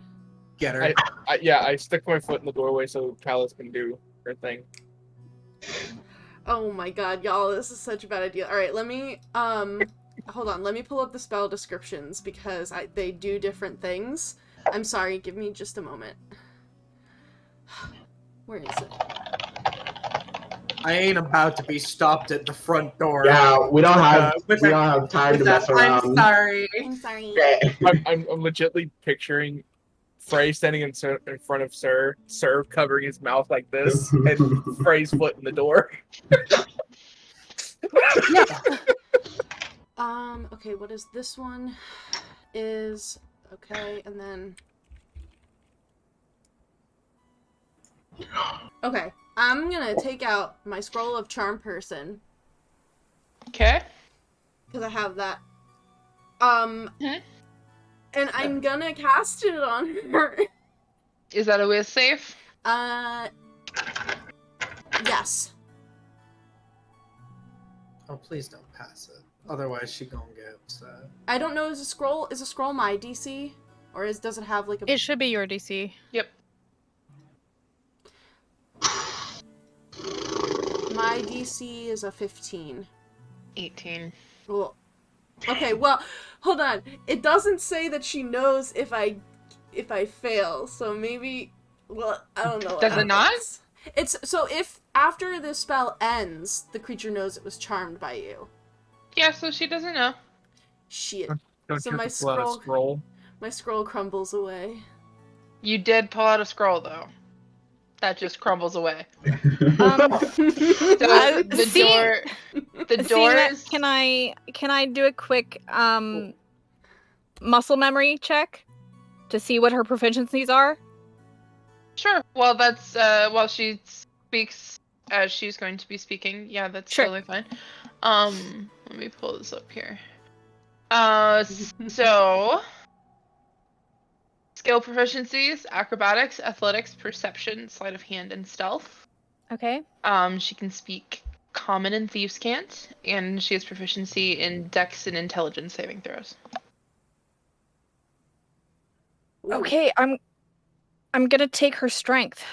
Get her. I stick my foot in the doorway so Tallice can do her thing. Oh my god, y'all, this is such a bad idea. Alright, let me, hold on, let me pull up the spell descriptions because they do different things. I'm sorry, give me just a moment. Where is it? I ain't about to be stopped at the front door. Yeah, we don't have with we that- don't have time to With mess that, around. I'm sorry. I'm sorry. Okay. I'm legitly picturing Frey standing in front of Sir covering his mouth like this, and Frey's foot in the door. Okay, what is this one? Okay, and then... Okay, I'm gonna take out my scroll of charm person, Okay. because I have that. Mhm. And I'm gonna cast it on her. Is that a whiz safe? Yes. Oh, please don't pass it. Otherwise, she gonna get upset. I don't know, is a scroll my DC? Or does it have like a... It should be your DC. Yep. My DC is a 15. 18. Well, okay, well, hold on. It doesn't say that she knows if I fail, so maybe, well, I don't know. what Does it not? happens. It's, so if after the spell ends, the creature knows it was charmed by you. Yeah, so she doesn't know. Shit. Don't So you my have to pull out a scroll? My scroll crumbles away. You did pull out a scroll, though. That just crumbles away. So the see- door... The Seeing that, doors... can I do a quick muscle memory check to see what her proficiencies are? Sure. Well, that's while she speaks as she's going to be speaking. Yeah, that's Sure. totally fine. Let me pull this up here. So skill proficiencies: acrobatics, athletics, perception, sleight of hand, and stealth. Okay. She can speak Common and Thieves' Cant, and she has proficiency in Dex and Intelligence saving throws. Okay, I'm gonna take her strength,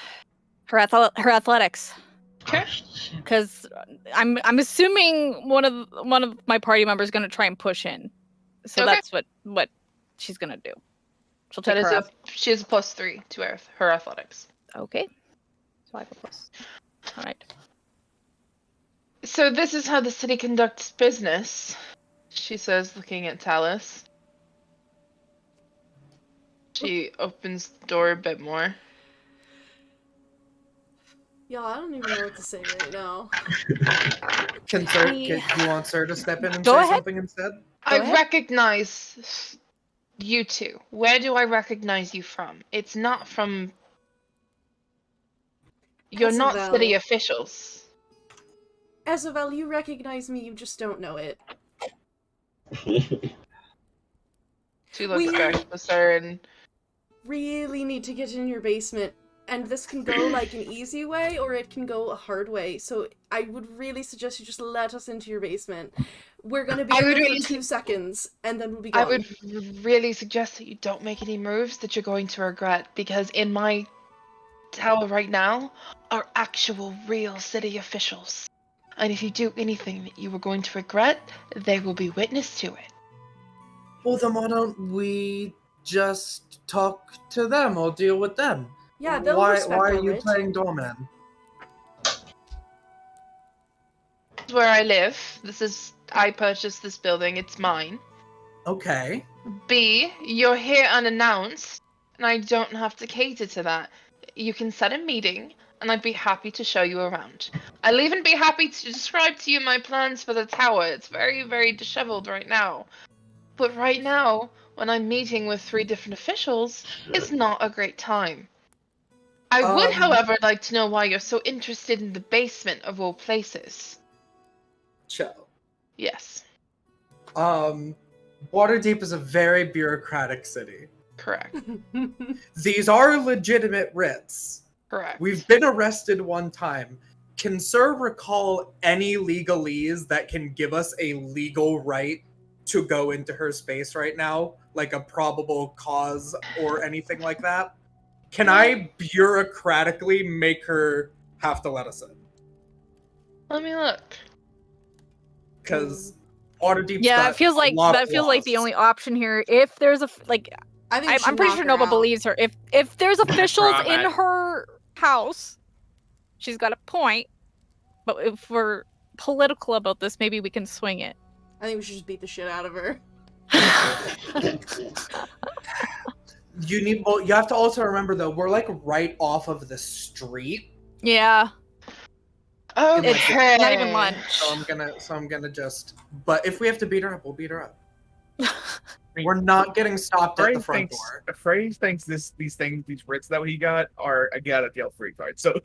her athletics, Okay. because I'm assuming one of my party members is gonna try and push in, so Okay. that's what she's gonna do. She'll take That is her up. she has a +3 to her athletics. Okay. So I have a plus. All right. So this is how the city conducts business, she says, looking at Tallice. She opens the door a bit more. Y'all, I don't even know what to say right now. Do you want Sir to step in and Go say ahead. something instead? I ahead. recognize you two. Where do I recognize you from? It's not from... You're not Aasimar. city officials. Aasimar, you recognize me, you just don't know it. She looks back at Sir and... Really need to get in your basement. And this can go like an easy way, or it can go a hard way. So I would really suggest you just let us into your basement. We're gonna be I in would there really for 2 seconds, and then we'll be gone. I would really suggest that you don't make any moves that you're going to regret, because in my tower right now are actual real city officials. And if you do anything that you were going to regret, they will be witness to it. Well, then why don't we just talk to them or deal with them? Yeah, they'll why respect are our you wit. playing doorman? This is where I live. I purchased this building, it's mine. Okay. B, you're here unannounced, and I don't have to cater to that. You can set a meeting, and I'd be happy to show you around. I'll even be happy to describe to you my plans for the tower. It's very, very disheveled right now. But right now, when I'm meeting with 3 different officials, it's not a great time. I would, however, like to know why you're so interested in the basement of all places. Chel. Yes, Waterdeep is a very bureaucratic city. correct. These are legitimate writs. Correct. We've been arrested one time. Can Sir recall any legalese that can give us a legal right to go into her space right now? Like a probable cause or anything like that? Can I bureaucratically make her have to let us in? Let me look. Because Waterdeep's Yeah, got it feels like a lot that of feels like the laws. only option here. If there's a I think we should I'm pretty knock sure her Nova out. believes her. If there's officials I'm in at. her house, she's got a point. But if we're political about this, maybe we can swing it. I think we should just beat the shit out of her. You have to also remember though, we're like right off of the street. Yeah, Okay. it's not even lunch. So I'm gonna just. But if we have to beat her up, we'll beat her up. We're not getting stopped at the front door. Frey thinks these writs that he got are a get out of jail free card. So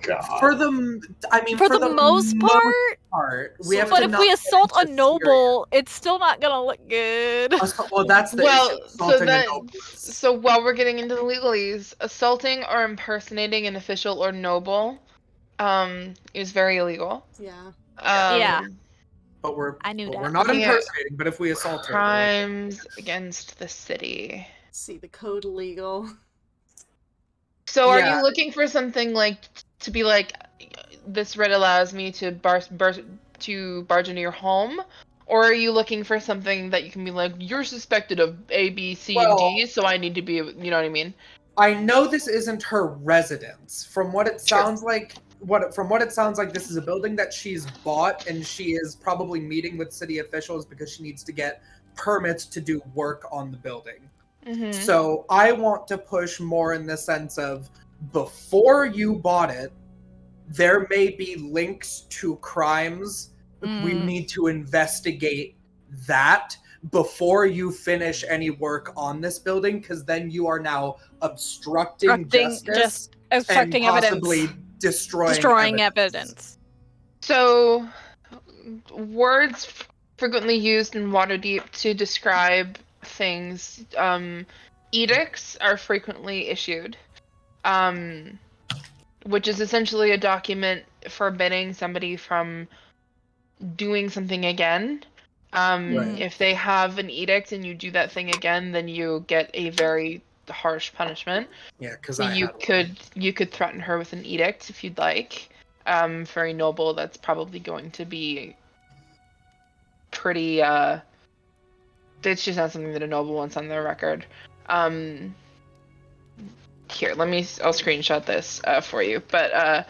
God. For the most part, we have but to if not we get assault a into noble, it's still not gonna look good. Well, that's the issue. Assaulting a noble is- So while we're getting into the legalese, assaulting or impersonating an official or noble, is very illegal. Yeah. Yeah. But we're I knew that. we're not Yeah. impersonating. But if we assault her, we're like- Crimes against the city. See, the code illegal. So are Yeah. you looking for something like to be like, this writ allows me to barge into your home? Or are you looking for something that you can be like, you're suspected of A, B, C, and D, so I need to be, you know what I mean? I know this isn't her residence. From what it Sure. sounds like, this is a building that she's bought, and she is probably meeting with city officials because she needs to get permits to do work on the building. Mm-hmm. So I want to push more in the sense of, before you bought it, there may be links to crimes. We need to investigate that before you finish any work on this building, because then you are now obstructing justice obstructing and possibly evidence, destroying evidence. So, words frequently used in Waterdeep to describe things. Edicts are frequently issued, which is essentially a document forbidding somebody from doing something again. Right. If they have an edict and you do that thing again, then you get a very harsh punishment. Yeah, because So I you had could threaten her with an edict if you'd like. For a noble, that's probably going to be pretty. It's just not something that a noble wants on their record. Here, I'll screenshot this for you. But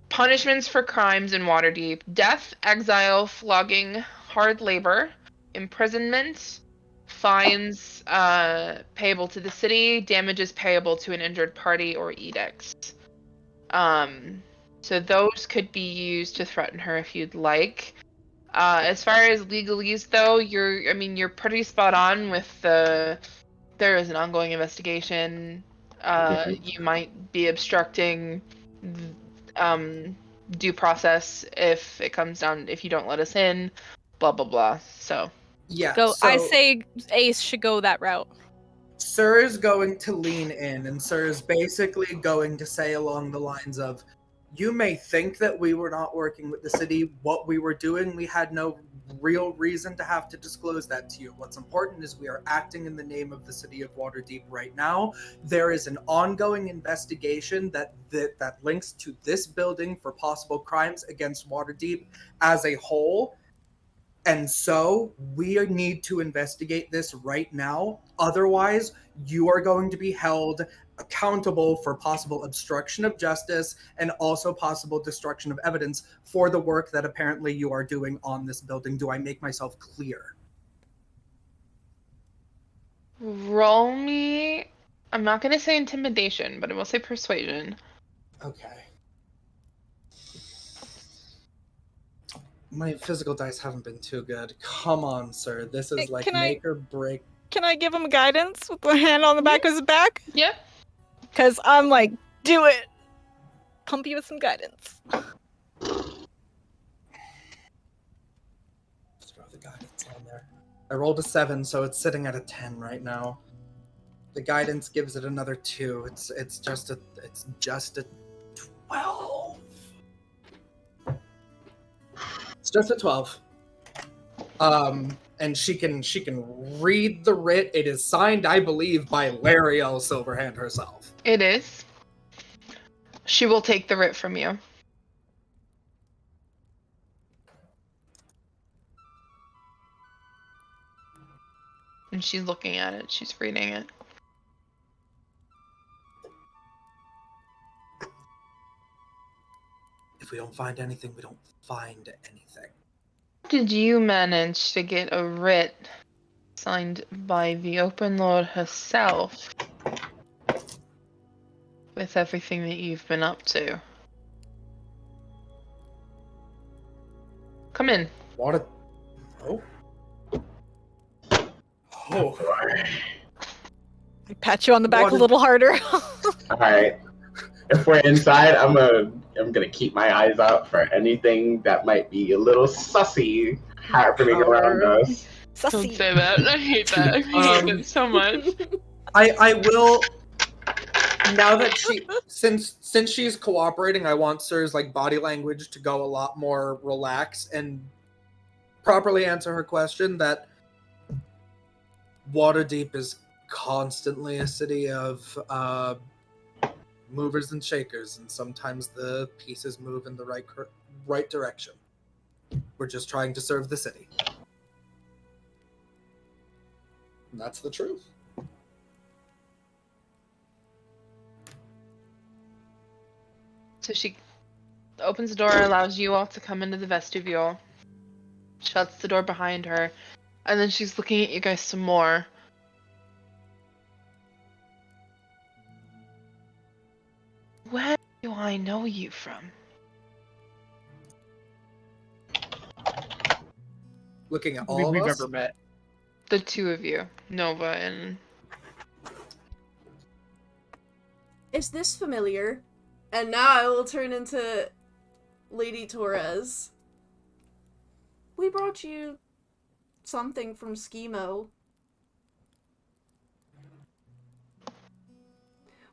punishments for crimes in Waterdeep: death, exile, flogging, hard labor, imprisonment, fines payable to the city, damages payable to an injured party, or edicts. So those could be used to threaten her if you'd like. As far as legalese, though, you're pretty spot on with there is an ongoing investigation. You might be obstructing due process if you don't let us in, blah blah blah. So yeah. Go. So I say Ace should go that route. Sir is going to lean in, and Sir is basically going to say along the lines of, "You may think that we were not working with the city. What we were doing, we had no real reason to have to disclose that to you. What's important is we are acting in the name of the city of Waterdeep right now. There is an ongoing investigation that links to this building for possible crimes against Waterdeep as a whole. And so we need to investigate this right now. Otherwise, you are going to be held accountable for possible obstruction of justice and also possible destruction of evidence for the work that apparently you are doing on this building. Do I make myself clear?" roll me. I'm not gonna say intimidation, but I will say persuasion. Okay. My physical dice haven't been too good. Come on, sir. This is like Can I- make or break. Can I give him guidance with the hand on the back of his back? Yep. Because I'm like, do it. Pump you with some guidance. Just throw the guidance on there. I rolled a 7, so it's sitting at a 10 right now. The guidance gives it another 2. It's just a 12. It's just a 12. And she can read the writ. It is signed, I believe, by Lariel Silverhand herself. It is. She will take the writ from you. And she's looking at it. She's reading it. If we don't find anything, we don't find anything. Did you manage to get a writ signed by the Open Lord herself with everything that you've been up to? Come in. What a... Oh. Oh. I pat you on the back What a is- little harder. All right. If we're inside, I'm gonna keep my eyes out for anything that might be a little sussy happening around us. Don't Sussy. say that. I hate that. I hate it so much. I will... Now that since she's cooperating, I want Sir's like body language to go a lot more relaxed and properly answer her question that Waterdeep is constantly a city of movers and shakers, and sometimes the pieces move in the right direction. We're just trying to serve the city. And that's the truth. So she opens the door, allows you all to come into the vestibule, shuts the door behind her, and then she's looking at you guys some more. Where do I know you from? Looking at I think all we've of us. ever met. The two of you, Nova and... Is this familiar? And now I will turn into Lady Torres. We brought you something from Schemo.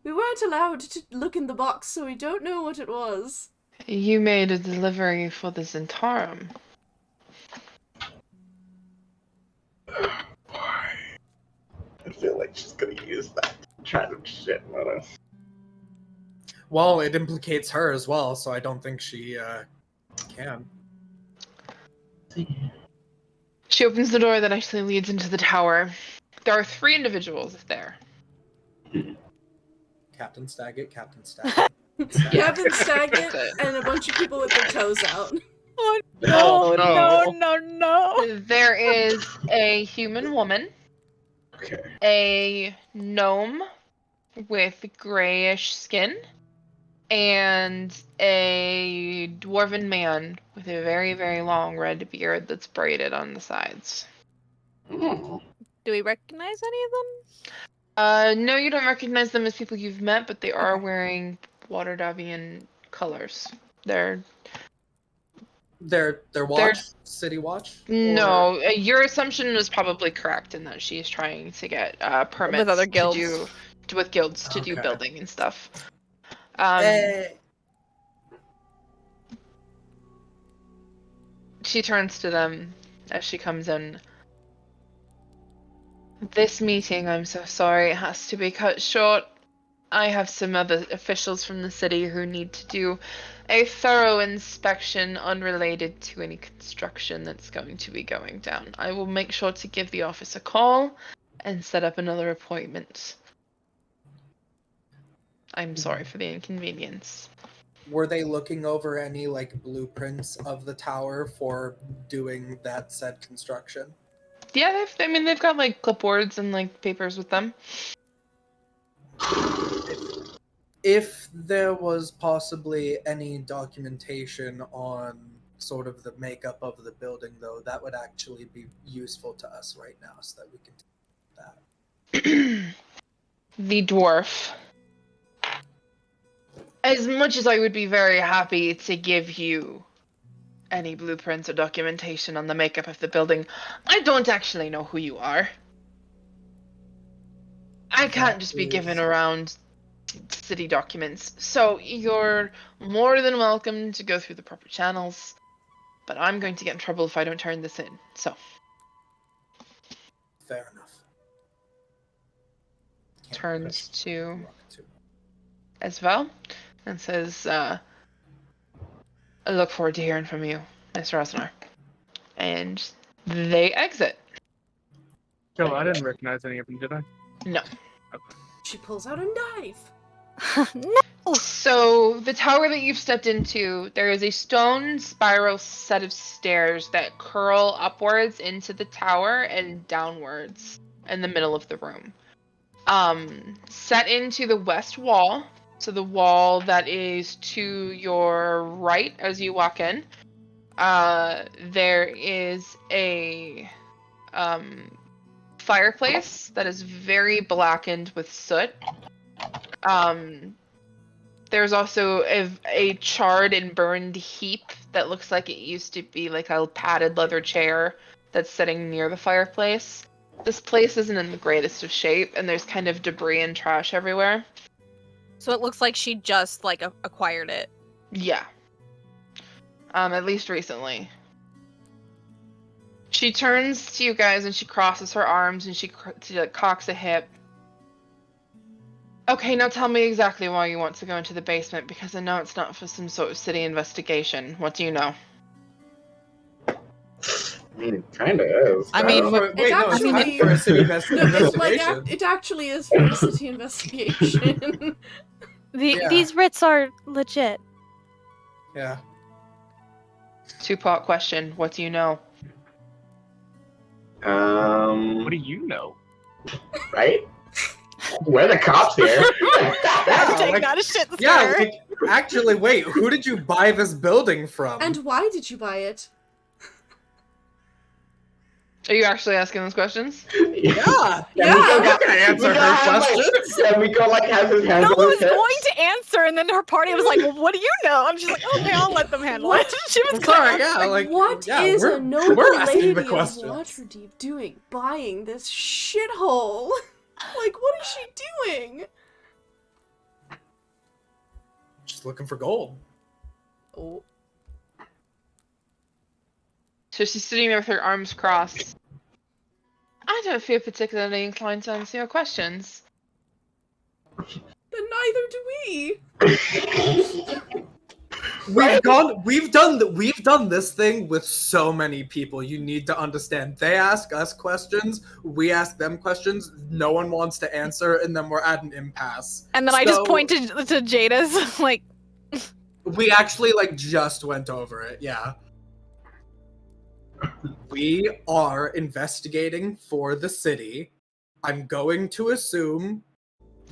We weren't allowed to look in the box, so we don't know what it was. You made a delivery for the Zentarum. I feel like she's gonna use that to try to shit on us. Well, it implicates her as well, so I don't think she can. She opens the door that actually leads into the tower. There are 3 individuals there. Captain Staggett, Captain Staggett. Captain Staggett and a bunch of people with their toes out. Oh Oh, no, no. no. There is a human woman, Okay. a gnome with grayish skin, and a dwarven man with a very, very long red beard that's braided on the sides. Mm. Do we recognize any of them? No, you don't recognize them as people you've met, but they are wearing Waterdeep colors. Their watch? City watch? No, your assumption was probably correct in that she's trying to get permits With other guilds. with guilds to do Okay. building and stuff. She turns to them as she comes in. This meeting, I'm so sorry, has to be cut short. I have some other officials from the city who need to do a thorough inspection unrelated to any construction that's going to be going down. I will make sure to give the office a call and set up another appointment. I'm sorry for the inconvenience. Were they looking over any blueprints of the tower for doing that said construction? Yeah, they've got clipboards and papers with them. If there was possibly any documentation on sort of the makeup of the building, though, that would actually be useful to us right now so that we can do that. The dwarf. As much as I would be very happy to give you any blueprints or documentation on the makeup of the building, I don't actually know who you are. I can't just be given around city documents, so you're more than welcome to go through the proper channels, but I'm going to get in trouble if I don't turn this in, so. Fair enough. Turns to Esvel and says, I look forward to hearing from you, Mr. Aasimar. And they exit. Chel, I didn't recognize any of them, did I? No. She pulls out a knife. No. So, the tower that you've stepped into, there is a stone spiral set of stairs that curl upwards into the tower and downwards in the middle of the room. Set into the west wall, so the wall that is to your right as you walk in, there is a fireplace that is very blackened with soot. There's also a charred and burned heap that looks like it used to be a padded leather chair that's sitting near the fireplace. This place isn't in the greatest of shape, and there's kind of debris and trash everywhere. So it looks like she just acquired it. Yeah. At least recently. She turns to you guys and she crosses her arms and she cocks a hip. Okay, now tell me exactly why you want to go into the basement, because I know it's not for some sort of city investigation. What do you know? Kind of is. I mean, actually- for a city No, investigation. it actually is for a city investigation. Yeah. These writs are legit. Yeah. Two-part question. What do you know? What do you know? Right? We're the cops here. Take that as shit, sir. Yeah, actually, wait, who did you buy this building from? And why did you buy it? Are you actually asking those questions? Yeah, Yeah, Mico got to answer Mico her has, like- questions. Yeah, Mico like has his hands No on one his was hips. going to answer, and then her party was like, well, what do you know? And she's like, okay, I'll let them handle What? it. She was I'm sorry, gonna yeah, like What yeah, is we're, a noble we're asking lady the of questions. Waterdeep doing buying this shithole? Like, what is she doing? Just looking for gold. Oh, So she's sitting there with her arms crossed. I don't feel particularly inclined to answer your questions. then neither do we. We've done this thing with so many people. You need to understand. They ask us questions, we ask them questions, no one wants to answer, and then we're at an impasse. And then I just So, pointed to Jada's, like, We actually like just went over it, yeah. We are investigating for the city. I'm going to assume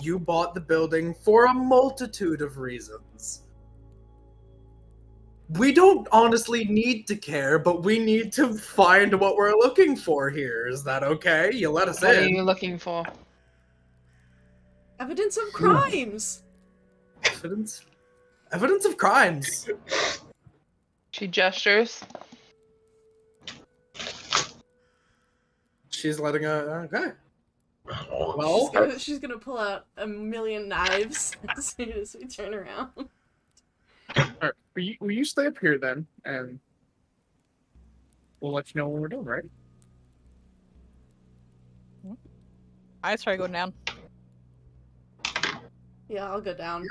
you bought the building for a multitude of reasons. We don't honestly need to care, but we need to find what we're looking for here. Is that okay? You let us What are in. you looking for? Evidence of crimes. Evidence of crimes. She gestures. She's letting okay. Oh, Well, She's gonna pull out a million knives as soon as we turn around. Alright, will you stay up here then, and we'll let you know when we're done, right? I started going down. Yeah, I'll go down.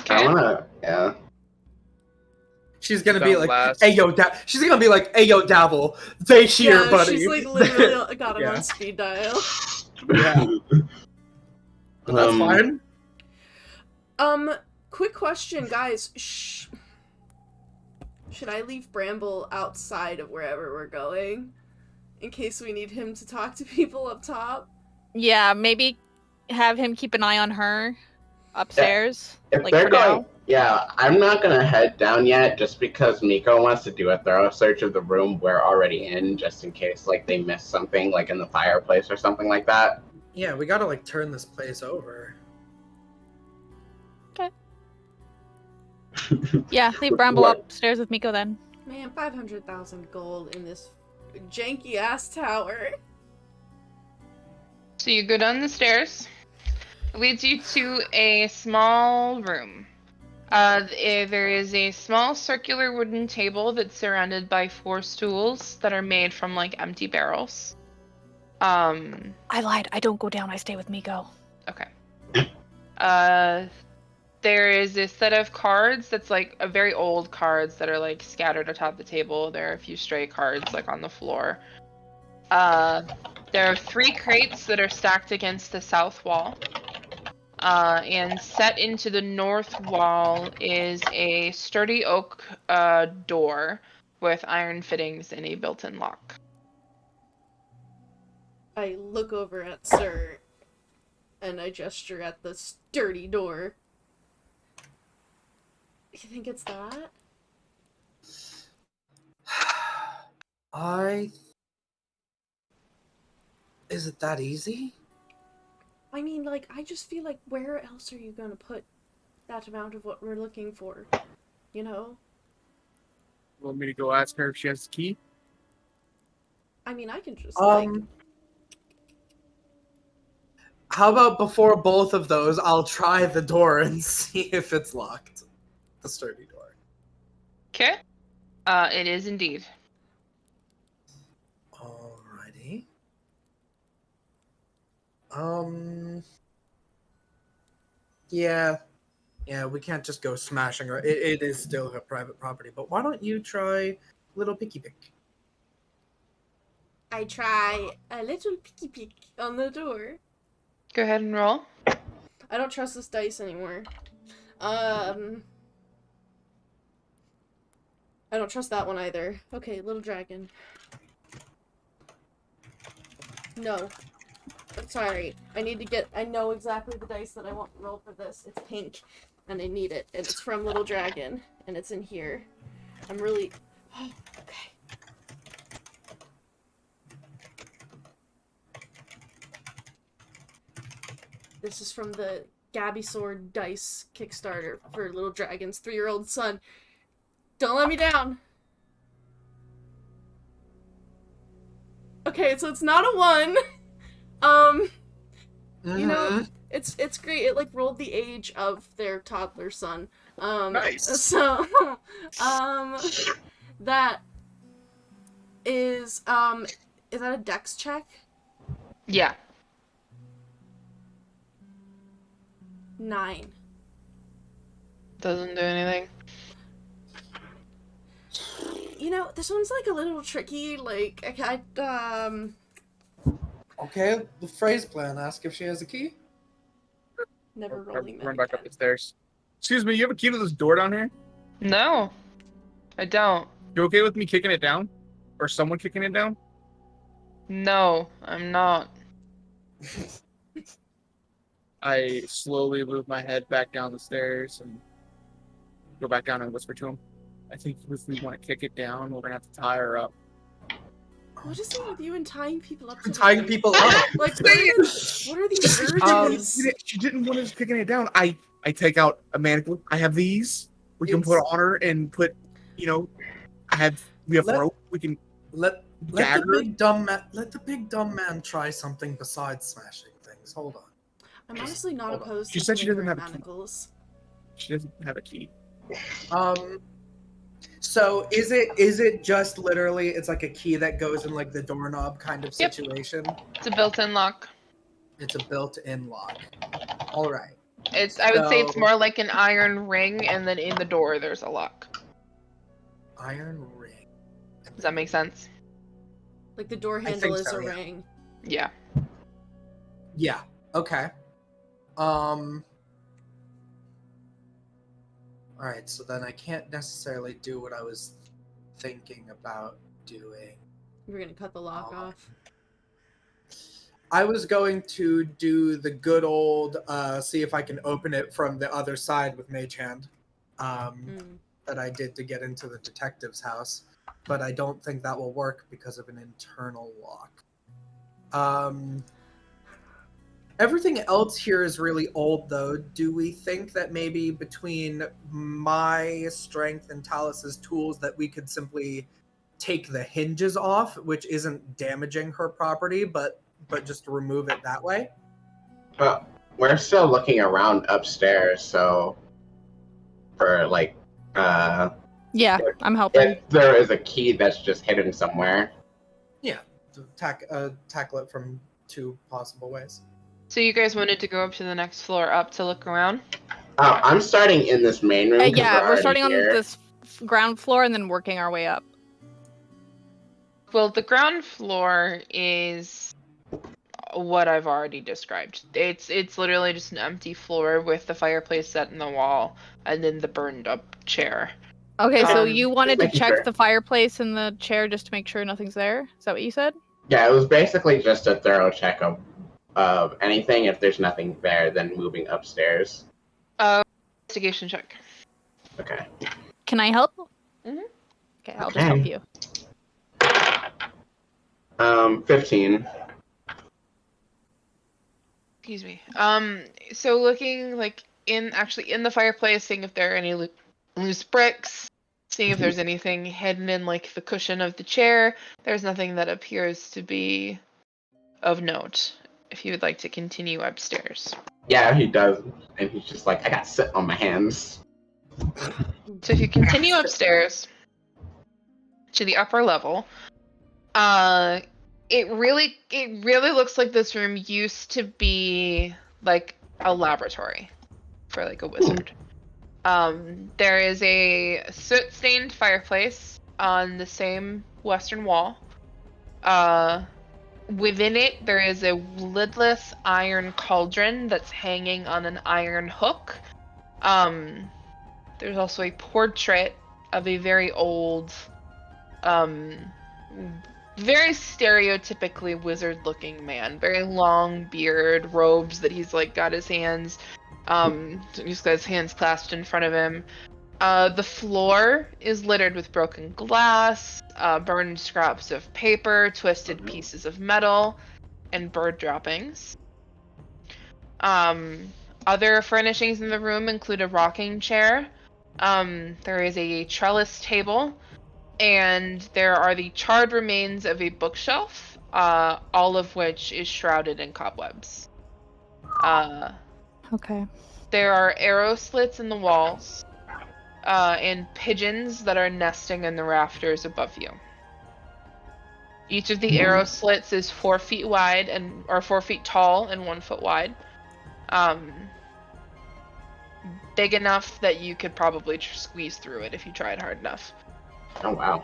I wanna, yeah. she's gonna Don't be like, last. "Hey yo, she's gonna be like, "Hey yo, Dabble, they here, Yeah, buddy." she's like literally got him Yeah. on speed dial. Yeah, but that's fine. Quick question, guys. Should I leave Bramble outside of wherever we're going? In case we need him to talk to people up top? Yeah, maybe have him keep an eye on her upstairs. If like they're for going, now. yeah, I'm not gonna head down yet, just because Mico wants to do a thorough search of the room we're already in, just in case like they missed something, like in the fireplace or something like that. Yeah, we gotta like turn this place over. Yeah, leave Bramble What? upstairs with Mico then. Man, 500,000 gold in this janky ass tower. So you go down the stairs. It leads you to a small room. There is a small circular wooden table that's surrounded by 4 stools that are made from like empty barrels. I lied. I don't go down. I stay with Mico. Okay. There is a set of cards that's like a very old cards that are like scattered atop the table. There are a few stray cards like on the floor. There are 3 crates that are stacked against the south wall. And set into the north wall is a sturdy oak door with iron fittings and a built-in lock. I look over at Sir, and I gesture at the sturdy door. You think it's that? Is it that easy? I mean, like, I just feel like where else are you gonna put that amount of what we're looking for? You know? Want me to go ask her if she has the key? I mean, I can just, like... How about before both of those, I'll try the door and see if it's locked. The sturdy door. Okay. It is indeed. Alrighty. Yeah, we can't just go smashing her. It is still her private property, but why don't you try little picky pick? I try a little picky pick on the door. Go ahead and roll. I don't trust this dice anymore. I don't trust that one either. Okay, little dragon. No. Sorry. I know exactly the dice that I want to roll for this. It's pink, and I need it. And it's from Little Dragon, and it's in here. I'm really... Oh, okay. This is from the Gabby Sword Dice Kickstarter for Little Dragon's 3-year-old son. Don't let me down. Okay, so it's not a 1. You know, it's great. It like rolled the age of their toddler son. Nice. So, that is that a dex check? Yeah. 9. Doesn't do anything. You know, this one's like a little tricky. Like, Okay, the phrase plan. Ask if she has a key. never rolling that Run back up again. the stairs. Excuse me, you have a key to this door down here? No, I don't. You okay with me kicking it down? Or someone kicking it down? No, I'm not. I slowly move my head back down the stairs and go back down and whisper to him. I think if we want to kick it down, we're gonna have to tie her up. What is it with you and tying people up to Tying people up. Like, what are these urges? She didn't want us kicking it down. I take out a manacles. I have these. We can put on her and put, we have rope. We can Let dagger. the big dumb man try something besides smashing things. Hold on. I'm honestly not Hold on. opposed She to said she doesn't flavor have a key. manacles. She doesn't have a key. So is it just literally it's like a key that goes in like the doorknob kind of Yep. situation? It's a built-in lock. It's a built-in lock. All right. I would say it's So- more like an iron ring, and then in the door there's a lock. Iron ring. Does that make sense? Like the door I handle think is so, a yeah. ring. Yeah. Yeah. Okay. All right. So then I can't necessarily do what I was thinking about doing. We're gonna cut the lock off. I was going to do the good old see if I can open it from the other side with Mage Hand that I did to get into the detective's house, but I don't think that will work because of an internal lock. Everything else here is really old, though. Do we think that maybe between my strength and Tallice's tools that we could simply take the hinges off, which isn't damaging her property, but just remove it that way? Well, we're still looking around upstairs, so for like, Yeah, I'm helping. if there is a key that's just hidden somewhere. To tackle it from 2 possible ways. So you guys wanted to go up to the next floor up to look around? I'm starting in this main room. 'cause Yeah, we're already starting on here. this ground floor and then working our way up. Well, the ground floor is what I've already described. It's literally just an empty floor with the fireplace set in the wall and then the burned up chair. Okay, so Um, you wanted to making check sure. the fireplace and the chair just to make sure nothing's there? Is that what you said? Yeah, it was basically just a thorough check of anything. If there's nothing there, then moving upstairs. Investigation check. Okay. Can I help? Mhm. Okay, I'll just help Okay. you. 15. Excuse me. So looking like in the fireplace, seeing if there are any loose bricks, seeing if there's anything hidden in like the cushion of the chair. There's nothing that appears to be of note. If you would like to continue upstairs. Yeah, he does, and he's just like, I got sit on my hands. So if you continue upstairs to the upper level, it really looks like this room used to be like a laboratory for like a wizard. There is a soot-stained fireplace on the same western wall. Within it, there is a lidless iron cauldron that's hanging on an iron hook. There's also a portrait of a very old, very stereotypically wizard-looking man. Very long beard, robes that he's like got his hands, he's got his hands clasped in front of him. The floor is littered with broken glass, burned scraps of paper, twisted pieces of metal, and bird droppings. Other furnishings in the room include a rocking chair. There is a trellis table, and there are the charred remains of a bookshelf, all of which is shrouded in cobwebs. Okay. There are arrow slits in the walls, and pigeons that are nesting in the rafters above you. Each of the arrow slits is 4 feet wide or 4 feet tall and 1 foot wide. Big enough that you could probably squeeze through it if you tried hard enough. Oh wow.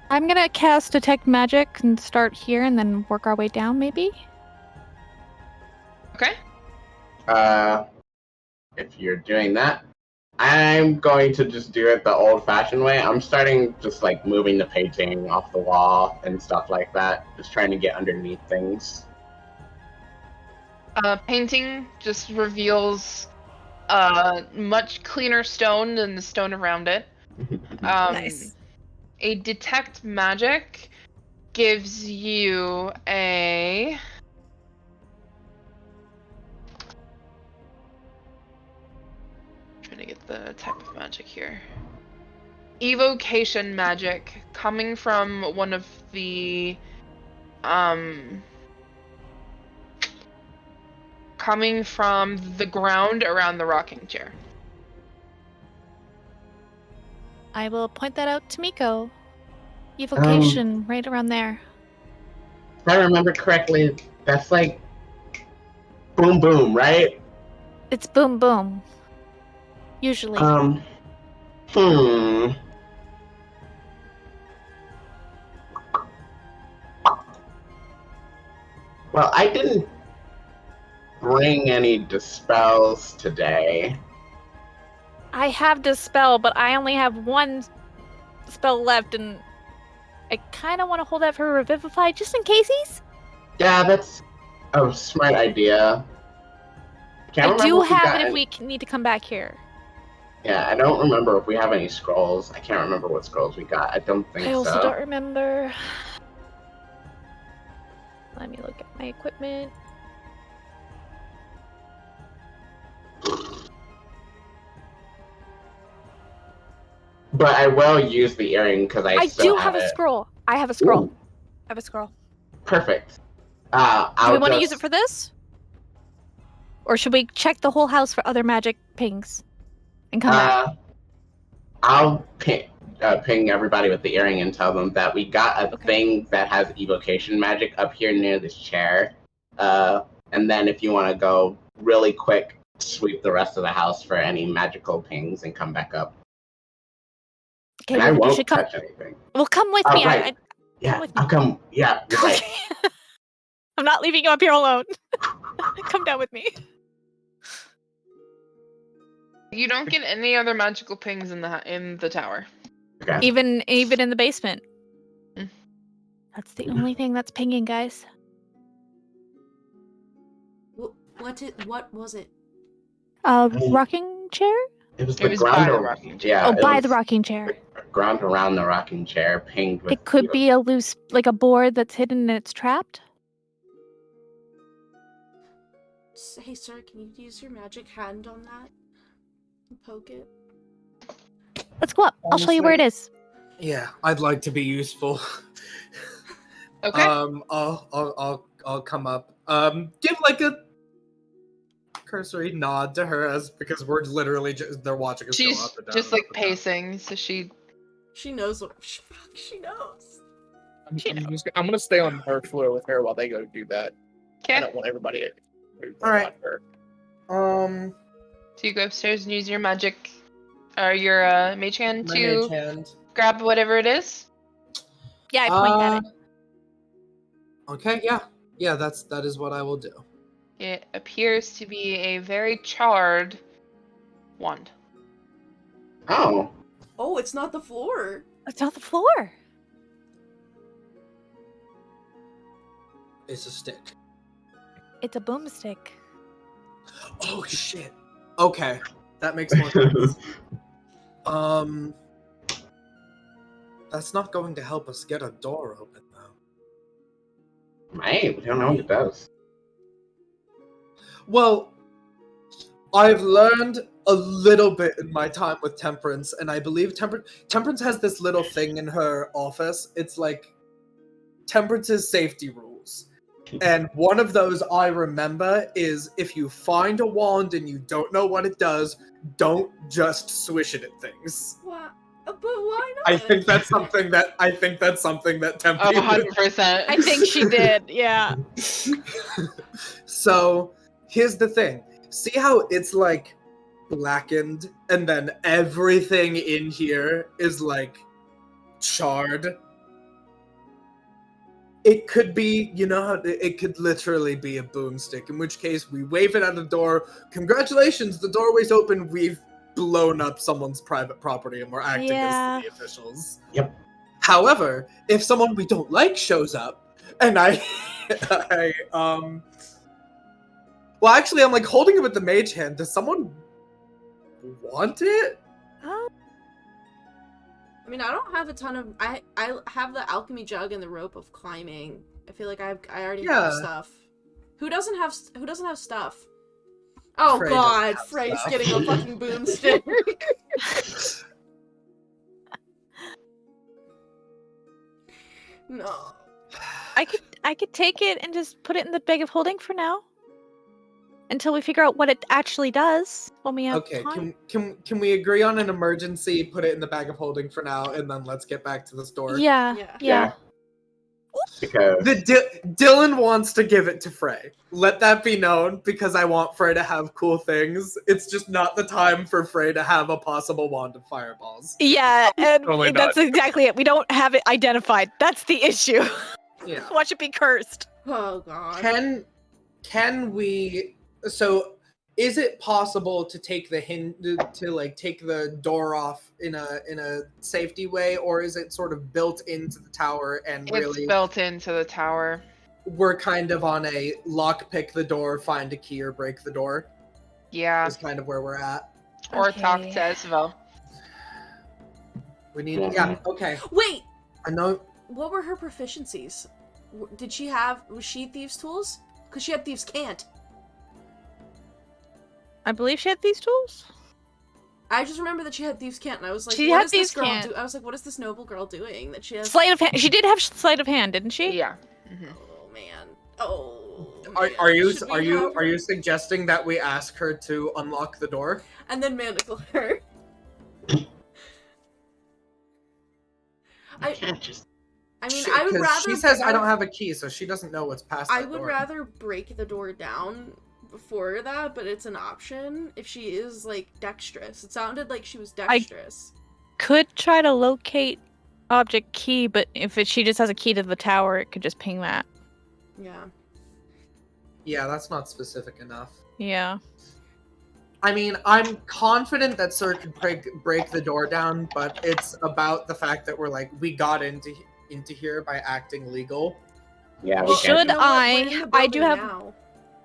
I'm gonna cast Detect Magic and start here and then work our way down, maybe? Okay. If you're doing that, I'm going to just do it the old-fashioned way. I'm starting just like moving the painting off the wall and stuff like that. Just trying to get underneath things. Painting just reveals much cleaner stone than the stone around it. Nice. A Detect Magic gives you a... Trying to get the type of magic here. Evocation magic coming from one of the coming from the ground around the rocking chair. I will point that out to Mico. Evocation, right around there. If I remember correctly, that's like boom boom, right? It's boom boom. Usually. Well, I didn't bring any dispels today. I have Dispel, but I only have 1 spell left, and I kind of want to hold that for Revivify, just in caseies. Yeah, that's a smart idea. I do have it if we need to come back here. Yeah, I don't remember if we have any scrolls. I can't remember what scrolls we got. I don't think so. I also don't remember. Let me look at my equipment. But I will use the earring because I still do have a it. scroll. I have a scroll. Ooh. I have a scroll. Perfect. Do we want to use it for this? Or should we check the whole house for other magic pings and come back? I'll ping everybody with the earring and tell them that we got a thing that has evocation magic up here near this chair. And then if you want to go really quick, sweep the rest of the house for any magical pings and come back up. Okay, and I won't touch anything. Well, come with me. Right. I'll come. Yeah, you're right. I'm not leaving you up here alone. Come down with me. You don't get any other magical pings in the tower. Okay. Even in the basement. Mm. That's the only thing that's pinging, guys. What was it? Rocking chair? It was It was by the rocking chair. Yeah. By the rocking chair. The ground around the rocking chair pinged with. It could be a loose, like a board that's hidden and it's trapped. Hey, sir, can you use your magic hand on that? And poke it? Let's go up. I'll show you where it is. Yeah, I'd like to be useful. Okay. I'll come up. Give like a cursory nod to her because we're literally they're watching us She's go up and down. just like up and down. pacing, so she knows what. She knows. I'm gonna stay on her floor with her while they go do that. I Okay. don't want everybody to move All right. on her. So you go upstairs and use your magic or your mage hand My to mage hand. grab whatever it is. Yeah, I point at it. Okay, yeah, that is what I will do. It appears to be a very charred wand. Oh. Oh, it's not the floor. It's on the floor. It's a stick. It's a boomstick. Oh shit. Okay, that makes more sense. That's not going to help us get a door open, though. Might. We don't know what it does. Well, I've learned a little bit in my time with Temperance, and I believe Temperance has this little thing in her office. It's like Temperance's safety rules. And one of those I remember is if you find a wand and you don't know what it does, don't just swish it at things. What? But why not? I think that's something that Tempe Oh, would 100%. I think she did. Yeah. So, here's the thing. See how it's like blackened and then everything in here is like charred? It could be, it could literally be a boomstick, in which case we wave it at the door. Congratulations, the doorway's open. We've blown up someone's private property and we're acting as city officials. Yep. However, if someone we don't like shows up, and well, actually, I'm like holding it with the mage hand. Does someone want it? I mean, I don't have a ton of. I have the alchemy jug and the rope of climbing. I feel like I already have stuff. Who doesn't have stuff? Oh Frey God, doesn't have Frey's stuff. getting a fucking boomstick. No. I could take it and just put it in the bag of holding for now. Until we figure out what it actually does when we have Okay, time. can we agree on an emergency, put it in the bag of holding for now, and then let's get back to the store? Yeah. Because Dylan wants to give it to Frey. Let that be known, because I want Frey to have cool things. It's just not the time for Frey to have a possible wand of fireballs. Yeah, and Totally that's exactly it. We don't have it identified. That's the issue. Yeah. Watch it be cursed. Oh God. Can we? So, is it possible to take the take the door off in a safety way, or is it sort of built into the tower and It's built into the tower. we're kind of on a lock pick the door, find a key, or break the door? Yeah. Is kind of where we're at. Or talk Okay. to Esvo. We need. Mhm. Yeah. Okay. Wait. I know. What were her proficiencies? Was she thieves' tools? Because she had thieves' can't. I believe she had these tools. I just remember that she had thieves' can't, and I was like, She what had is this thieves' girl can't. do? I was like, what is this noble girl doing that she has? Sleight of hand. She did have sleight of hand, didn't she? Yeah. Mhm. Oh man. Oh. Are man. you Should we have her? are you suggesting that we ask her to unlock the door? And then manacle her. I can't just. I mean, I would 'Cause rather. she says I don't have a key, so she doesn't know what's past. I that would door. rather break the door down before that, but it's an option if she is like dexterous. It sounded like she was dexterous. Could try to locate object key, but if she just has a key to the tower, it could just ping that. Yeah. Yeah, that's not specific enough. Yeah. I mean, I'm confident that Sir could break the door down, but it's about the fact that we got into here by acting legal. Yeah, we Well, Should can't. you know what? I- We're in the I do building have- now.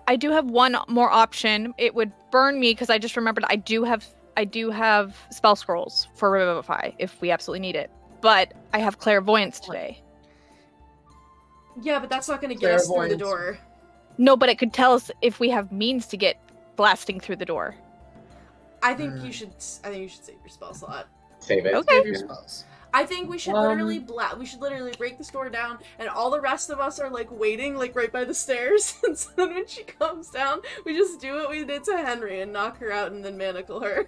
I do have one more option. It would burn me because I just remembered I do have spell scrolls for Revivify if we absolutely need it. But I have clairvoyance today. Yeah, but that's not going to get us through the Clairvoyance. door. No, but it could tell us if we have means to get blasting through the door. I think you should. I think you should save your spell slot. Save it. Okay. Save your spells. I think we should Um, literally break this door down, and all the rest of us are like waiting, like right by the stairs. And so then when she comes down, we just do what we did to Henry and knock her out and then manacle her.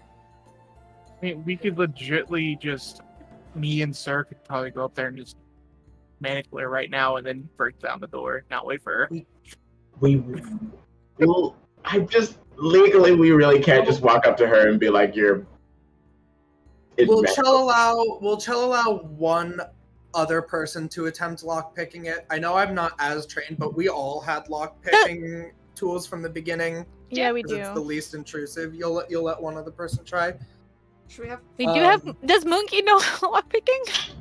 I mean, we could legitly just, me and Sir could probably go up there and just manacle her right now and then break down the door, not wait for her. Well, legally, we really can't just walk up to her and be like, "You're." Will Chel allow one other person to attempt lockpicking it? I know I'm not as trained, but we all had lockpicking tools from the beginning. Yeah, we 'cause do. It's the least intrusive. You'll let one other person try. Should we have? We do have. Um, Does Monkey know lockpicking?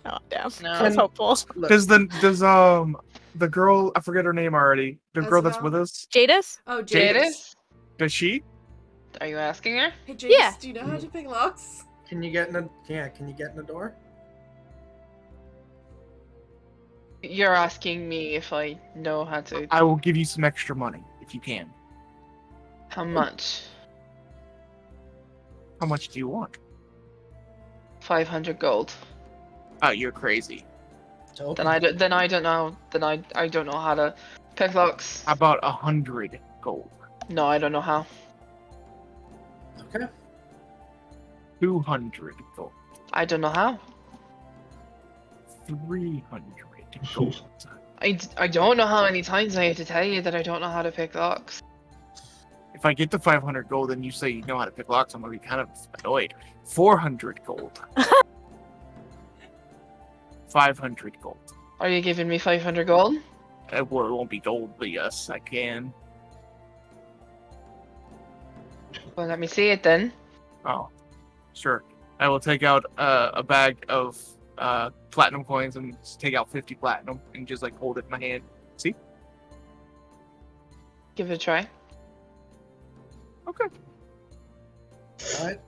Oh damn! No. I was hopeful. Look, Does the girl, I forget her name already, the girl that's Isabel? with us, Jadis? Oh, Jadis. Jadis? does she? Are you asking her? Hey, Jadis, Yeah. do you know how to pick locks? can you get in a door? You're asking me if I know how to. I will give you some extra money if you can. How much? How much do you want? 500 gold. Oh, you're crazy. Then I don't know. Then I don't know how to pick locks. How about 100 gold? No, I don't know how. Okay. 200 gold. I don't know how. 300 gold. I don't know how many times I have to tell you that I don't know how to pick locks. If I get to 500 gold and you say you know how to pick locks, I'm gonna be kind of annoyed. 400 gold. 500 gold. Are you giving me 500 gold? Well, it won't be gold, but yes, I can. Well, let me see it then. Oh, sure. I will take out a bag of platinum coins and just take out 50 platinum and just like hold it in my hand. See? Give it a try. Okay. Alright.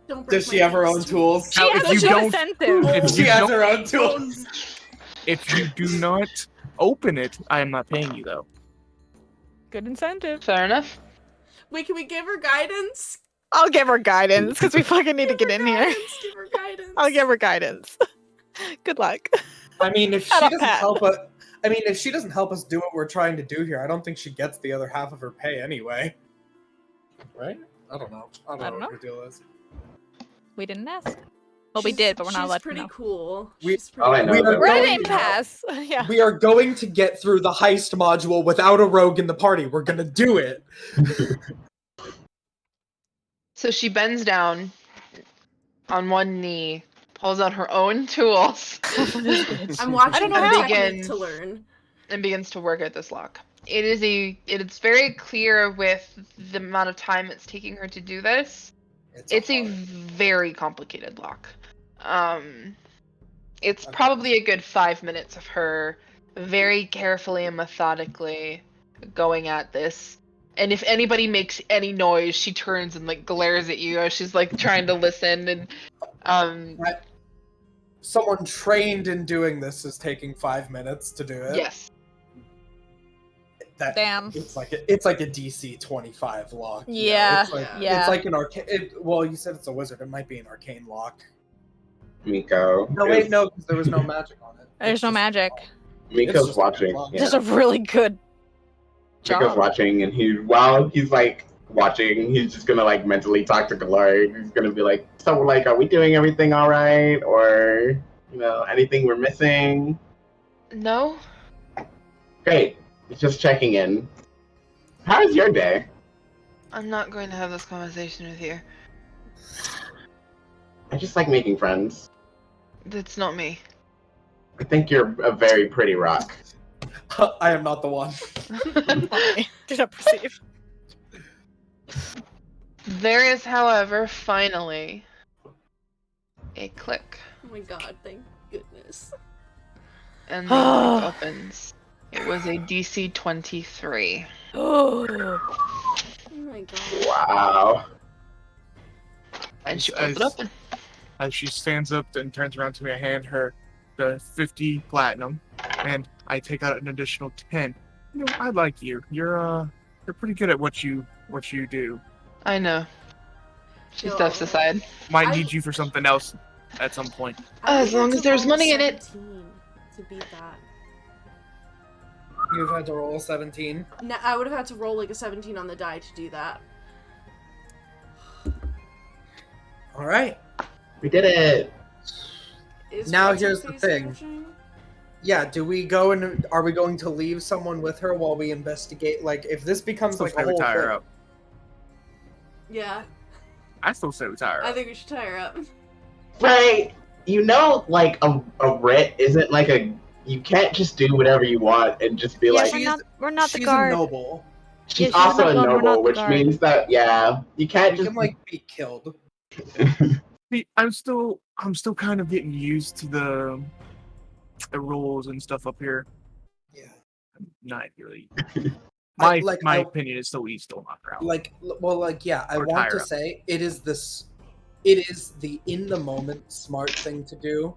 Don't break Does she my have her own wrist. tools? She Now, has if a you good don't- incentive. If She you has don't- her own tools. If you do not open it, I am not paying you though. Good incentive. Fair enough. Wait, can we give her guidance? I'll give her guidance because we fucking need to Give get her in here. guidance, Give her guidance. I'll give her guidance. Good luck. I mean, if she Shut up, doesn't Pat. help us, if she doesn't help us do what we're trying to do here, I don't think she gets the other half of her pay anyway. Right? I don't know. I don't know what her deal is. We didn't ask. Well, we did, but we're not allowed She's to pretty know. cool. We- She's pretty All I know We is are that We're at going- impasse. Yeah. We are going to get through the heist module without a rogue in the party. We're gonna do it. So she bends down on one knee, pulls out her own tools, I'm watching I don't know her how. technique Begin. to learn. and begins to work at this lock. It's very clear with the amount of time it's taking her to do this. It's a hard- very complicated lock. It's Okay. probably a good 5 minutes of her very carefully and methodically going at this. And if anybody makes any noise, she turns and like glares at you as she's like trying to listen. And Someone trained in doing this is taking 5 minutes to do it. yes, That, Damn. It's like a DC 25 lock. Yeah, It's like, yeah. It's like an arcane. Well, you said it's a wizard. It might be an arcane lock. Miko. No, wait, no, because there was no magic on it. There's It's no just- magic. It's Miko's just a watching. lock. Yeah. Just a really good Miko's job. watching, and while he's like watching, he's just gonna like mentally talk to Cleric. He's gonna be like, "So, like, are we doing everything all right, or anything we're missing?" no, Great. Just checking in. How's your day? I'm not going to have this conversation with you. I just like making friends. That's not me. I think you're a very pretty rock. I am not the one. Did not perceive. There is, however, finally a click, Oh my god, thank goodness. and the lock opens. It was a DC 23. Oh. Oh my god. Wow. And she As- pulls it open. As she stands up and turns around to me, I hand her the 50 platinum, and I take out an additional 10. I like you. You're pretty good at what you do. I know. She Yo. steps aside. Might I- need you for something else at some point. I As would long have as to there's roll money in it. 17 to beat that. You've had to roll a 17. No, I would have had to roll like a 17 on the die to do that. All right. We did it. Is Now what's her here's the face thing. watching? Yeah, do we go and are we going to leave someone with her while we investigate? Like, if this becomes Still like say a we whole tie her thing, up. Yeah, I still say we tie her I up. think we should tie her up. Frey, like a writ isn't like a. You can't just do whatever you want and just be Yeah, like. we're not the she's guard. a noble. She's she's also a a noble, we're not noble, the which guard. means that you can't You just can like be killed. See, I'm still kind of getting used to the rules and stuff up here. Yeah. Not really. I- My I- opinion is still we still knock her out. I Or want tie to her up. say it is the in the moment smart thing to do,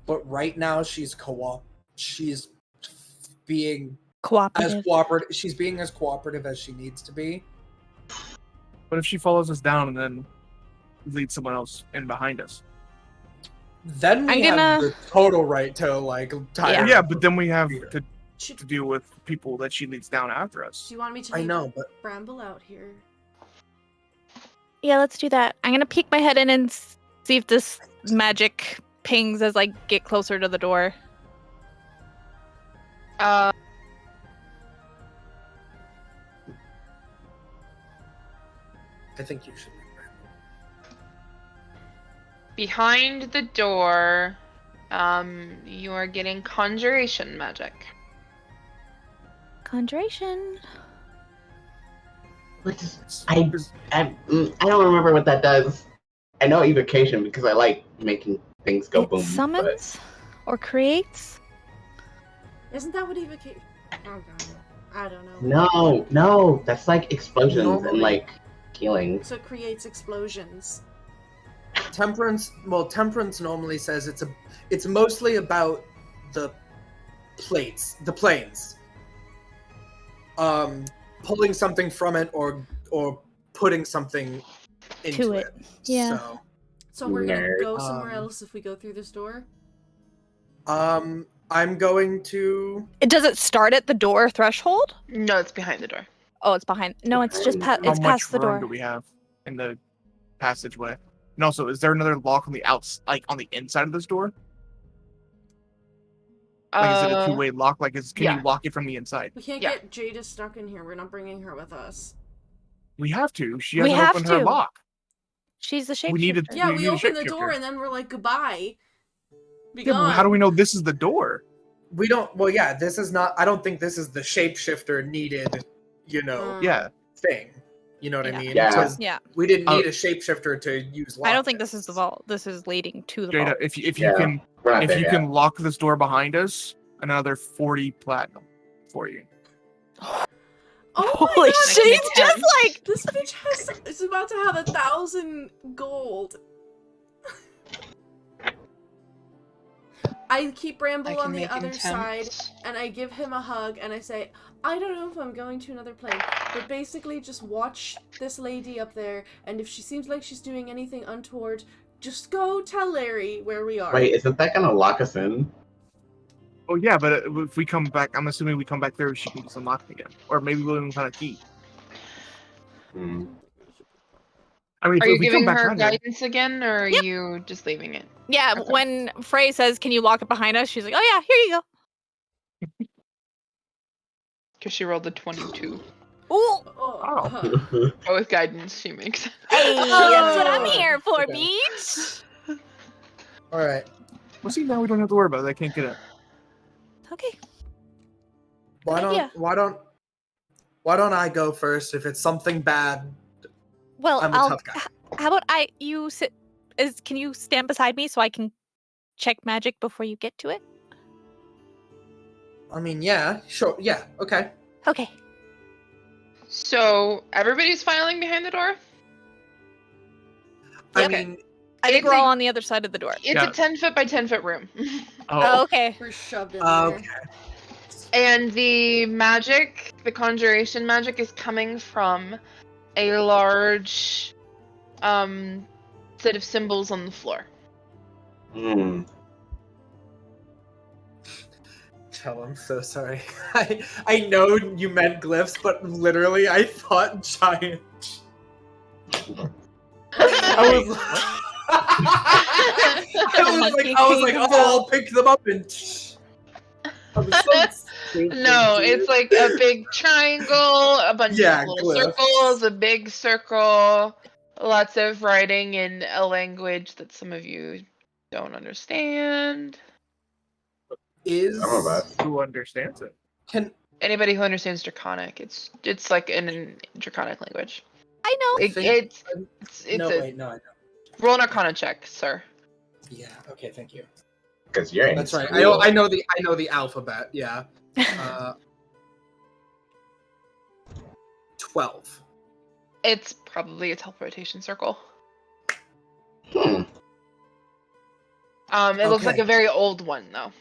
but right now she's she's being Cooperative. She's being as cooperative as she needs to be. But if she follows us down and then leads someone else in behind us? Then we have the total right to like tie her Yeah, up but then we have here. to deal with people that she leads down after us. Do you want me to I leave know, but Bramble out here? Yeah, let's do that. I'm gonna peek my head in and see if this magic pings as I get closer to the door. I think you should leave Bramble. Behind the door, you are getting conjuration magic. Conjuration. I don't remember what that does. I know evocation because I like making things go It boom. summons or creates. Isn't that what evocation? Oh god, I don't know. No, that's like explosions Normally- and like healing. So it creates explosions. Temperance normally says it's mostly about the planes. Pulling something from it or putting something into To it. Yeah. So we're gonna Nerd. go somewhere else if we go through this door? So I'm going to Does it start at the door threshold? No, it's behind the door. Oh, it's behind. No, it's just How it's How past much the room door. do we have in the passageway? And also, is there another lock on the like on the inside of this door? Like, is it a two-way lock? Like, can yeah. you lock it from the inside? We can't Yeah. get Jada stuck in here. We're not bringing her with us. We have to. She We hasn't have opened her to. lock. She's the shapeshifter. We need to- Yeah, We we need a open the shapeshifter. door and then we're like, goodbye. Be Yeah, gone. but how do we know this is the door? we don't well yeah, this is not I don't think this is the shapeshifter needed, Yeah. thing. You know what I Yeah. mean? Yeah. Because Yeah, we didn't need a shapeshifter to use I don't think this is the lockpicks. vault. This is leading to the Jada, vault. if you Yeah. can We're not if there you yet. can lock this door behind us, another 40 platinum for you. Oh my Holy god, shit! He's just attempt. like this bitch is about to have 1,000 gold. I keep Bramble on the other side, and I give him a hug, and I say, I don't know if I'm going to another plane, but basically just watch this lady up there, and if she seems like she's doing anything untoward, just go tell Larry where we are. Wait, isn't that gonna lock us in? Oh yeah, but if we come back, I'm assuming we come back there, she can just unlock it again, or maybe we'll even find a key. Hmm. I mean, Are if you we come giving back her down here- guidance again, or are Yep. you just leaving it? yeah. Okay. When Frey says, "Can you lock it behind us?" She's like, "Oh yeah, here you go." Because she rolled a 22. Ooh, Oh. Oh, with guidance, she makes. hey, that's what I'm Oh. here for, Okay. Beach. All right. Well, see, now we don't have to worry about it. I can't get it. Okay. Why Good idea. don't I go first if it's something bad? Well, I'm a I'll. tough guy. How about you sit? Can you stand beside me so I can check magic before you get to it? I mean, yeah, sure. Yeah, okay. Okay. So everybody's filing behind the door. I Yep. mean, I think It's we're all a- on the other side of the door. It's Yeah. a 10-foot by 10-foot room. Oh, okay. We're shoved in there. okay. And the magic, the conjuration magic, is coming from a large set of symbols on the floor. Hmm. Chel, I'm so sorry. I know you meant glyphs, but literally I thought giant. I was like, oh, I'll pick them up and. I was so stupid, No, dude. it's like a big triangle, a bunch Yeah, of little glyphs. circles, a big circle, lots of writing in a language that some of you don't understand. Is Some of us. Who understands it? can Anybody who understands Draconic, it's like in a Draconic language. I know. It, think- it's no a wait no I don't. roll an Arcana check, sir. Yeah, okay, thank you. Because you're in That's right. school. I know the alphabet. Yeah. 12. It's probably a teleportation circle. Hmm. It looks like Okay. a very old one though.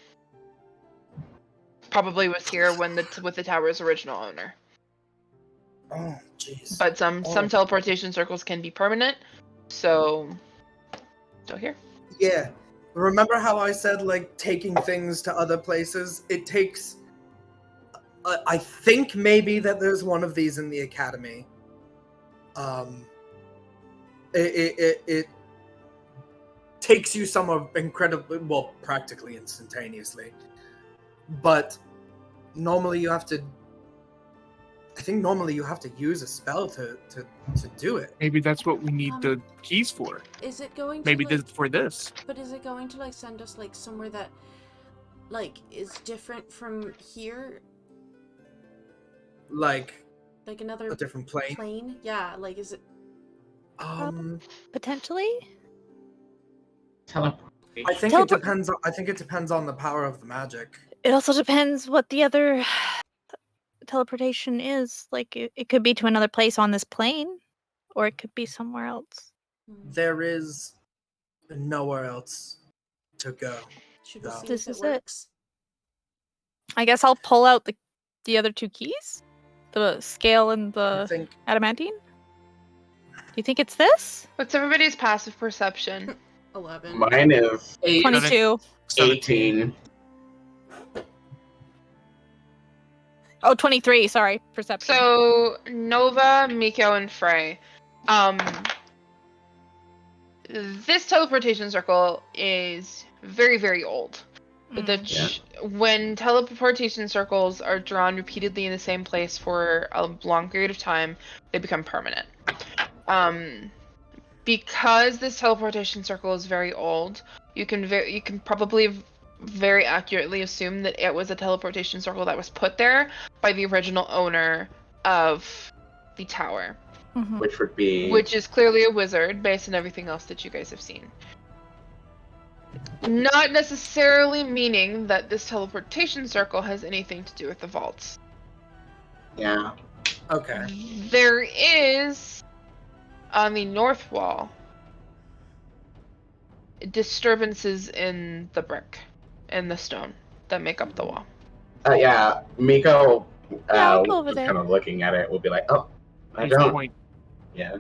probably was here when with the tower's original owner. Oh, jeez. But some teleportation circles can be permanent, so still here. Yeah. Remember how I said, like, taking things to other places? It takes... I think maybe that there's one of these in the academy. It takes you somewhere incredibly, well, practically instantaneously. But normally you have to... I think normally you have to use a spell to do it. Maybe that's what we need the keys for. Is it going to Maybe like, this for this. But is it going to like send us like somewhere that like is different from here? Like another a different plane? plane? Yeah, like is it Potentially? I think it depends. I think it depends on the power of the magic. It also depends what the other teleportation is. Like, it could be to another place on this plane, or it could be somewhere else. There is nowhere else to go. Should we see This if is it it. works? I guess I'll pull out the other two keys? The scale and I the think adamantine? Do you think it's this? What's everybody's passive perception? 11. Mine is 22. 18. Oh, 23. Sorry. Perception. So Nova, Mico, and Frey. This teleportation circle is very, very old. When teleportation circles are drawn repeatedly in the same place for a long period of time, they become permanent. Because this teleportation circle is very old, you can probably very accurately assume that it was a teleportation circle that was put there by the original owner of the tower. Mhm. Which is clearly a wizard based on everything else that you guys have seen. Not necessarily meaning that this teleportation circle has anything to do with the vaults. Yeah. okay. There is, on the north wall, disturbances in the brick, in the stone that make up the wall. Yeah. Mico, I'll go over just there. kind of looking at it, will be like, "Oh, I Nice don't." point. Yeah.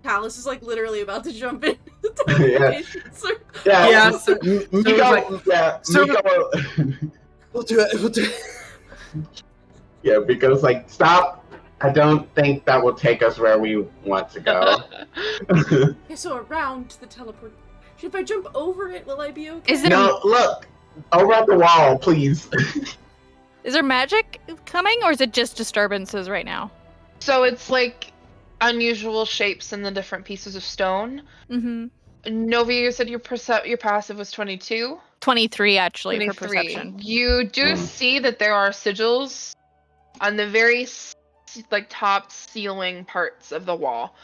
Tallice is like literally about to jump in. Yeah. Circle. Yeah. Yeah, so- Mico. Yeah. so- Mico. We'll do it. We'll do it. Yeah. Mico's like, "Stop. I don't think that will take us where we want to go." Okay, so around the teleport. If I jump over it, will I be okay? Is it No, look. Over at the wall, please. Is there magic coming, or is it just disturbances right now? So it's like unusual shapes in the different pieces of stone. Mm-hmm. Nova, you said your passive was 22? 23, actually, 23. for perception. You do see that there are sigils on the very top ceiling parts of the wall.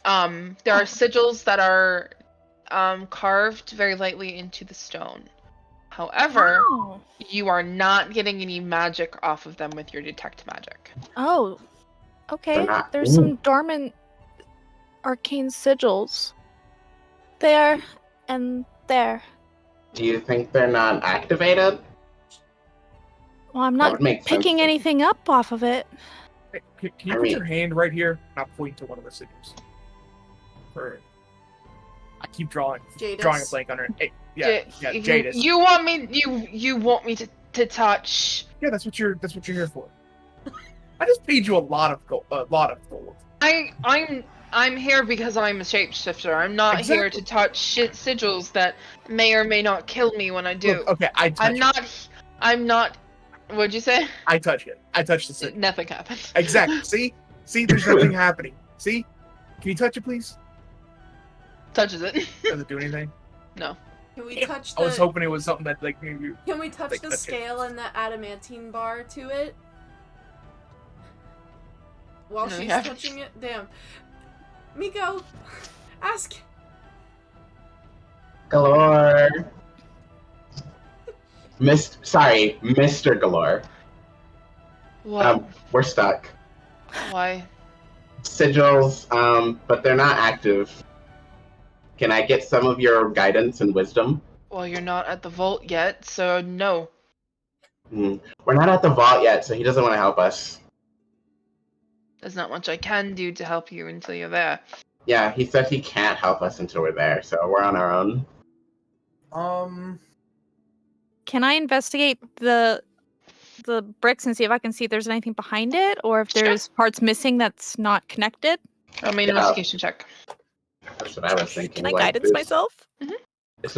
There are sigils that are carved very lightly into the stone. However, Oh. you are not getting any magic off of them with your detect magic. Oh. Okay. They're not- There's some dormant arcane sigils. There and there. Do you think they're not activated? Well, I'm That not would make sense. picking anything up off of it. Hey, can you I put mean- your hand right here? Not point to one of the signals. I keep drawing Jadis. a blank on her. Hey, Jadis. You want me to touch? Yeah, that's what you're here for. I just paid you a lot of gold. I'm here because I'm a shapeshifter. I'm not here to touch sigils that may or may not kill me when I do. Look, okay, I'm not. What'd you say? I touch it. I touch the signal. Nothing happened. Exactly. See, there's nothing happening. See, can you touch it, please? Touches it. Does it do anything? No. Can we Yeah, touch I was the? hoping it was something that maybe. Can we touch like, the touch it. scale and the adamantine bar to it? While No, she's yeah. touching it? Damn. Mico, ask. Galore. Mr. Galore. What? We're stuck. Why? Sigils, but they're not active. Can I get some of your guidance and wisdom? Well, you're not at the vault yet, so no. We're not at the vault yet, so he doesn't want to help us. There's not much I can do to help you until you're there. Yeah, he said he can't help us until we're there, so we're on our own. Can I investigate the bricks and see if I can see if there's anything behind it, or if there's parts missing that's not connected? Roll me an investigation check. That's what I was thinking. Can I like, guidance myself? It's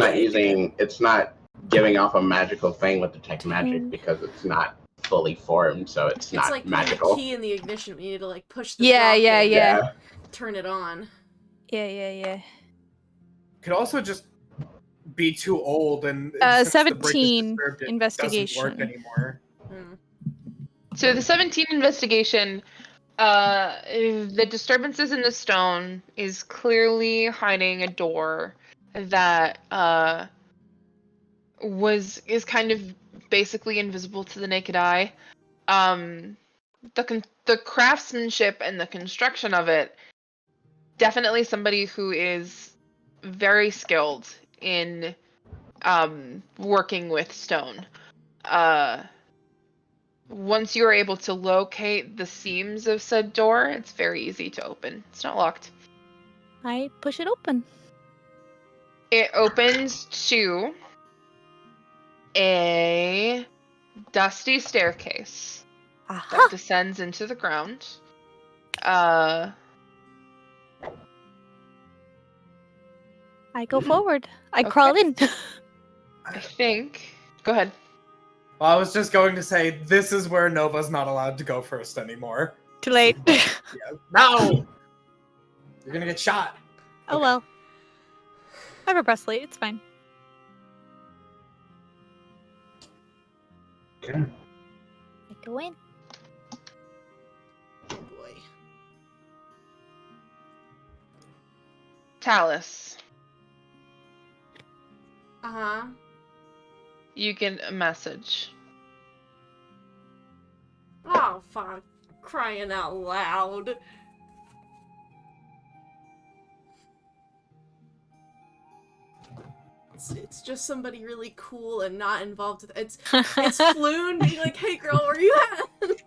not giving off a magical thing with detect magic because it's not fully formed, so it's not like magical. It's like the key in the ignition. We need to like push the Yeah, block yeah, in, yeah. turn it on. Yeah. Could also just be too old and since the brick is 17 disturbed, it investigation. doesn't work anymore. So the 17 investigation, the disturbances in the stone is clearly hiding a door that is kind of basically invisible to the naked eye. The craftsmanship and the construction of it, definitely somebody who is very skilled in working with stone. Once you are able to locate the seams of said door, it's very easy to open. It's not locked. I push it open. It opens to a dusty staircase Aha! that descends into the ground. I go forward. I crawl in. I think. Go ahead. Well, I was just going to say, this is where Nova's not allowed to go first anymore. Too late. Yeah. No! You're gonna get shot. Oh well. I have a breastplate. It's fine. Okay. I go in. Oh boy. Tallice, Uh-huh. you get a message. Oh, fuck. Crying out loud. It's just somebody really cool and not involved with it's Floon being like, hey girl, where you at?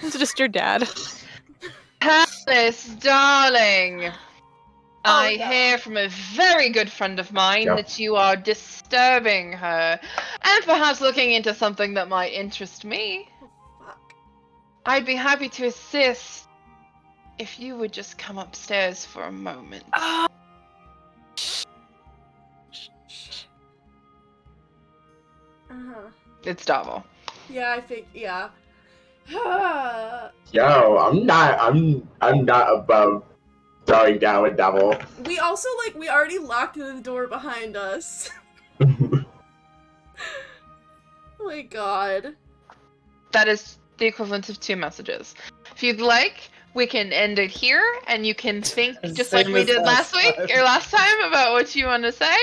It's just your dad. Tallice, darling. I no. hear from a very good friend of mine Yep. that you are disturbing her, and perhaps looking into something that might interest me. Oh, fuck. I'd be happy to assist if you would just come upstairs for a moment. Uh-huh. It's Davil. Yeah, I think, yeah. Yo, I'm not above throwing down with Devil. We also, like, we already locked the door behind us. Oh my god. That is the equivalent of 2 messages. If you'd like, we can end it here, and you can think just Same like we as did last last week time. or last time about what you want to say.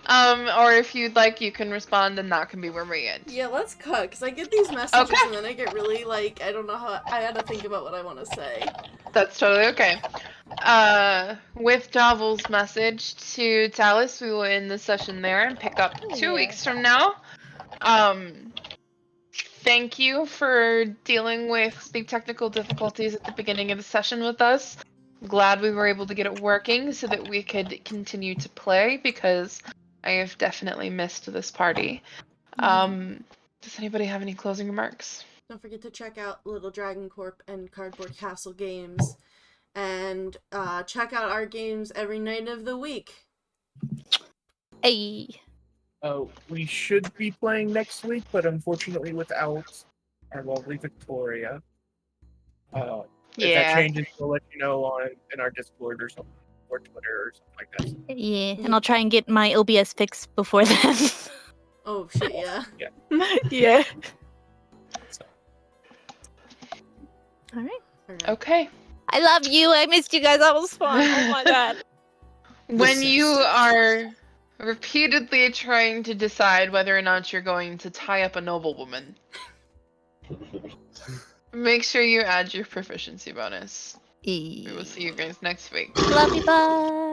Or if you'd like, you can respond, and that can be where we end. Yeah, let's cut, because I get these messages Okay. and then I get really, like, I don't know how, I had to think about what I want to say. That's totally okay. With Davil's message to Tallice, we will end the session there and pick up 2 Yeah. weeks from now. Thank you for dealing with the technical difficulties at the beginning of the session with us. Glad we were able to get it working so that we could continue to play, because I have definitely missed this party. Does anybody have any closing remarks? Don't forget to check out Little Dragon Corp and Cardboard Castle games. And check out our games every night of the week. Hey. We should be playing next week, but unfortunately without our lovely Victoria. If that changes, we'll let you know in our Discord or something, or Twitter or something like that. Yeah, and I'll try and get my OBS fixed before then. Oh shit, yeah. Yeah. So, All right. Alright. Okay. I love you. I missed you guys. That was fun. Oh my god. When you are repeatedly trying to decide whether or not you're going to tie up a noblewoman, make sure you add your proficiency bonus. We will see you guys next week. Love you. Bye.